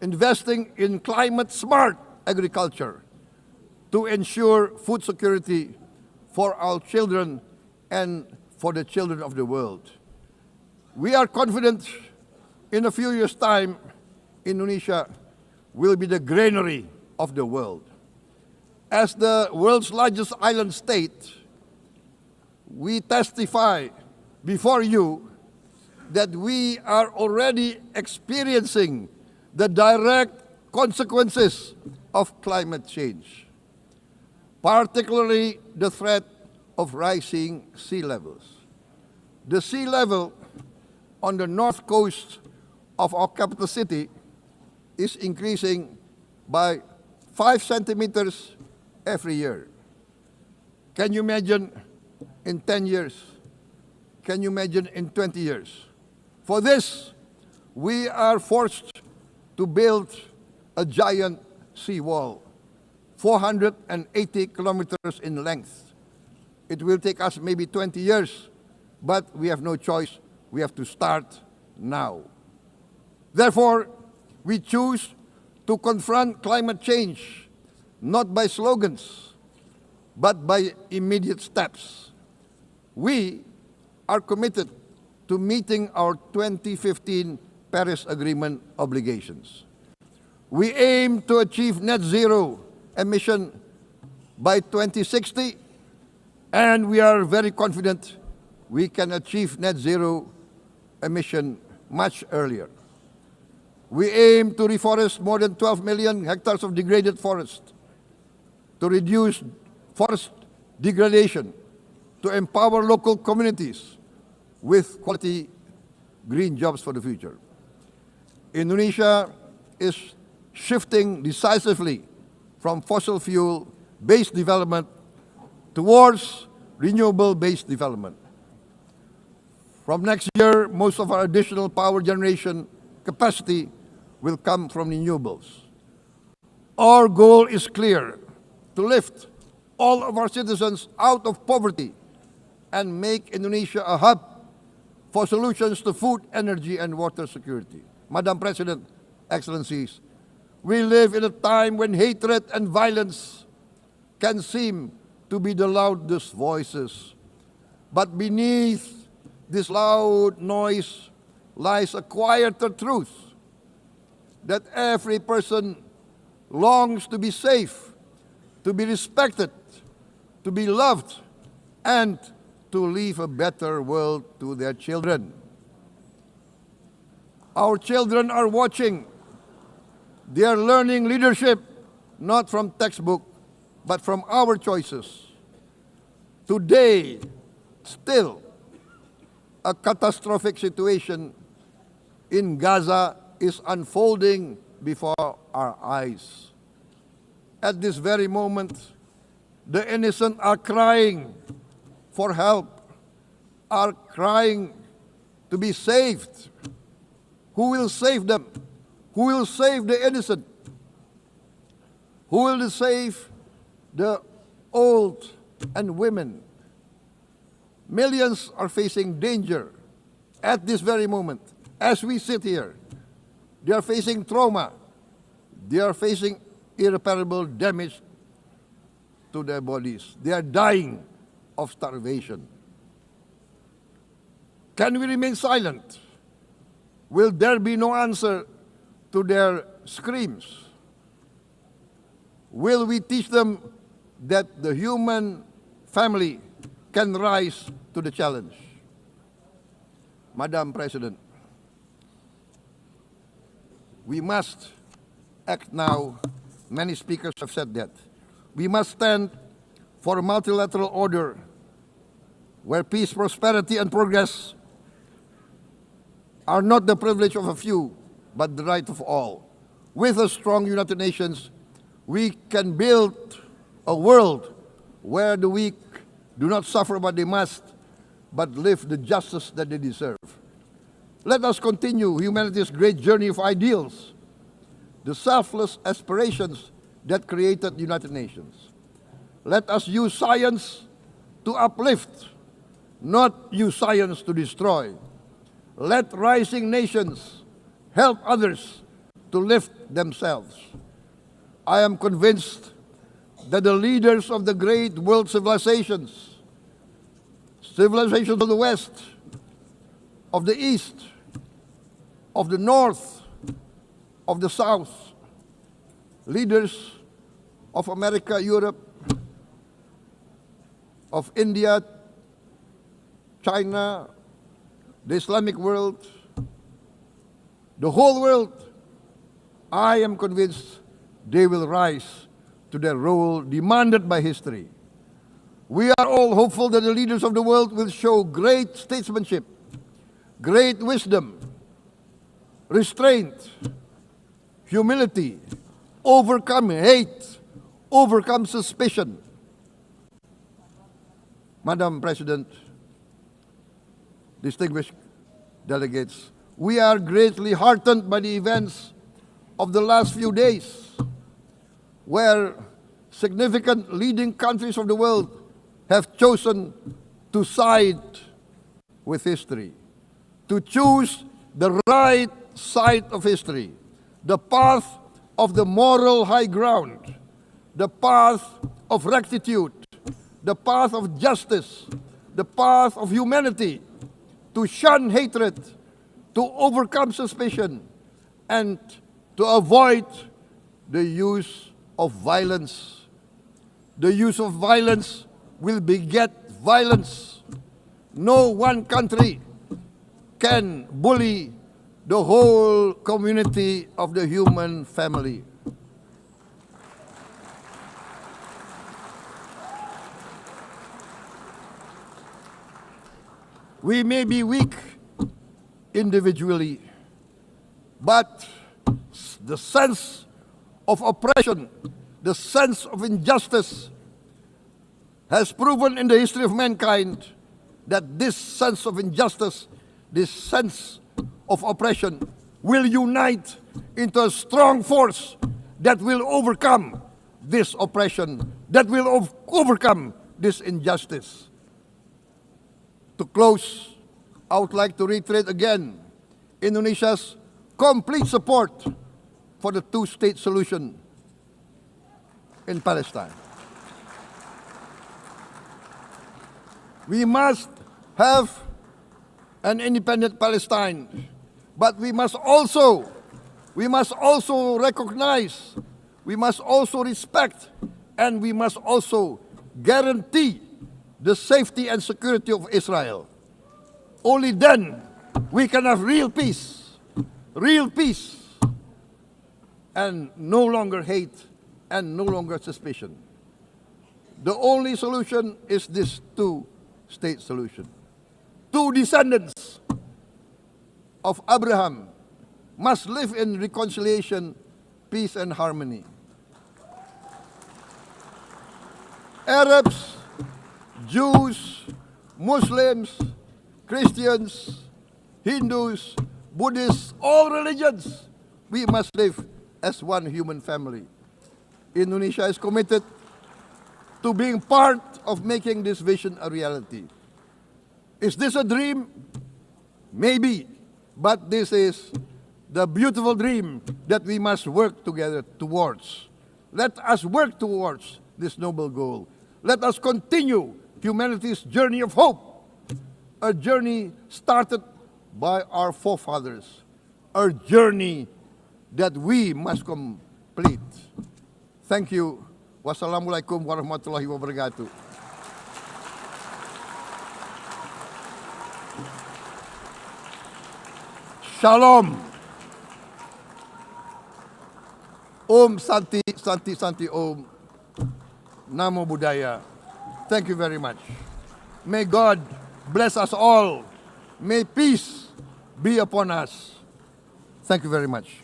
investing in climate-smart agriculture to ensure food security for our children and for the children of the world. We are confident in a few years' time, Indonesia will be the granary of the world. As the world's largest island state, we testify before you that we are already experiencing the direct consequences of climate change, particularly the threat of rising sea levels. The sea level on the north coast of our capital city is increasing by 5 centimeters every year. Can you imagine in 10 years? Can you imagine in 20 years? For this, we are forced to build a giant seawall, 480 kilometers in length. It will take us maybe 20 years, but we have no choice. We have to start now. Therefore, we choose to confront climate change, not by slogans, but by immediate steps. We are committed to meeting our 2015 Paris Agreement obligations. We aim to achieve net zero emission by 2060, and we are very confident we can achieve net zero emission much earlier. We aim to reforest more than 12 million hectares of degraded forest, to reduce forest degradation, to empower local communities with quality green jobs for the future. Indonesia is shifting decisively from fossil fuel-based development towards renewable-based development. From next year, most of our additional power generation capacity will come from renewables. Our goal is clear: to lift all of our citizens out of poverty and make Indonesia a hub for solutions to food, energy, and water security. Madam President, Excellencies, we live in a time when hatred and violence can seem to be the loudest voices, but beneath this loud noise lies a quieter truth that every person longs to be safe, to be respected, to be loved, and to leave a better world to their children. Our children are watching. They are learning leadership not from textbook, but from our choices. Today, still, a catastrophic situation in Gaza is unfolding before our eyes. At this very moment, the innocent are crying for help, are crying to be saved. Who will save them? Who will save the innocent? Who will save the old and women? Millions are facing danger at this very moment. As we sit here, they are facing trauma. They are facing irreparable damage to their bodies. They are dying of starvation. Can we remain silent? Will there be no answer to their screams? Will we teach them that the human family can rise to the challenge? Madam President, we must act now. Many speakers have said that. We must stand for a multilateral order where peace, prosperity, and progress are not the privilege of a few, but the right of all. With a strong United Nations, we can build a world where the weak do not suffer what they must, but live the justice that they deserve. Let us continue humanity's great journey of ideals, the selfless aspirations that created the United Nations. Let us use science to uplift, not use science to destroy. Let rising nations help others to lift themselves. I am convinced that the leaders of the great world civilizations of the West, of the East, of the North, of the South, leaders of America, Europe, of India, China, the Islamic world, the whole world, I am convinced they will rise to their role demanded by history. We are all hopeful that the leaders of the world will show great statesmanship, great wisdom, restraint, humility, overcome hate, overcome suspicion. Madam President, distinguished delegates, we are greatly heartened by the events of the last few days, where significant leading countries of the world have chosen to side with history, to choose the right side of history, the path of the moral high ground, the path of rectitude, the path of justice, the path of humanity, to shun hatred, to overcome suspicion, and to avoid the use of violence. The use of violence will beget violence. No one country can bully the whole community of the human family. We may be weak individually, but the sense of oppression, the sense of injustice has proven in the history of mankind that this sense of injustice, this sense of oppression will unite into a strong force that will overcome this oppression, that will overcome this injustice. To close, I would like to reiterate again Indonesia's complete support for the two-state solution in Palestine. We must have an independent Palestine, but we must also recognize, we must also respect, and we must also guarantee the safety and security of Israel. Only then we can have real peace, and no longer hate and no longer suspicion. The only solution is this two-state solution. Two descendants of Abraham must live in reconciliation, peace, and harmony. Arabs, Jews, Muslims, Christians, Hindus, Buddhists, all religions, we must live as one human family. Indonesia is committed to being part of making this vision a reality. Is this a dream? Maybe, but this is the beautiful dream that we must work together towards. Let us work towards this noble goal. Let us continue humanity's journey of hope, a journey started by our forefathers, a journey that we must complete. Thank you. Wassalamualaikum warahmatullahi wabarakatuh. Shalom. Om Santi, Santi, Santi Om. Namo Buddhaya. Thank you very much. May God bless us all. May peace be upon us. Thank you very much.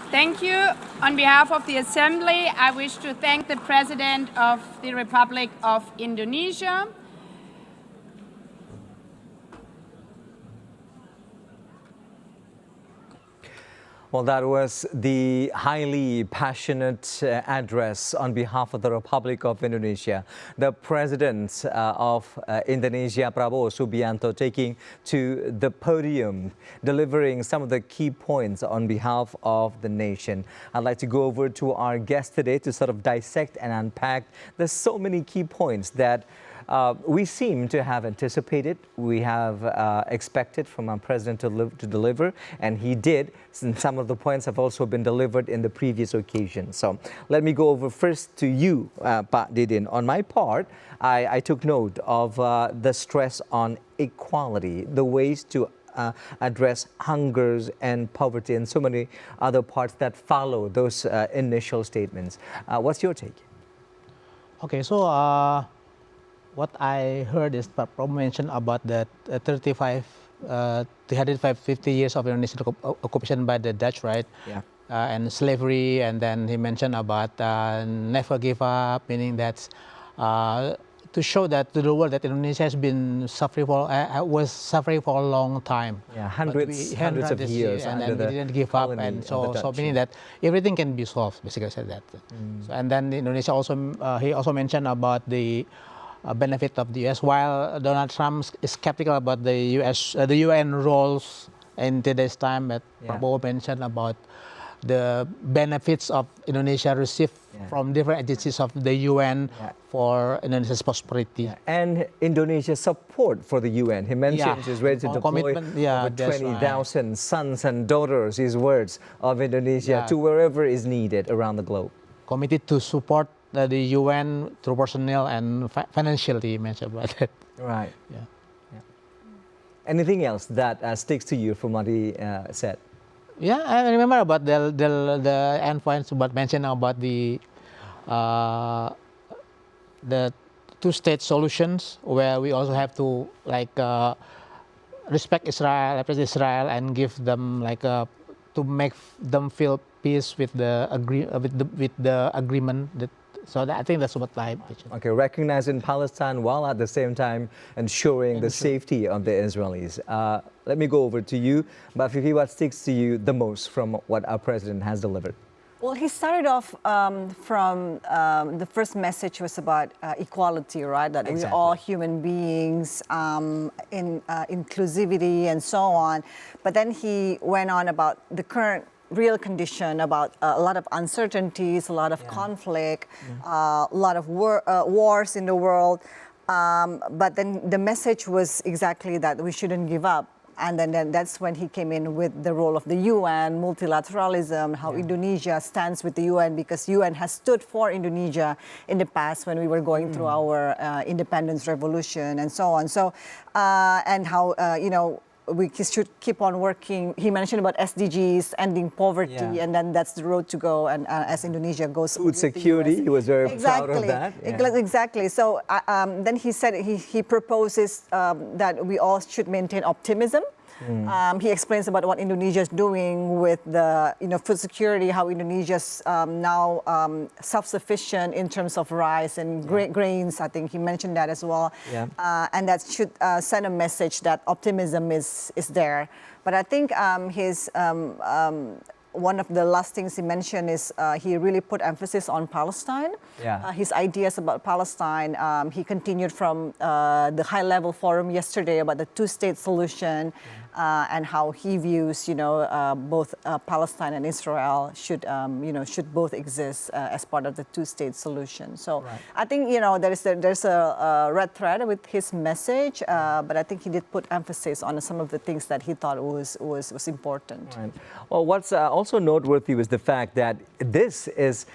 Thank you. On behalf of the Assembly, I wish to thank the President of the Republic of Indonesia. Well, that was the highly passionate address on behalf of the Republic of Indonesia. The President of Indonesia, Prabowo Subianto, taking to the podium, delivering some of the key points on behalf of the nation. I'd like to go over to our guest today to sort of dissect and unpack. There's so many key points that we seem to have anticipated, we have expected from our president to deliver, and he did. And some of the points have also been delivered in the previous occasion. So let me go over first to you, Pak Didin. On my part, I took note of the stress on equality, the ways to address hungers and poverty, and so many other parts that follow those initial statements. What's your take? Okay, so what I heard is Prabowo mentioned about the 350 years of Indonesian occupation by the Dutch, right? Yeah. And slavery, and then he mentioned about never give up, meaning that to show that to the world that Indonesia has been suffering was suffering for a long time. Yeah, hundreds of years, and then we didn't give up, and so meaning that everything can be solved. Basically, said that. So, and then Indonesia also he also mentioned about the benefit of the U.S. While Donald Trump is skeptical about the UN roles in today's time, but Prabowo mentioned about the benefits of Indonesia received from different agencies of the UN for Indonesia's prosperity. And Indonesia's support for the UN. He mentions he's ready to deploy over 20,000 sons and daughters, his words, of Indonesia to wherever is needed around the globe. Committed to support the UN through personnel and financially, mentioned about that. Right. Yeah. Anything else that sticks to you from what he said? Yeah, I remember about the end points, but mentioned about the two-state solutions, where we also have to respect Israel, represent Israel, and give them to make them feel peace with the agreement that. So I think that's what I mentioned. Okay, recognizing Palestine while at the same time ensuring the safety of the Israelis. Let me go over to you. But Fifi, what sticks to you the most from what our president has delivered? Well, he started off from the first message was about equality, right? That we're all human beings, inclusivity, and so on. But then he went on about the current real condition, about a lot of uncertainties, a lot of conflict, a lot of wars in the world. But then the message was exactly that we shouldn't give up. And then that's when he came in with the role of the UN, multilateralism, how Indonesia stands with the UN, because UN has stood for Indonesia in the past when we were going through our independence revolution and so on. So, and how, we should keep on working. He mentioned about SDGs, ending poverty, and then that's the road to go. And as Indonesia goes food security, he was very proud of that. Exactly. So then he said he proposes that we all should maintain optimism. He explains about what Indonesia is doing with the food security, how Indonesia's now self-sufficient in terms of rice and grains. I think he mentioned that as well. And that should send a message that optimism is there. But I think one of the last things he mentioned is he really put emphasis on Palestine. His ideas about Palestine. He continued from the high-level forum yesterday about the two-state solution. And how he views, both Palestine and Israel should both exist as part of the two-state solution. So I think there's a red thread with his message, but I think he did put emphasis on some of the things that he thought was important. Right. Well, what's also noteworthy was the fact that this is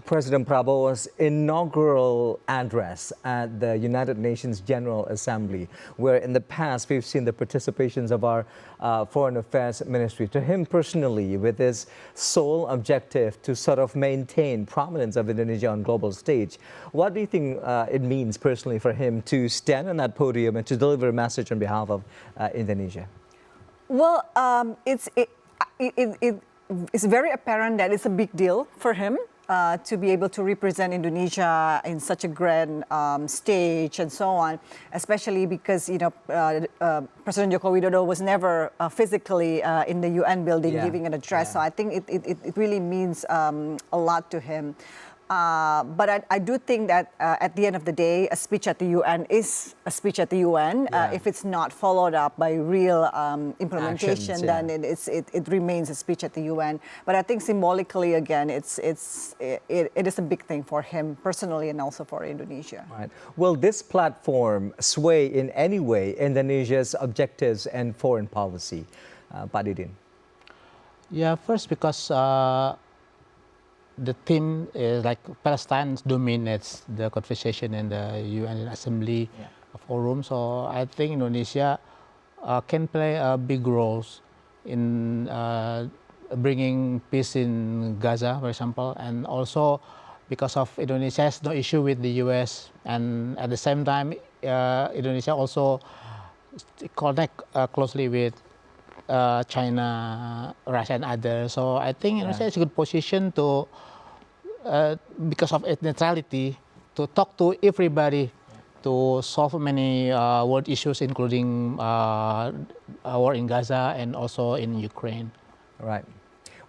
President Prabowo's inaugural address at the United Nations General Assembly, where in the past we've seen the participations of our Foreign Affairs Ministry. To him personally, with his sole objective to sort of maintain prominence of Indonesia on global stage, what do you think it means personally for him to stand on that podium and to deliver a message on behalf of Indonesia? Well, it's very apparent that it's a big deal for him to be able to represent Indonesia in such a grand stage and so on, especially because President Joko Widodo was never physically in the UN building giving an address. So I think it really means a lot to him. But I do think that at the end of the day, a speech at the UN is a speech at the UN. If it's not followed up by real implementation, actions, then it remains a speech at the UN. But I think symbolically, again, it is a big thing for him personally and also for Indonesia. Right. Will this platform sway in any way Indonesia's objectives and foreign policy? Pak Didin. Yeah, first because the theme is like Palestine dominates the conversation in the UN Assembly forum. So I think Indonesia can play a big role in bringing peace in Gaza, for example, and also because of Indonesia has no issue with the US, and at the same time, Indonesia also connect closely with China, Russia, and others. So I think Indonesia is a good position to, because of its neutrality, to talk to everybody to solve many world issues, including war in Gaza and also in Ukraine. Right.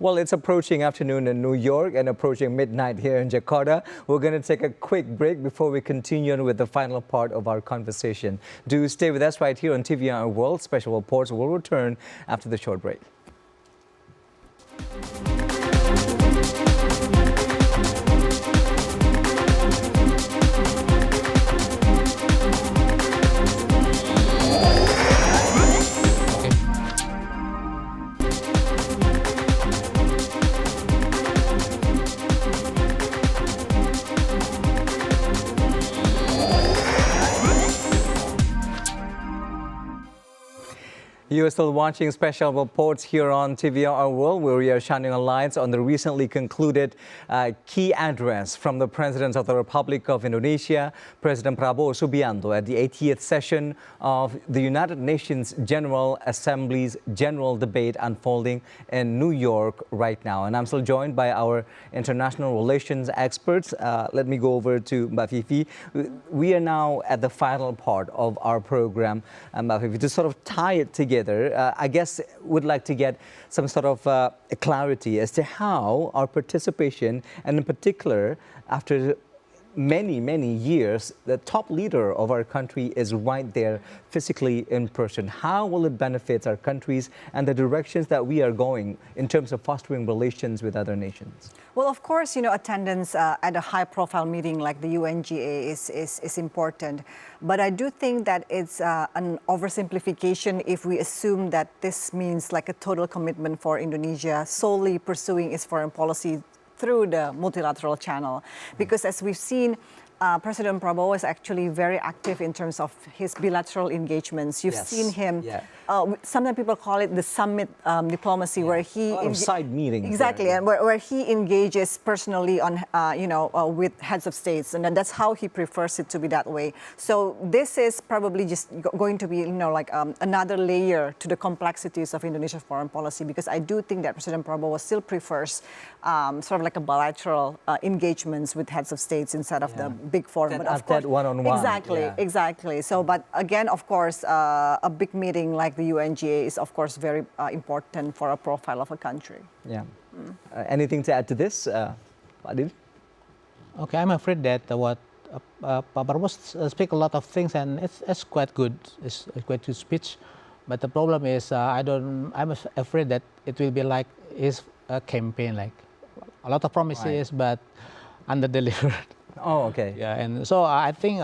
Well, it's approaching afternoon in New York and approaching midnight here in Jakarta. We're going to take a quick break before we continue on with the final part of our conversation. Do stay with us right here on TVR World. Special reports will return after the short break. You are still watching special reports here on TVR World, where we are shining a light on the recently concluded key address from the President of the Republic of Indonesia, President Prabowo Subianto, at the 80th session of the United Nations General Assembly's general debate unfolding in New York right now. And I'm still joined by our international relations experts. Let me go over to Mbak Fifi. We are now at the final part of our program, Mbak Fifi, to sort of tie it together. I guess would like to get some sort of clarity as to how our participation, and in particular after many years, the top leader of our country is right there physically in person. How will it benefit our countries and the directions that we are going in terms of fostering relations with other nations? Well, of course, attendance at a high-profile meeting like the UNGA is important. But I do think that it's an oversimplification if we assume that this means like a total commitment for Indonesia solely pursuing its foreign policy through the multilateral channel. Because as we've seen, President Prabowo is actually very active in terms of his bilateral engagements. You've seen him, sometimes people call it the summit diplomacy, where he... side meetings. Exactly, and where he engages personally on, with heads of states, and then that's how he prefers it to be that way. So this is probably just going to be, another layer to the complexities of Indonesia's foreign policy, because I do think that President Prabowo still prefers sort of like a bilateral engagements with heads of states instead of the big forum. But of course, that one-on-one. Exactly. So, but again, of course, a big meeting like the UNGA is, of course, very important for a profile of a country. Yeah. Anything to add to this, Pak Didi? Okay, I'm afraid that what Pak Prabowo speak a lot of things, and it's quite good. It's quite good speech, but the problem is I'm afraid that it will be like his campaign, like a lot of promises but under-delivered. Oh, okay. Yeah, and so I think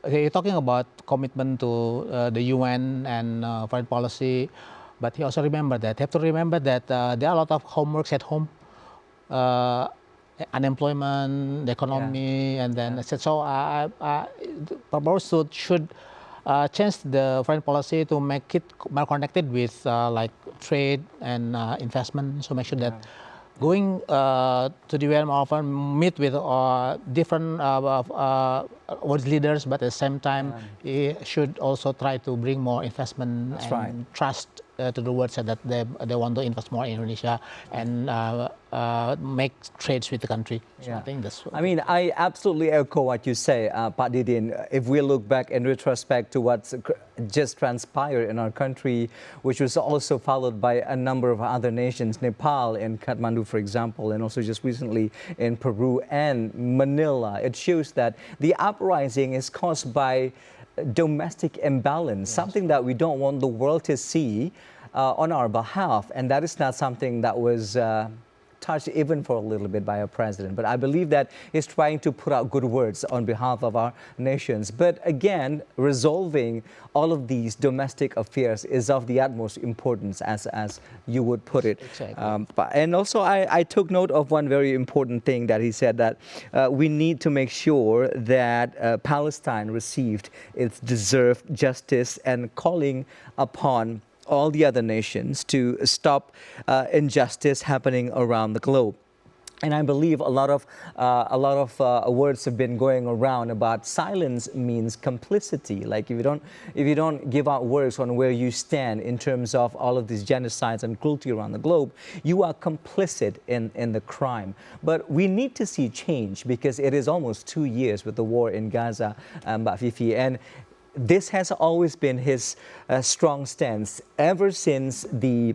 he's talking about commitment to the UN and foreign policy, but he also have to remember that there are a lot of homeworks at home, unemployment, the economy, and then so Prabowo should change the foreign policy to make it more connected with like trade and investment. So make sure that going to the UN more often, meet with different world leaders, but at the same time, he should also try to bring more investment and trust to the world, so that they want to invest more in Indonesia and make trades with the country. So I think that's. I mean, I absolutely echo what you say, Pak Didin. If we look back in retrospect to what's just transpired in our country, which was also followed by a number of other nations, Nepal and Kathmandu, for example, and also just recently in Peru and Manila, it shows that the uprising is caused by domestic imbalance, something that we don't want the world to see on our behalf. And that is not something that was touched even for a little bit by our president. But I believe that he's trying to put out good words on behalf of our nations. But again, resolving all of these domestic affairs is of the utmost importance, as you would put it. Exactly. And also, I took note of one very important thing that he said, that we need to make sure that Palestine received its deserved justice, and calling upon all the other nations to stop injustice happening around the globe. And I believe a lot of words have been going around about silence means complicity. Like if you don't give out words on where you stand in terms of all of these genocides and cruelty around the globe, you are complicit in the crime. But we need to see change, because it is almost 2 years with the war in Gaza, Mbak Fifi, and this has always been his strong stance ever since the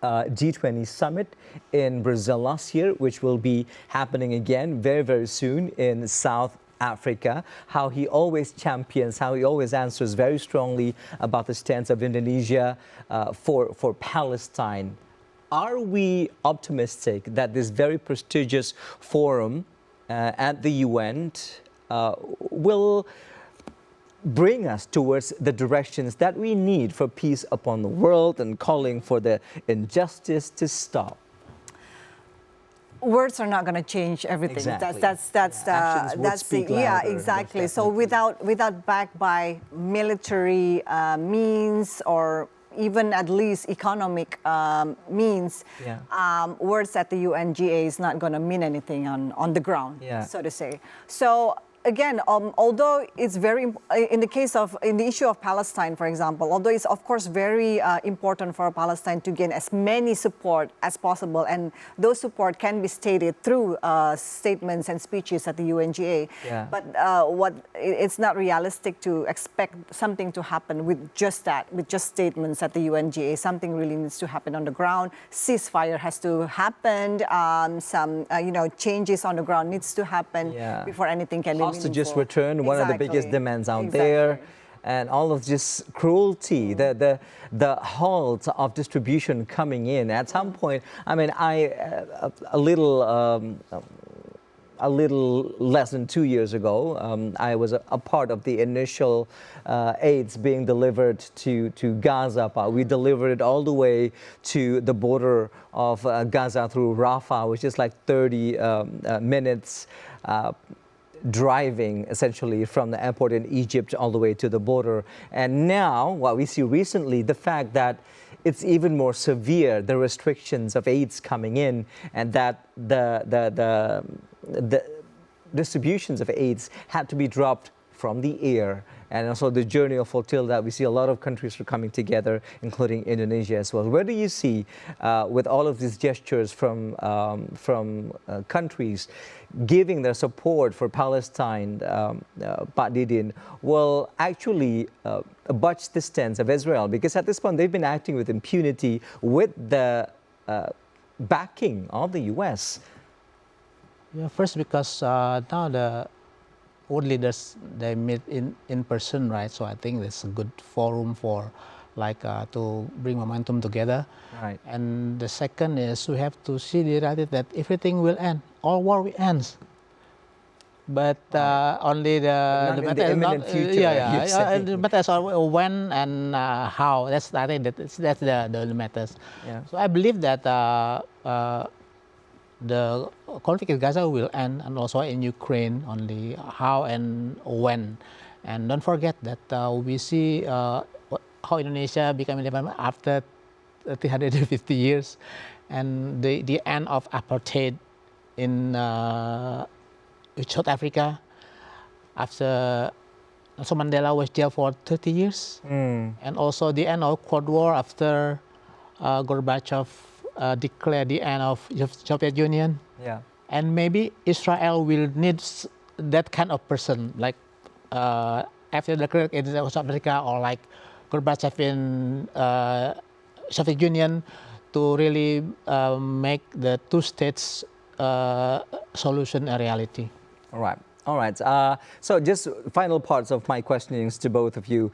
G20 summit in Brazil last year, which will be happening again very, very soon in South Africa. How he always champions, how he always answers very strongly about the stance of Indonesia for Palestine. Are we optimistic that this very prestigious forum at the UN will bring us towards the directions that we need for peace upon the world, and calling for the injustice to stop? Words are not going to change everything. Exactly. Exactly. So without backed by military means, or even at least economic means, words at the UNGA is not going to mean anything on the ground, so to say. So again, although it's in the issue of Palestine, for example, although it's of course very important for Palestine to gain as many support as possible, and those support can be stated through statements and speeches at the UNGA. Yeah. But it's not realistic to expect something to happen with just that, with just statements at the UNGA. Something really needs to happen on the ground. Ceasefire has to happen. Some changes on the ground needs to happen before anything can be meaningful. Hostages return, one of the biggest demands out there. And all of this cruelty, the halt of distribution coming in. At some point, I mean, a little less than 2 years ago, I was a part of the initial aids being delivered to Gaza. We delivered it all the way to the border of Gaza through Rafah, which is like 30 minutes driving essentially from the airport in Egypt all the way to the border. And now what we see recently, the fact that it's even more severe, the restrictions of aids coming in, and that the distributions of aids had to be dropped from the air. And also the journey of flotilla, that we see a lot of countries are coming together, including Indonesia as well. Where do you see, with all of these gestures from countries giving their support for Palestine, Pak Didin, will actually budge the stance of Israel? Because at this point, they've been acting with impunity with the backing of the U.S. Yeah, first because now the world leaders, they meet in person, right? So I think it's a good forum for to bring momentum together. Right. And the second is we have to see the reality that everything will end, all war will end. But only the matter is not, the matter is when and how. I think that's the matters. Yeah. So I believe that the conflict in Gaza will end, and also in Ukraine, only how and when. And don't forget that we see how Indonesia became independent after 350 years, and the end of apartheid in South Africa, after Nelson Mandela was jailed for 30 years, and also the end of Cold War after Gorbachev declare the end of Soviet Union. Yeah. And maybe Israel will need that kind of person, like after the Clerk in South Africa, or like Gorbachev in Soviet Union, to really make the two states solution a reality. All right. All right. So just final parts of my questionings to both of you.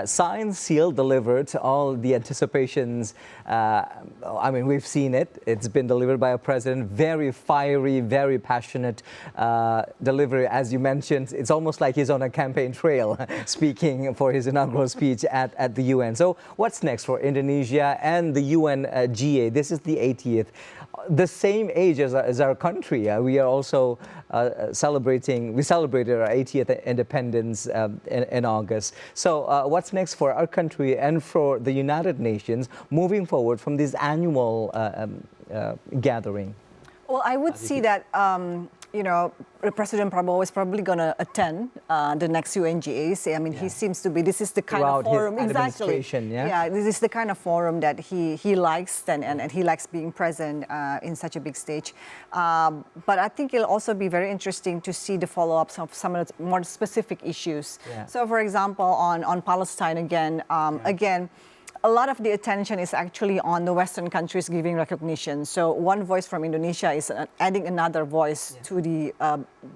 Signed, sealed, delivered, all the anticipations. I mean, we've seen it. It's been delivered by a president, very fiery, very passionate delivery. As you mentioned, it's almost like he's on a campaign trail speaking for his inaugural speech at the UN. So what's next for Indonesia and the UNGA? This is the 80th. The same age as our country. We are also we celebrated our 80th independence in August. So what's next for our country and for the United Nations moving forward from this annual gathering? Well, I would see that, President Prabowo is probably going to attend the next UNGAs. I mean, he seems to be, this is the kind of forum. His administration, Yeah, this is the kind of forum that he likes, and he likes being present in such a big stage. But I think it'll also be very interesting to see the follow-ups of some of the more specific issues. Yeah. So, for example, on Palestine again, a lot of the attention is actually on the Western countries giving recognition. So one voice from Indonesia is adding another voice to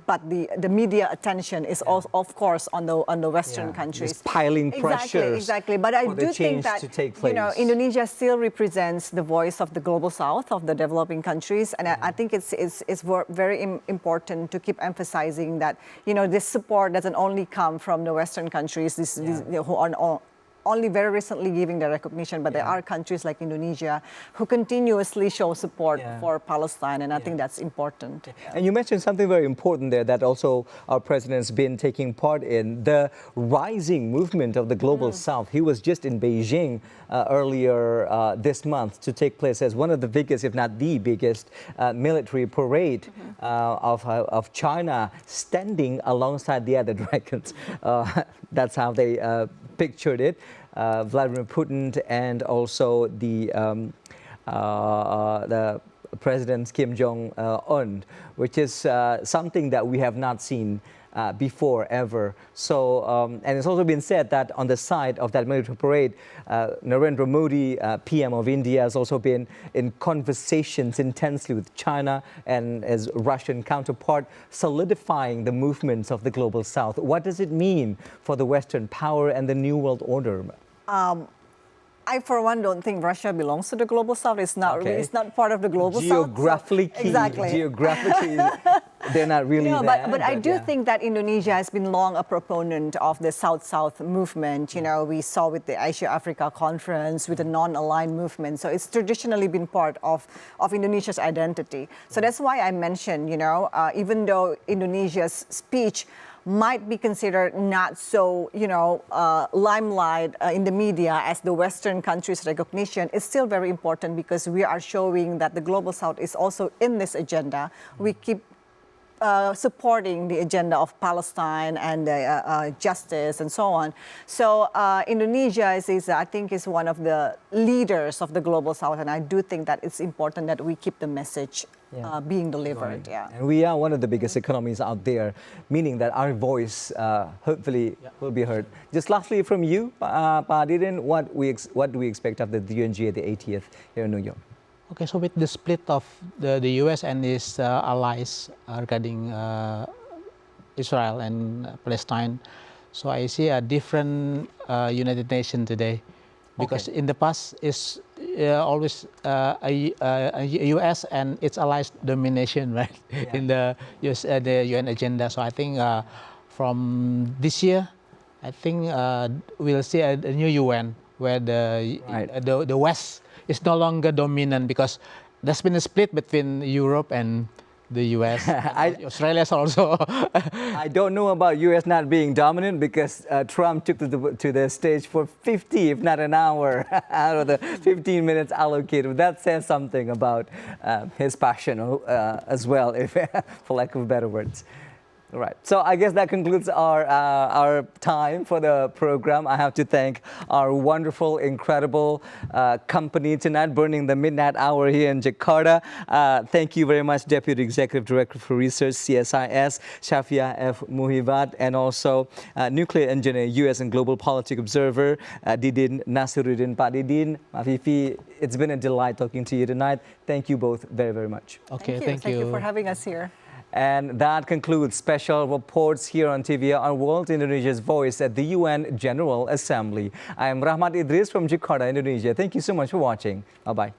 but the media attention is also, of course, on the Western countries. Just piling pressures. Exactly. But I do think that Indonesia still represents the voice of the global South, of the developing countries, and I think it's very important to keep emphasizing that this support doesn't only come from the Western countries. Who are only very recently giving the recognition, but there are countries like Indonesia who continuously show support for Palestine, and I think that's important. And you mentioned something very important there that also our president's been taking part in, the rising movement of the Global South. He was just in Beijing earlier this month to take place as one of the biggest, if not the biggest, military parade of China standing alongside the other dragons. That's how they pictured it. Vladimir Putin and also the President Kim Jong-un, which is something that we have not seen before ever. So, and it's also been said that on the side of that military parade, Narendra Modi, PM of India, has also been in conversations intensely with China and his Russian counterpart, solidifying the movements of the Global South. What does it mean for the Western power and the New World Order? I, for one, don't think Russia belongs to the Global South. It's not really, it's not part of the Global South. Geographically, they're not really there. But I do think that Indonesia has been long a proponent of the South-South movement. You know, we saw with the Asia-Africa Conference, with the non-aligned movement. So it's traditionally been part of Indonesia's identity. So that's why I mentioned, you know, even though Indonesia's speech might be considered not so, you know, limelight in the media as the Western countries' recognition, it's still very important because we are showing that the Global South is also in this agenda. We keep supporting the agenda of Palestine and justice and so on. So Indonesia is, I think, is one of the leaders of the Global South, and I do think that it's important that we keep the message being delivered. And we are one of the biggest economies out there, meaning that our voice hopefully will be heard. Just lastly from you, Pak Adirin, what do we expect of the UNG at the 80th here in New York? Okay, so with the split of the US and its allies regarding Israel and Palestine, so I see a different United Nations today, because in the past it's always a US and its allies domination, right? In the UN agenda. So I think from this year, I think we'll see a new UN where the West is no longer dominant, because there's been a split between Europe and the US. Australia also. I don't know about US not being dominant, because Trump took to the stage for 50, if not an hour, out of the 15 minutes allocated. That says something about his passion as well, if, for lack of better words. All right. So I guess that concludes our time for the program. I have to thank our wonderful, incredible company tonight, burning the midnight hour here in Jakarta. Thank you very much, Deputy Executive Director for Research, CSIS, Shafia F. Muhibat, and also Nuclear Engineer, U.S. and Global Politics Observer, Didin Nasiruddin. Pak Didin, Afifi, it's been a delight talking to you tonight. Thank you both very, very much. Okay, thank you for having us here. And that concludes special reports here on TV Our World, Indonesia's voice at the UN General Assembly. I am Rahmat Idris from Jakarta, Indonesia. Thank you so much for watching. Bye-bye.